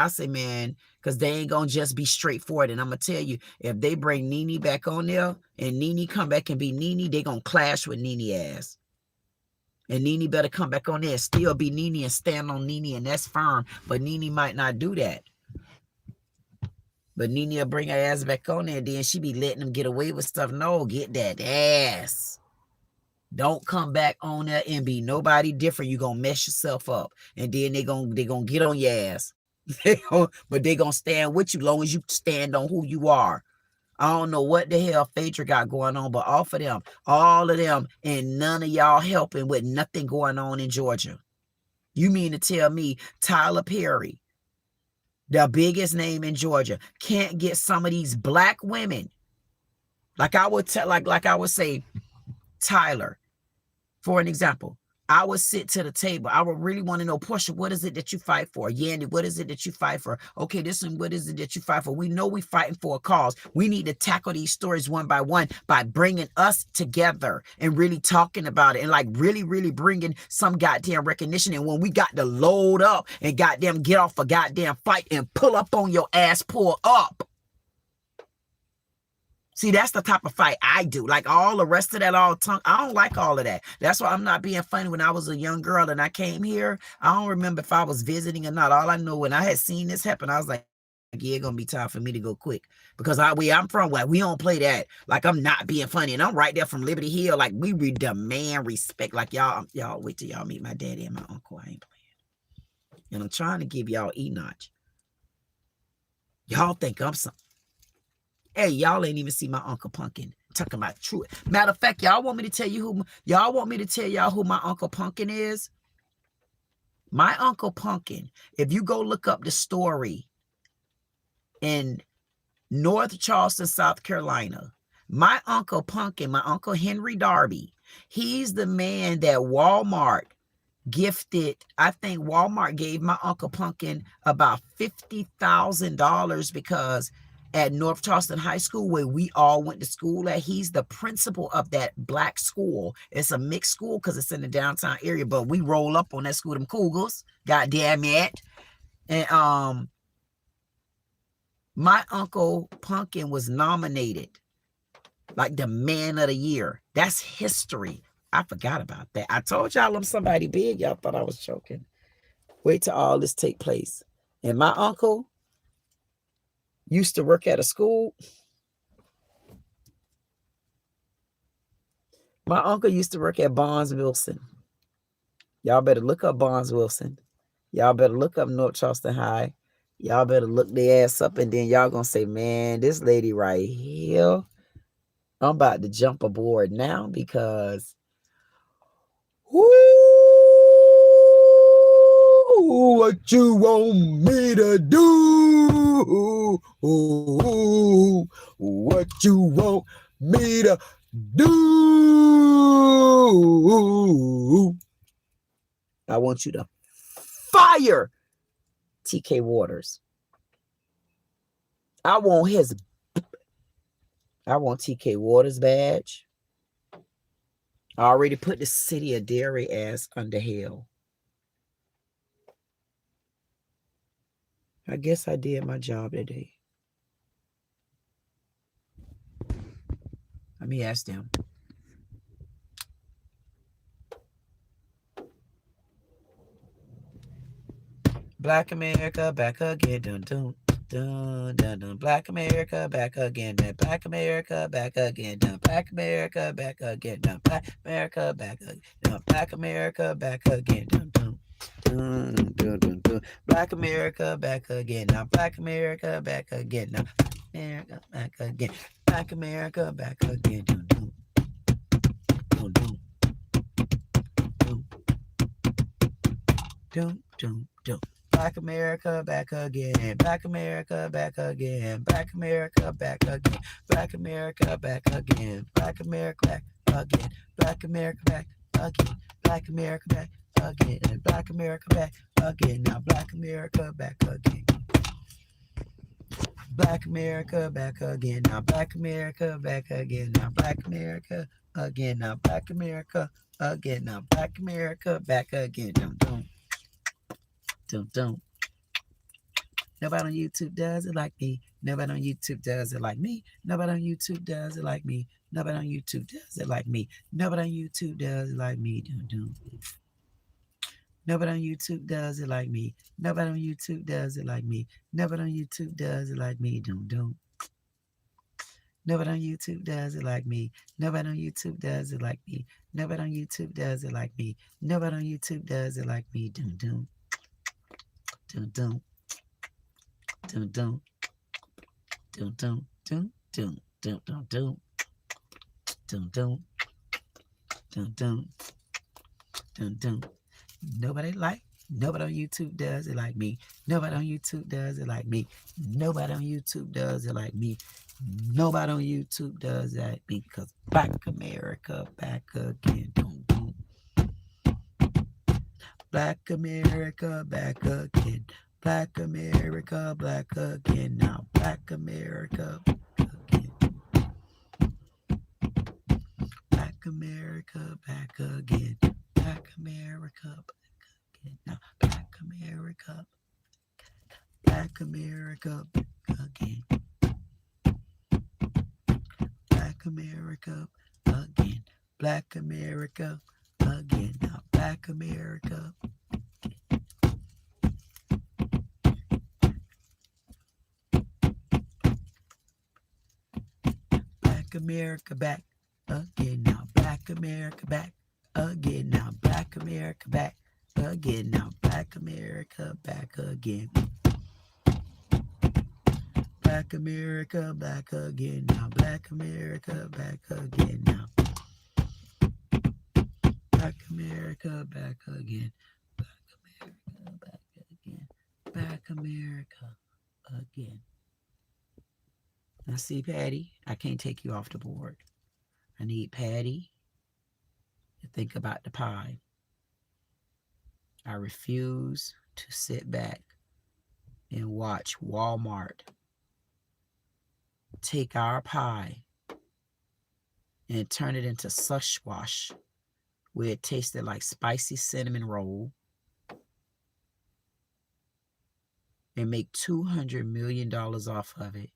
say, man, because they ain't gonna just be straightforward. And I'm gonna tell you, if they bring Nene back on there and Nene come back and be Nene, they gonna clash with Nene ass. And Nene better come back on there and still be Nene and stand on Nene, and that's firm. But Nene might not do that. But Nene will bring her ass back on there, and then she be letting them get away with stuff. No, get that ass. Don't come back on there and be nobody different. You're gonna mess yourself up. And then they gonna get on your ass. But they gonna stand with you long as you stand on who you are. I don't know what the hell Phaedra got going on, but off of them, all of them, and none of y'all helping with nothing going on in Georgia. You mean to tell me Tyler Perry, the biggest name in Georgia, can't get some of these black women? Like I would tell, like I would say, Tyler, for an example, I would sit to the table. I would really want to know, Portia, what is it that you fight for? Yandy, what is it that you fight for? Okay, this one, what is it that you fight for? We know we're fighting for a cause. We need to tackle these stories one by one by bringing us together and really talking about it and like really, really bringing some goddamn recognition. And when we got to load up and goddamn get off a goddamn fight and pull up on your ass, pull up. See, that's the type of fight I do. Like all the rest of that, I don't like all of that. That's why I'm not being funny. When I was a young girl and I came here, I don't remember if I was visiting or not. All I know, when I had seen this happen, I was like, yeah, it's going to be time for me to go quick. Because where I'm from, we don't play that. Like, I'm not being funny. And I'm right there from Liberty Hill. Like, we demand respect. Like, y'all wait till y'all meet my daddy and my uncle. I ain't playing. And I'm trying to give y'all E-notch. Y'all think I'm something. Hey, y'all ain't even see my Uncle Pumpkin. Talking about truth. Matter of fact, y'all want me to tell y'all who my Uncle Pumpkin is? My Uncle Pumpkin, if you go look up the story in North Charleston, South Carolina, my Uncle Pumpkin, my Uncle Henry Darby, he's the man that Walmart gifted. I think Walmart gave my Uncle Pumpkin about $50,000 because at North Charleston High School, where we all went to school at, he's the principal of that black school. It's a mixed school because it's in the downtown area, but we roll up on that school, them Cougars, god damn it. And my Uncle Pumpkin was nominated like the man of the year. That's history. I forgot about that. I told y'all I'm somebody big. Y'all thought I was joking. Wait till all this take place. And my uncle used to work at a school. My uncle used to work at Barnes Wilson. Y'all better look up Barnes Wilson. Y'all better look up North Charleston High. Y'all better look their ass up, and then y'all gonna say, man, this lady right here, I'm about to jump aboard now because whoo, what you want me to do? What you want me to do? I want you to fire TK Waters. I want TK Waters badge. I already put the city of Delray ass under hell. I guess I did my job today. Let me ask them. Black America back again. Dun, dun, dun, dun, dun. Black America back again. Dun, Black America back again. Dun, Black America back again. Dun, Black America back again. Dun, Black America back again. Dun, dun. Dun, dun, dun, dun. Black America back again. Now Black America back again. Now America back again. Black America back again. Dun, dun. Dun, dun. Dun. Dun, dun, dun. Black America back again. Black America back again. Black America back again. Black America back again. Black America back again. Black America back again. Black America back again. And Black America back again. Now Black America back again. Black America back again. Now Black America back again. Now Black America again. Now Black America again. Now Black America back again. Dum dum. Don't. Nobody on YouTube does it like me. Nobody on YouTube does it like me. Nobody on YouTube does it like me. Nobody on YouTube does it like me. Nobody on YouTube does it like me. Don't. Nobody on YouTube does it like me. Nobody on YouTube does it like me. Nobody on YouTube does it like me. Don't. Nobody on YouTube does it like me. Nobody on YouTube does it like me. Nobody on YouTube does it like me. Nobody on YouTube does it like me. Don't. Don't. Don't. Don't. Don't. Nobody on YouTube does it like me. Nobody on YouTube does it like me. Nobody on YouTube does it like me. Nobody on YouTube does it like me. Because Black America back again. Black America back again. Black America black again. Now Black America again. Black America back again. Black America back again. Now Black America. Black America back again. Black America again. Black America again. Now Black America. Black America back again. Now Black America back again. Now Black America back again. Now Black America back again. Black America back again. Now Black America back again. Now Black America back again. Black America back again. Black America again. Now see, Patty, I can't take you off the board. I need Patty to think about the pie. I refuse to sit back and watch Walmart take our pie and turn it into slush wash where it tasted like spicy cinnamon roll and make $200 million off of it.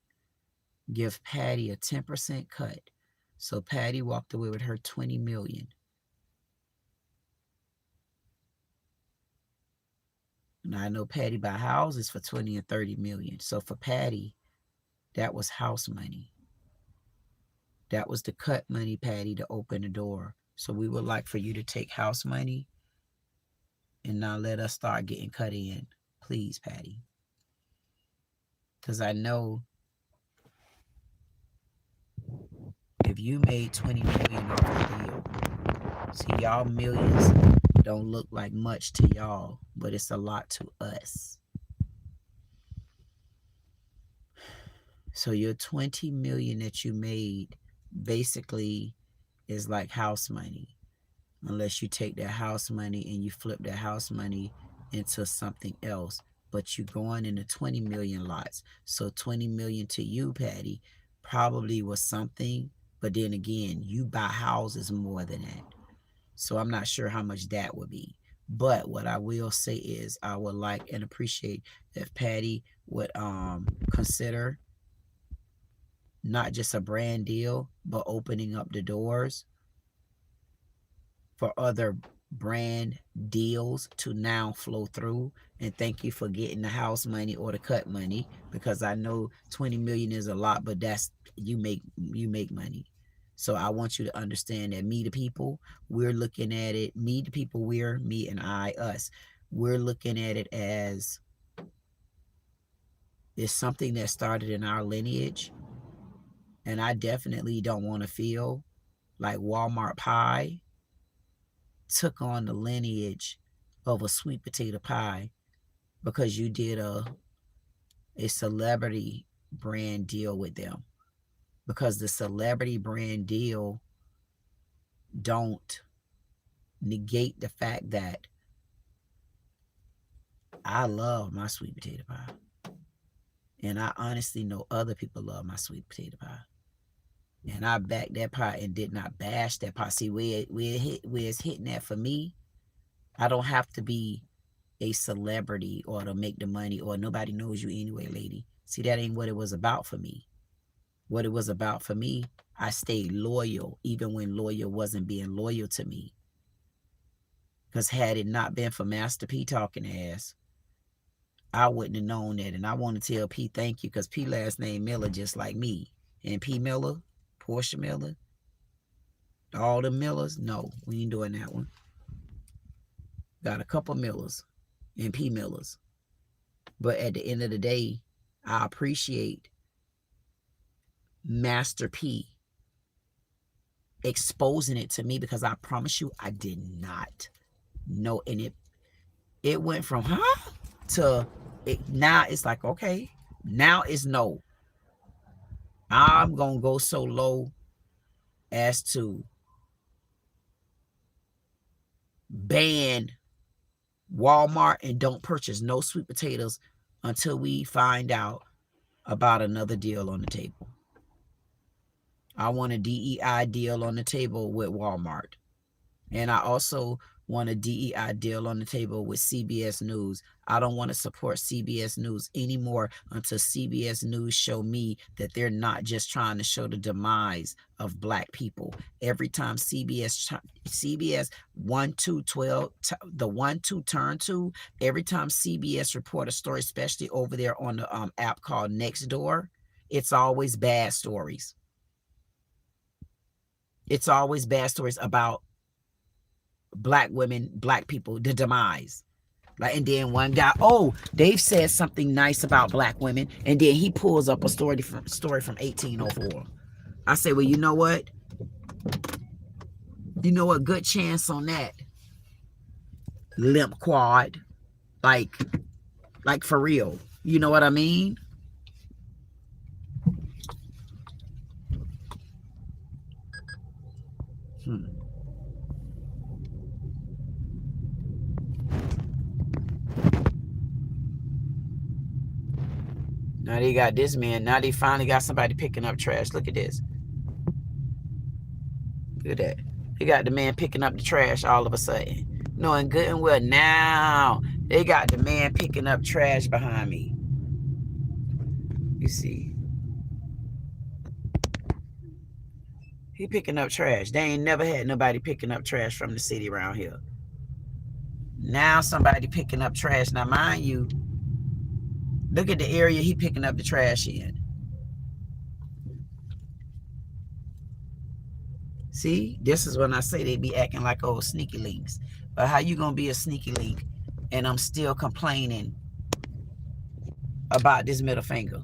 Give Patty a 10% cut. So Patty walked away with her $20 million. Now I know Patty buy houses for 20 and 30 million. So for Patty, that was house money. That was the cut money, Patty, to open the door. So we would like for you to take house money and now let us start getting cut in. Please, Patty. Because I know if you made 20 million off the deal, see, y'all millions don't look like much to y'all, but it's a lot to us. So your 20 million that you made basically is like house money, unless you take that house money and you flip that house money into something else. But you're going into 20 million lots. So 20 million to you, Patty, probably was something. But then again, you buy houses more than that. So I'm not sure how much that would be. But what I will say is I would like and appreciate if Patty would consider not just a brand deal, but opening up the doors for other brand deals to now flow through. And thank you for getting the house money or the cut money, because I know 20 million is a lot, but that's you make money. So I want you to understand that me, the people, we're looking at it. Me, the people, we're me and I, us. We're looking at it as it's something that started in our lineage. And I definitely don't want to feel like Walmart pie took on the lineage of a sweet potato pie because you did a celebrity brand deal with them. Because the celebrity brand deal don't negate the fact that I love my sweet potato pie. And I honestly know other people love my sweet potato pie. And I backed that pie and did not bash that pie. See, where it's hitting that for me, I don't have to be a celebrity or to make the money, or nobody knows you anyway, lady. See, that ain't what it was about for me. What it was about for me, I stayed loyal even when loyal wasn't being loyal to me. Because had it not been for Master P talking ass, I wouldn't have known that. And I want to tell P thank you, because P last name Miller just like me. And P Miller, Portia Miller, all the Millers, no, we ain't doing that one. Got a couple Millers and P Millers. But at the end of the day, I appreciate Master P exposing it to me, because I promise you I did not know. And it went from to now it's like, okay, now it's no. I'm gonna go so low as to ban Walmart and don't purchase no sweet potatoes until we find out about another deal on the table. I want a DEI deal on the table with Walmart. And I also want a DEI deal on the table with CBS News. I don't want to support CBS News anymore until CBS News show me that they're not just trying to show the demise of Black people. Every time CBS 1, 2, 12, the 1, 2 turn 2, every time CBS report a story, especially over there on the app called Nextdoor, it's always bad stories. It's always bad stories about Black women, Black people, the demise. Like, and then one guy, oh, they've said something nice about Black women, and then he pulls up a story from 1804. I say, well, you know what? You know what? Good chance on that. Limp quad. Like for real. You know what I mean? Now they got this man. Now they finally got somebody picking up trash. Look at this. Look at that. They got the man picking up the trash all of a sudden. Knowing good and well now they got the man picking up trash behind me. You see. He picking up trash. They ain't never had nobody picking up trash from the city around here. Now somebody picking up trash. Now mind you, look at the area he picking up the trash in. See, this is when I say they be acting like old sneaky links. But how you gonna be a sneaky link and I'm still complaining about this middle finger?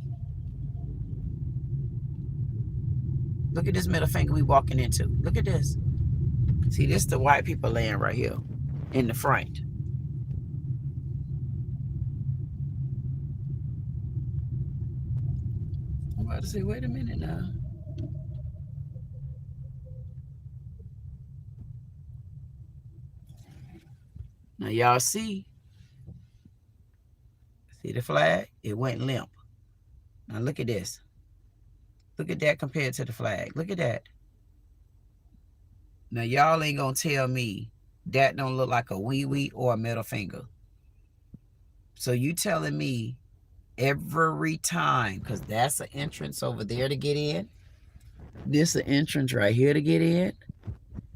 Look at this middle finger we walking into. Look at this. See, this the white people land right here in the front. I'm about to say, wait a minute now. Now y'all see the flag? It went limp. Now look at this. Look at that compared to the flag. Look at that. Now y'all ain't gonna tell me that don't look like a wee or a middle finger. So you telling me every time, because that's an entrance over there to get in. This an entrance right here to get in.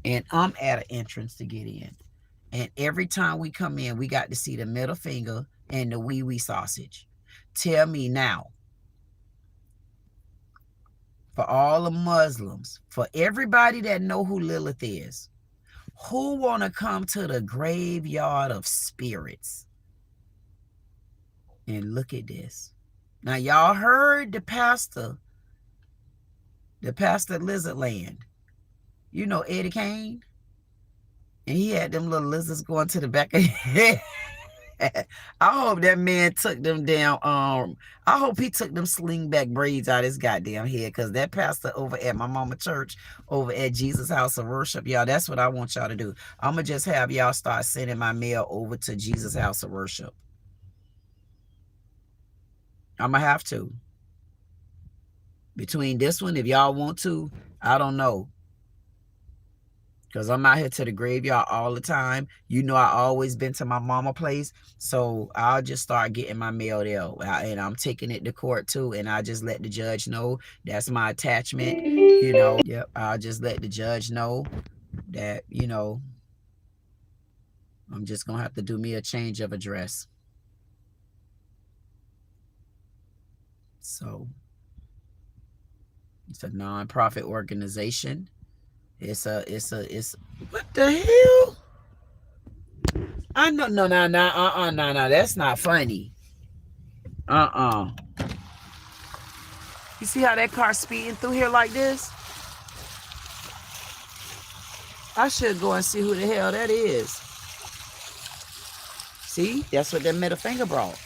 And I'm at an entrance to get in. And every time we come in, we got to see the middle finger and the wee sausage. Tell me now, for all the Muslims, for everybody that know who Lilith is, who want to come to the graveyard of spirits and look at this? Now, y'all heard the pastor Lizardland. You know Eddie Kane? And he had them little lizards going to the back of his head. I hope that man took them down. I hope he took them slingback braids out of his goddamn head, because that pastor over at my mama church, over at Jesus House of Worship, y'all, that's what I want y'all to do. I'm going to just have y'all start sending my mail over to Jesus House of Worship. I'm going to have to. Between this one, if y'all want to, I don't know. because I'm out here to the graveyard all the time. You know, I always been to my mama place, so I'll just start getting my mail there, and I'm taking it to court too, and I just let the judge know that's my attachment. You know, yep, I'll just let the judge know that, you know, I'm just gonna have to do me a change of address. So it's a non-profit organization. It's what the hell? I know, no, that's not funny. You see how that car speeding through here like this? I should go and see who the hell that is. See, that's what that middle finger brought.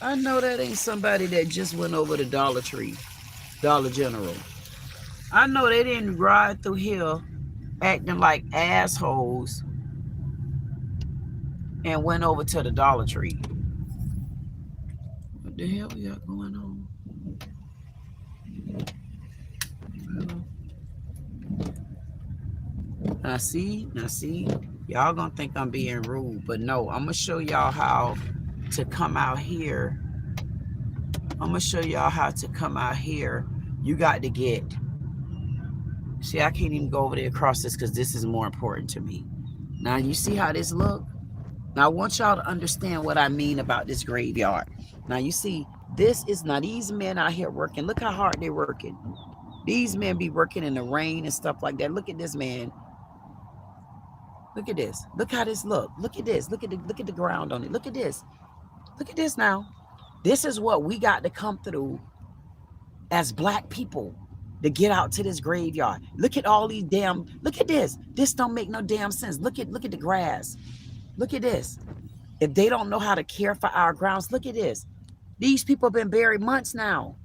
I know that ain't somebody that just went over to Dollar General. I know they didn't ride through here acting like assholes and went over to the Dollar Tree. What the hell we got going on? Now see, y'all gonna think I'm being rude, but no, I'm gonna show y'all how to come out here. I'm gonna show y'all how to come out here. You got to get, see, I can't even go over there across this because this is more important to me. Now you see how this look? Now I want y'all to understand what I mean about this graveyard. Now you see, this is not, these men out here working. Look how hard they're working. These men be working in the rain and stuff like that. Look at this man. Look at this. Look how this look. Look at this. Look at the ground on it. Look at this. Look at this now. This is what we got to come through as black people to get out to this graveyard. Look at all these damn, look at this. This don't make no damn sense. Look at the grass. Look at this. If they don't know how to care for our grounds, look at this. These people have been buried months now.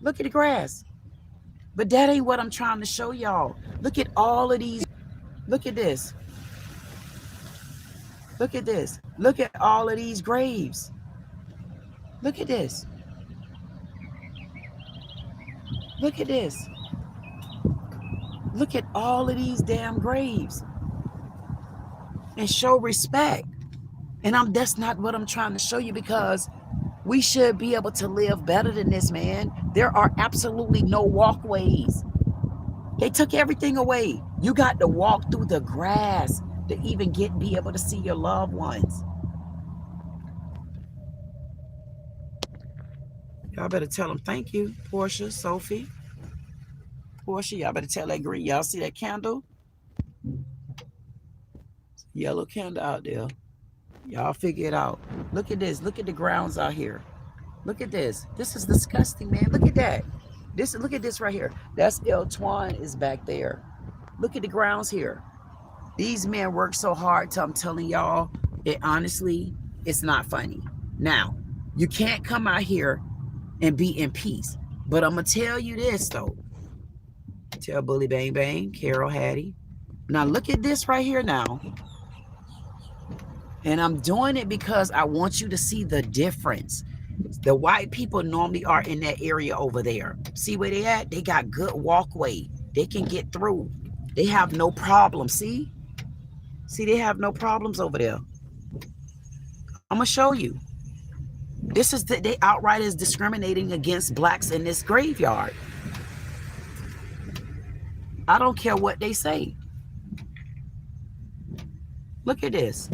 Look at the grass. But that ain't what I'm trying to show y'all. Look at all of these. Look at this. Look at this. Look at all of these graves. Look at this. Look at this. Look at all of these damn graves. And show respect. And that's not what I'm trying to show you, because we should be able to live better than this, man. There are absolutely no walkways. They took everything away. You got to walk through the grass to even be able to see your loved ones. Y'all better tell them thank you, Portia, Sophie. Portia, y'all better tell that green. Y'all see that candle? Yellow candle out there. Y'all figure it out. Look at this. Look at the grounds out here. Look at this. This is disgusting, man. Look at that. Look at this right here. That's El Twan is back there. Look at the grounds here. These men work so hard till I'm telling y'all, honestly, it's not funny. Now, you can't come out here and be in peace. But I'm going to tell you this, though. Tell Bully Bang Bang, Carol Hattie. Now, look at this right here now. And I'm doing it because I want you to see the difference. The white people normally are in that area over there. See where they at? They got good walkway. They can get through. They have no problem. See? See, they have no problems over there. I'm going to show you. This is they outright is discriminating against blacks in this graveyard. I don't care what they say. Look at this.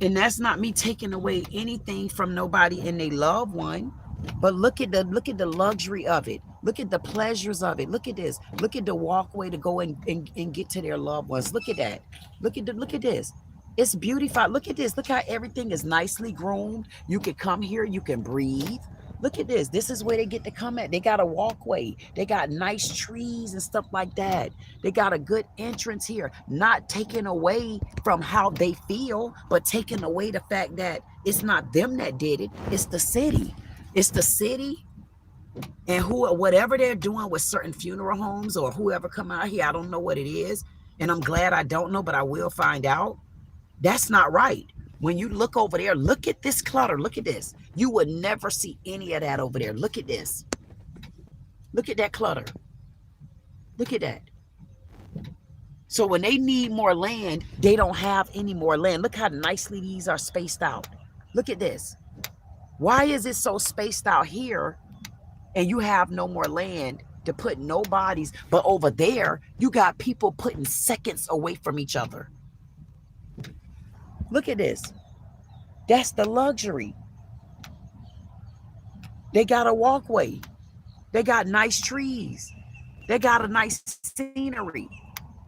And that's not me taking away anything from nobody and their loved one, but look at the luxury of it. Look at the pleasures of it. Look at this. Look at the walkway to go and get to their loved ones. Look at that. Look at this. It's beautified. Look at this. Look how everything is nicely groomed. You can come here. You can breathe. Look at this. This is where they get to come at. They got a walkway. They got nice trees and stuff like that. They got a good entrance here. Not taking away from how they feel, but taking away the fact that it's not them that did it. It's the city. It's the city. And whatever they're doing with certain funeral homes or whoever come out here, I don't know what it is. And I'm glad I don't know, but I will find out. That's not right. When you look over there, look at this clutter. Look at this. You would never see any of that over there. Look at this. Look at that clutter. Look at that. So when they need more land, they don't have any more land. Look how nicely these are spaced out. Look at this. Why is it so spaced out here and you have no more land to put no bodies? But over there, you got people putting seconds away from each other. Look at this. That's the luxury. They got a walkway. They got nice trees. They got a nice scenery.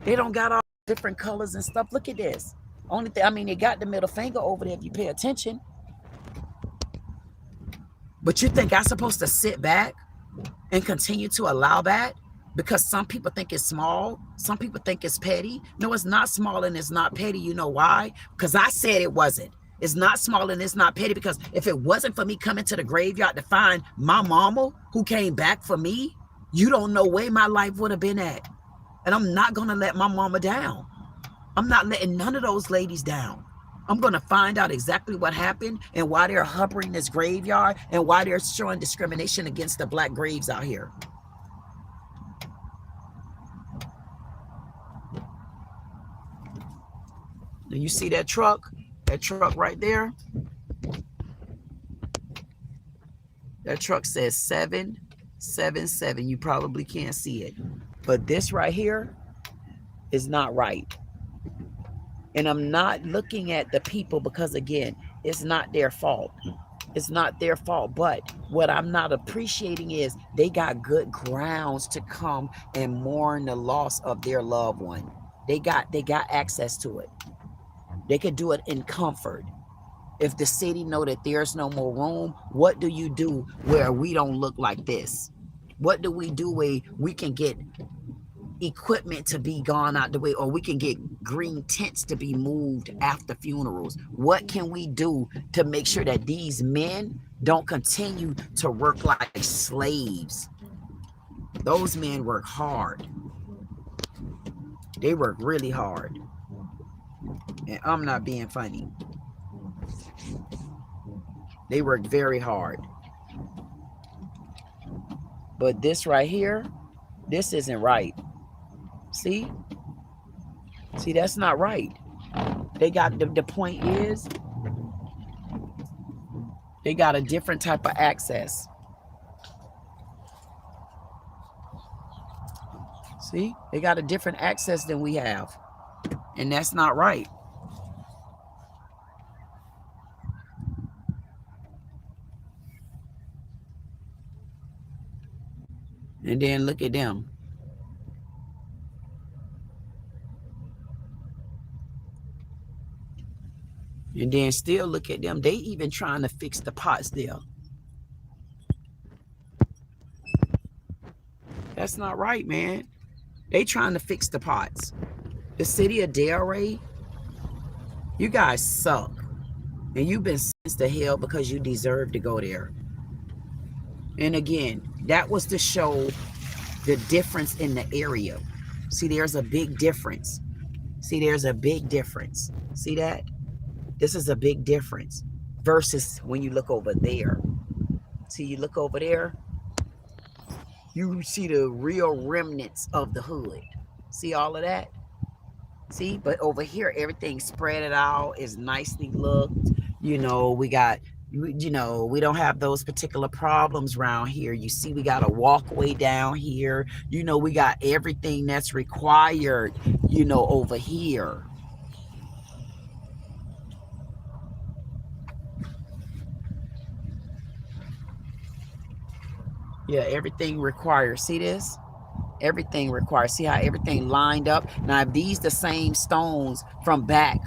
They don't got all different colors and stuff. Look at this. Only thing, I mean, they got the middle finger over there if you pay attention. But you think I'm supposed to sit back and continue to allow that? Because some people think it's small. Some people think it's petty. No, it's not small and it's not petty. You know why? Because I said it wasn't. It's not small and it's not petty, because if it wasn't for me coming to the graveyard to find my mama who came back for me, you don't know where my life would have been at. And I'm not going to let my mama down. I'm not letting none of those ladies down. I'm going to find out exactly what happened and why they're hovering this graveyard and why they're showing discrimination against the black graves out here. Now you see that truck? That truck right there? That truck says 777. You probably can't see it. But this right here is not right. And I'm not looking at the people because, again, it's not their fault. It's not their fault. But what I'm not appreciating is they got good grounds to come and mourn the loss of their loved one. They got access to it. They could do it in comfort. If the city know that there's no more room, what do you do where we don't look like this? What do we do where we can get equipment to be gone out the way, or we can get green tents to be moved after funerals? What can we do to make sure that these men don't continue to work like slaves? Those men work hard. They work really hard. And I'm not being funny. They work very hard. But this right here, this isn't right. See? See, that's not right. They got, the point is, they got a different type of access. See? They got a different access than we have. And that's not right. And then look at them. And then still look at them. They even trying to fix the pots there. That's not right, man. They trying to fix the pots. The city of Delray, you guys suck. And you've been sentenced to hell because you deserve to go there. And again, that was to show the difference in the area. See, there's a big difference. See, there's a big difference. See that? This is a big difference versus when you look over there. See, you look over there, you see the real remnants of the hood. See all of that? See, but over here, everything spread it out, is nicely looked. You know, we got, you know, we don't have those particular problems around here. You see, we got a walkway down here. You know, we got everything that's required, you know, over here. Yeah, everything requires. See this? Everything requires. See how everything lined up? Now, if these the same stones from back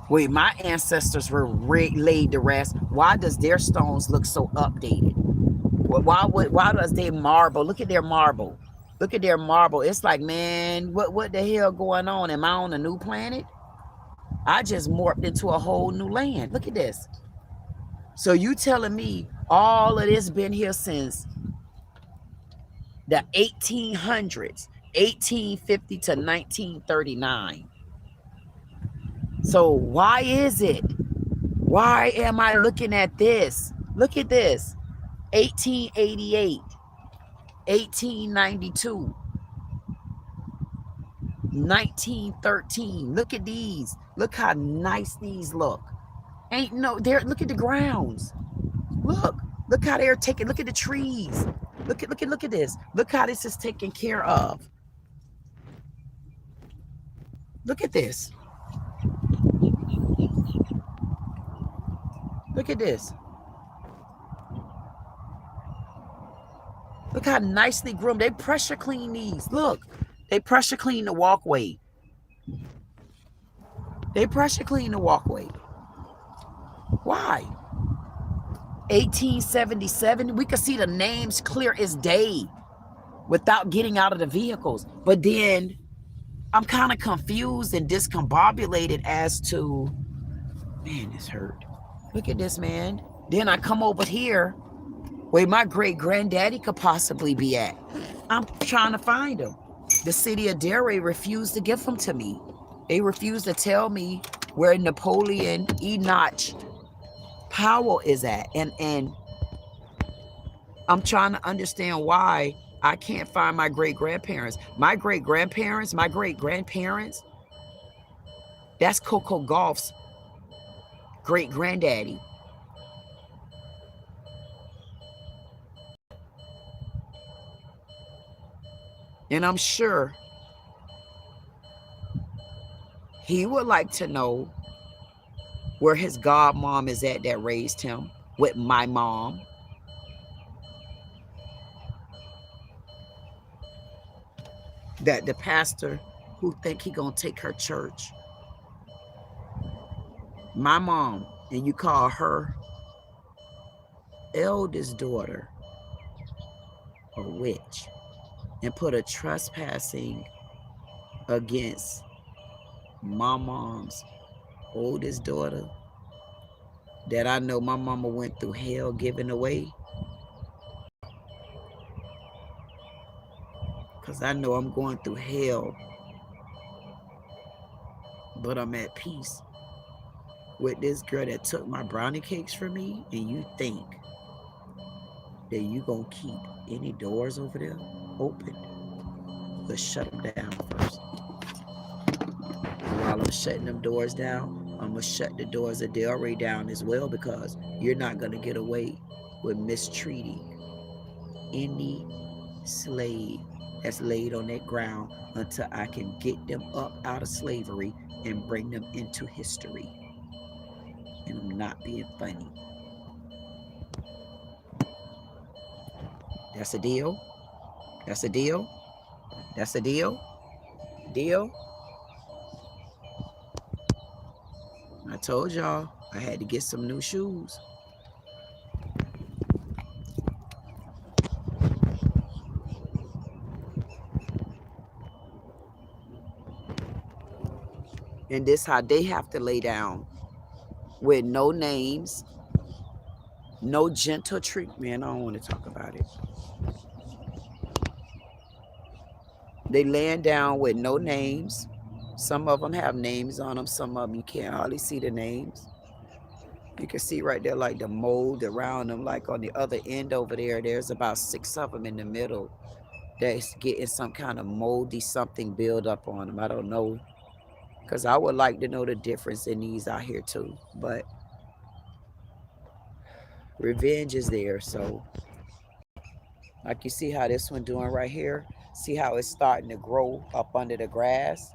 where my ancestors were laid to rest, why does their stones look so updated? Why does their marble? Look at their marble. Look at their marble. It's like, man, what the hell going on? Am I on a new planet? I just morphed into a whole new land. Look at this. So you telling me all of this been here since the 1800s, 1850 to 1939. So why is it? Why am I looking at this? Look at this. 1888, 1892, 1913. Look at these. Look how nice these look. Ain't no there. Look at the grounds. Look how they're taking. Look at the trees. Look at this. Look how this is taken care of. Look at this. Look at this. Look how nicely groomed. They pressure clean these. Look, they pressure clean the walkway. They pressure clean the walkway. Why? 1877, we could see the names clear as day without getting out of the vehicles. But then I'm kind of confused and discombobulated as to, man, this hurt. Look at this, man. Then I come over here where my great granddaddy could possibly be at. I'm trying to find him. The city of Delray refused to give them to me. They refused to tell me where Napoleon Enoch Powell is at. And I'm trying to understand why I can't find my great-grandparents. My great-grandparents, that's Coco Golf's great-granddaddy. And I'm sure he would like to know where his godmom is at that raised him with my mom. That the pastor who think he gonna take her church. My mom, and you call her eldest daughter a witch and put a trespassing against my mom's oldest daughter that I know my mama went through hell giving away. Because I know I'm going through hell, but I'm at peace with this girl that took my brownie cakes from me. And you think that you gonna keep any doors over there open? Let's shut them down first. And while I'm shutting them doors down, I'm gonna shut the doors of Delray down as well, because you're not gonna get away with mistreating any slave that's laid on that ground until I can get them up out of slavery and bring them into history. And I'm not being funny. That's a deal. That's a deal. That's a deal. Deal. I told y'all I had to get some new shoes. And this how they have to lay down with no names, no gentle treatment. I don't want to talk about it. They laying down with no names. Some of them have names on them. Some of them you can't hardly see the names. You can see right there like the mold around them. Like on the other end over there, there's about 6 of them in the middle that's getting some kind of moldy something build up on them. I don't know. Because I would like to know the difference in these out here too. But revenge is there. So like you see how this one doing right here. See how it's starting to grow up under the grass.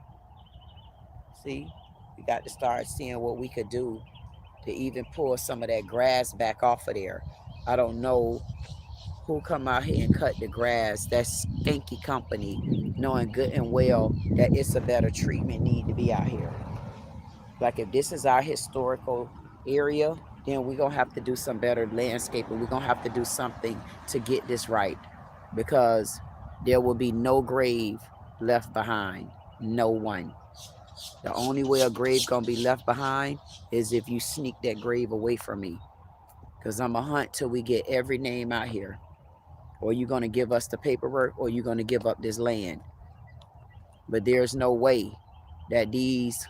See, we got to start seeing what we could do to even pull some of that grass back off of there. I don't know who come out here and cut the grass. That skanky company, knowing good and well that it's a better treatment need to be out here. Like if this is our historical area, then we're going to have to do some better landscaping. We're going to have to do something to get this right, because there will be no grave left behind. No one. The only way a grave going to be left behind is if you sneak that grave away from me, because I'm going to hunt till we get every name out here. Or you're going to give us the paperwork, or you're going to give up this land. But there's no way that these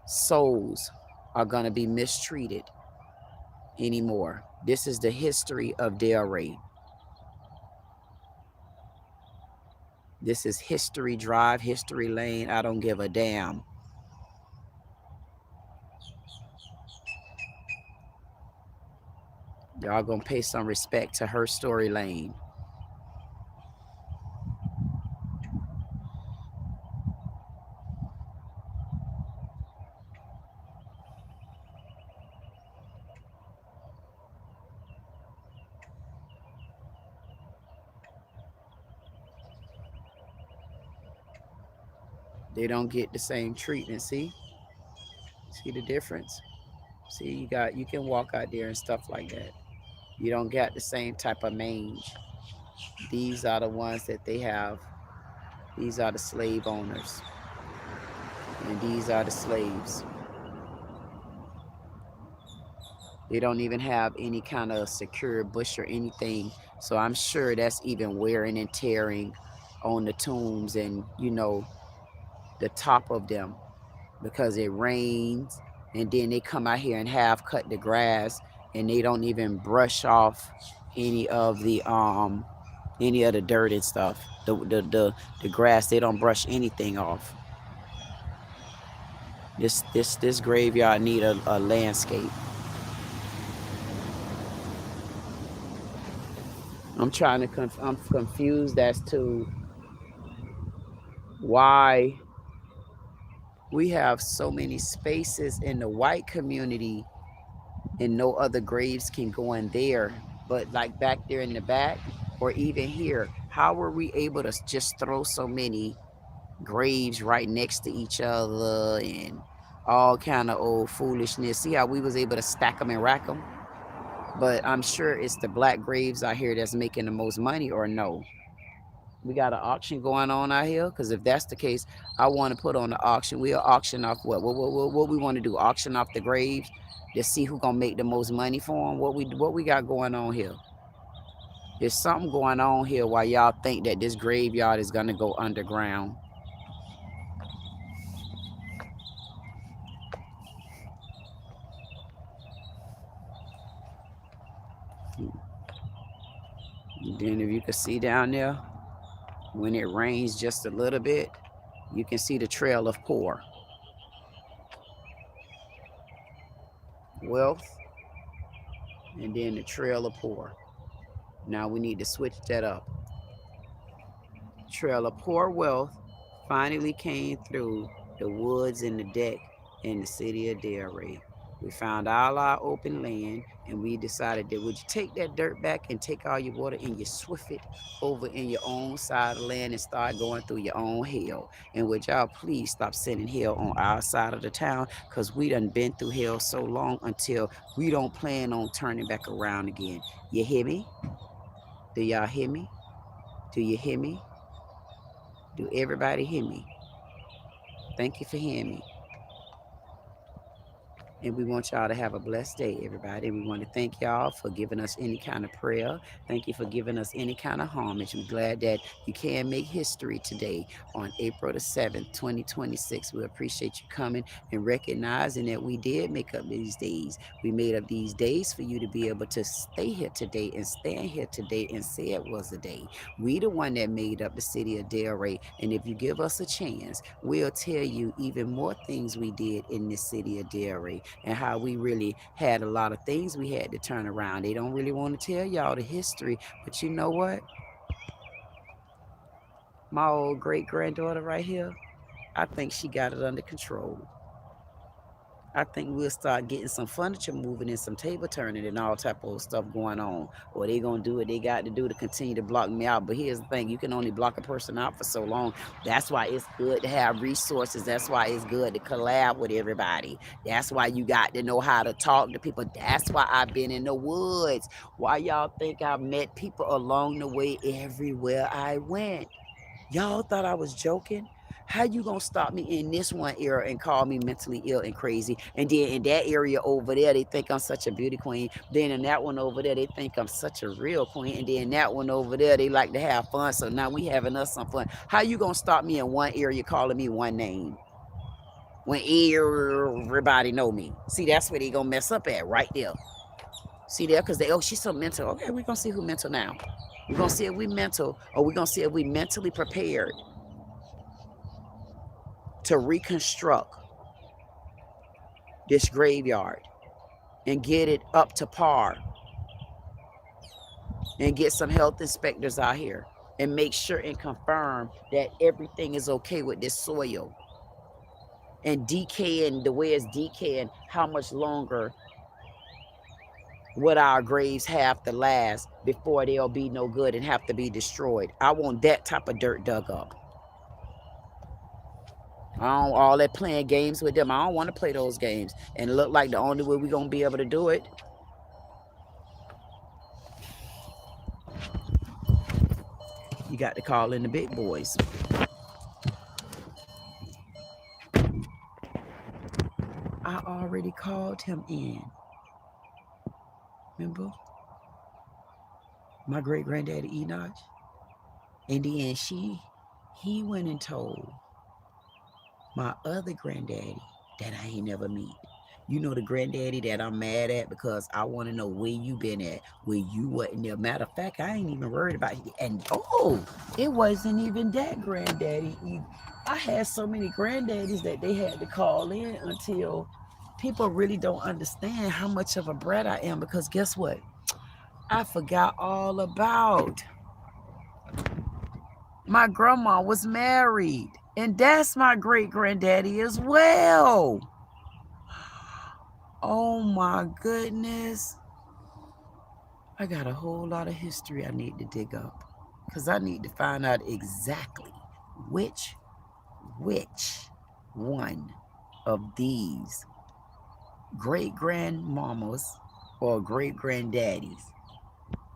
souls are going to be mistreated anymore. This is the history of Delray. This is History Drive, History Lane. I don't give a damn. Y'all gonna pay some respect to her story lane. They don't get the same treatment. See the difference? See, you can walk out there and stuff like that. You don't get the same type of mange. These are the ones that they have. These are the slave owners. And these are the slaves. They don't even have any kind of secure bush or anything. So I'm sure that's even wearing and tearing on the tombs and, you know, the top of them, because it rains, and then they come out here and half cut the grass, and they don't even brush off any of the dirt and stuff. The grass, they don't brush anything off. This graveyard need a landscape. I'm confused as to why we have so many spaces in the white community and no other graves can go in there, but like back there in the back or even here, how were we able to just throw so many graves right next to each other and all kind of old foolishness? See how we was able to stack them and rack them? But I'm sure it's the black graves out here that's making the most money, or no? We got an auction going on out here, because if that's the case, I want to put on the auction. We'll auction off what we want to do? Auction off the graves to see who gonna make the most money for them. What we got going on here? There's something going on here while y'all think that this graveyard is gonna go underground. And then if you can see down there, when it rains just a little bit, you can see the trail of poor. Wealth, and then the trail of poor. Now we need to switch that up. Trail of poor wealth finally came through the woods and the deck in the city of Delray. We found all our open land, and we decided that would you take that dirt back and take all your water and you swift it over in your own side of the land and start going through your own hell. And would y'all please stop sending hell on our side of the town, because we done been through hell so long until we don't plan on turning back around again. You hear me? Do y'all hear me? Do you hear me? Do everybody hear me? Thank you for hearing me. And we want y'all to have a blessed day, everybody. And we want to thank y'all for giving us any kind of prayer. Thank you for giving us any kind of homage. We're glad that you can make history today on April the 7th, 2026. We appreciate you coming and recognizing that we did make up these days. We made up these days for you to be able to stay here today and stand here today and say it was a day. We the one that made up the city of Delray. And if you give us a chance, we'll tell you even more things we did in this city of Delray, and how we really had a lot of things we had to turn around. They don't really want to tell y'all the history, but you know what? My old great-granddaughter right here, I think she got it under control. I think we'll start getting some furniture moving and some table turning and all type of stuff going on. Or they gonna do what they got to do to continue to block me out. But here's the thing, you can only block a person out for so long. That's why it's good to have resources. That's why it's good to collab with everybody. That's why you got to know how to talk to people. That's why I've been in the woods. Why y'all think I've met people along the way everywhere I went? Y'all thought I was joking? How you gonna stop me in this one area and call me mentally ill and crazy? And then in that area over there, they think I'm such a beauty queen. Then in that one over there, they think I'm such a real queen. And then that one over there, they like to have fun. So now we having us some fun. How you gonna stop me in one area calling me one name? when everybody know me. See, that's where they gonna mess up at, right there. See there, because they, oh, she's so mental. Okay, we're gonna see who mental now. We're gonna see if we mental, or we're gonna see if we mentally prepared to reconstruct this graveyard and get it up to par and get some health inspectors out here and make sure and confirm that everything is okay with this soil and decaying the way it's decaying. How much longer would our graves have to last before they'll be no good and have to be destroyed? I want that type of dirt dug up. I don't all that playing games with them. I don't want to play those games and look like the only way we're gonna be able to do it. You got to call in the big boys. I already called him in. Remember? My great granddaddy Enoch. And then he went and told my other granddaddy that I ain't never meet. You know, the granddaddy that I'm mad at because I want to know where you been at, where you wasn't there. Matter of fact, I ain't even worried about it. And oh, it wasn't even that granddaddy. I had so many granddaddies that they had to call in until people really don't understand how much of a brat I am, because guess what? I forgot all about my grandma was married, and that's my great granddaddy as well. Oh my goodness. I got a whole lot of history I need to dig up, because I need to find out exactly which one of these great grandmamas or great granddaddies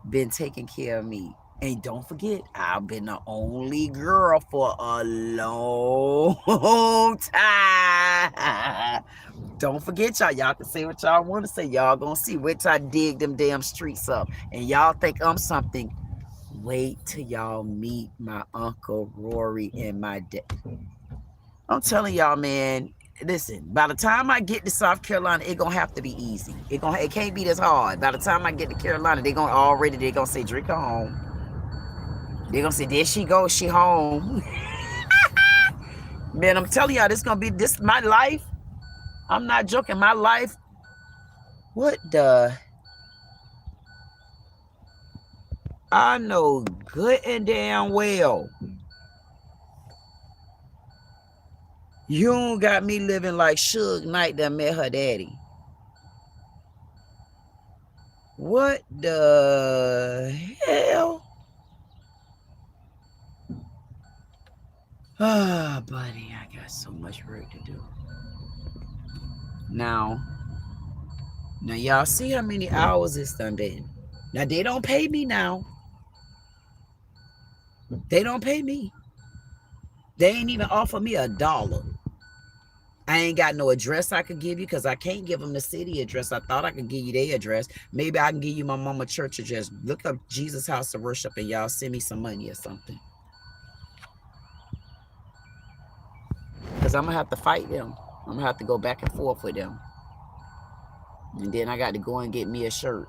been taking care of me. And don't forget, I've been the only girl for a long time. Don't forget, y'all can say what y'all want to say. Y'all gonna see. Wait till I dig them damn streets up. And y'all think I'm something. Wait till y'all meet my Uncle Rory and my dad. I'm telling y'all, man, listen, by the time I get to South Carolina, it gonna have to be easy. It can't be this hard. By the time I get to Carolina, they gonna say, drink her home. They're gonna say, there she goes, she home. Man, I'm telling y'all, this my life. I'm not joking, my life. What the? I know good and damn well you don't got me living like Suge Knight that met her daddy. What the hell? Ah, buddy, I got so much work to do. Now y'all see how many hours it's done been. Now, they don't pay me now. They don't pay me. They ain't even offer me $1. I ain't got no address I could give you, because I can't give them the city address. I thought I could give you their address. Maybe I can give you my mama church address. Look up Jesus House of Worship and y'all send me some money or something. Because I'm going to have to fight them. I'm going to have to go back and forth with them. And then I got to go and get me a shirt.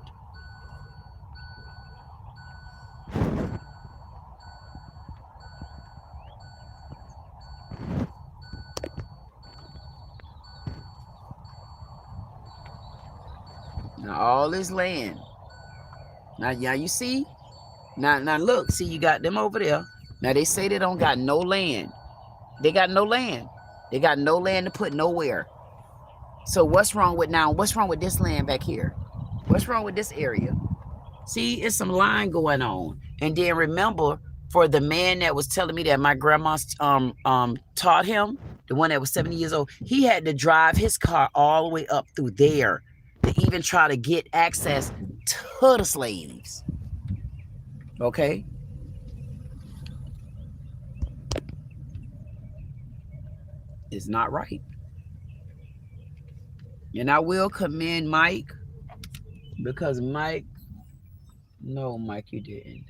Now all this land. Now you see? Now look, see, you got them over there. Now they say they don't got no land. They got no land. They got no land to put nowhere. So what's wrong with this land back here? What's wrong with this area? See, it's some line going on. And then remember, for the man that was telling me that my grandma taught him, the one that was 70 years old, he had to drive his car all the way up through there to even try to get access to the slaves. Okay? It's not right. And I will commend Mike, because Mike, no, Mike, you didn't.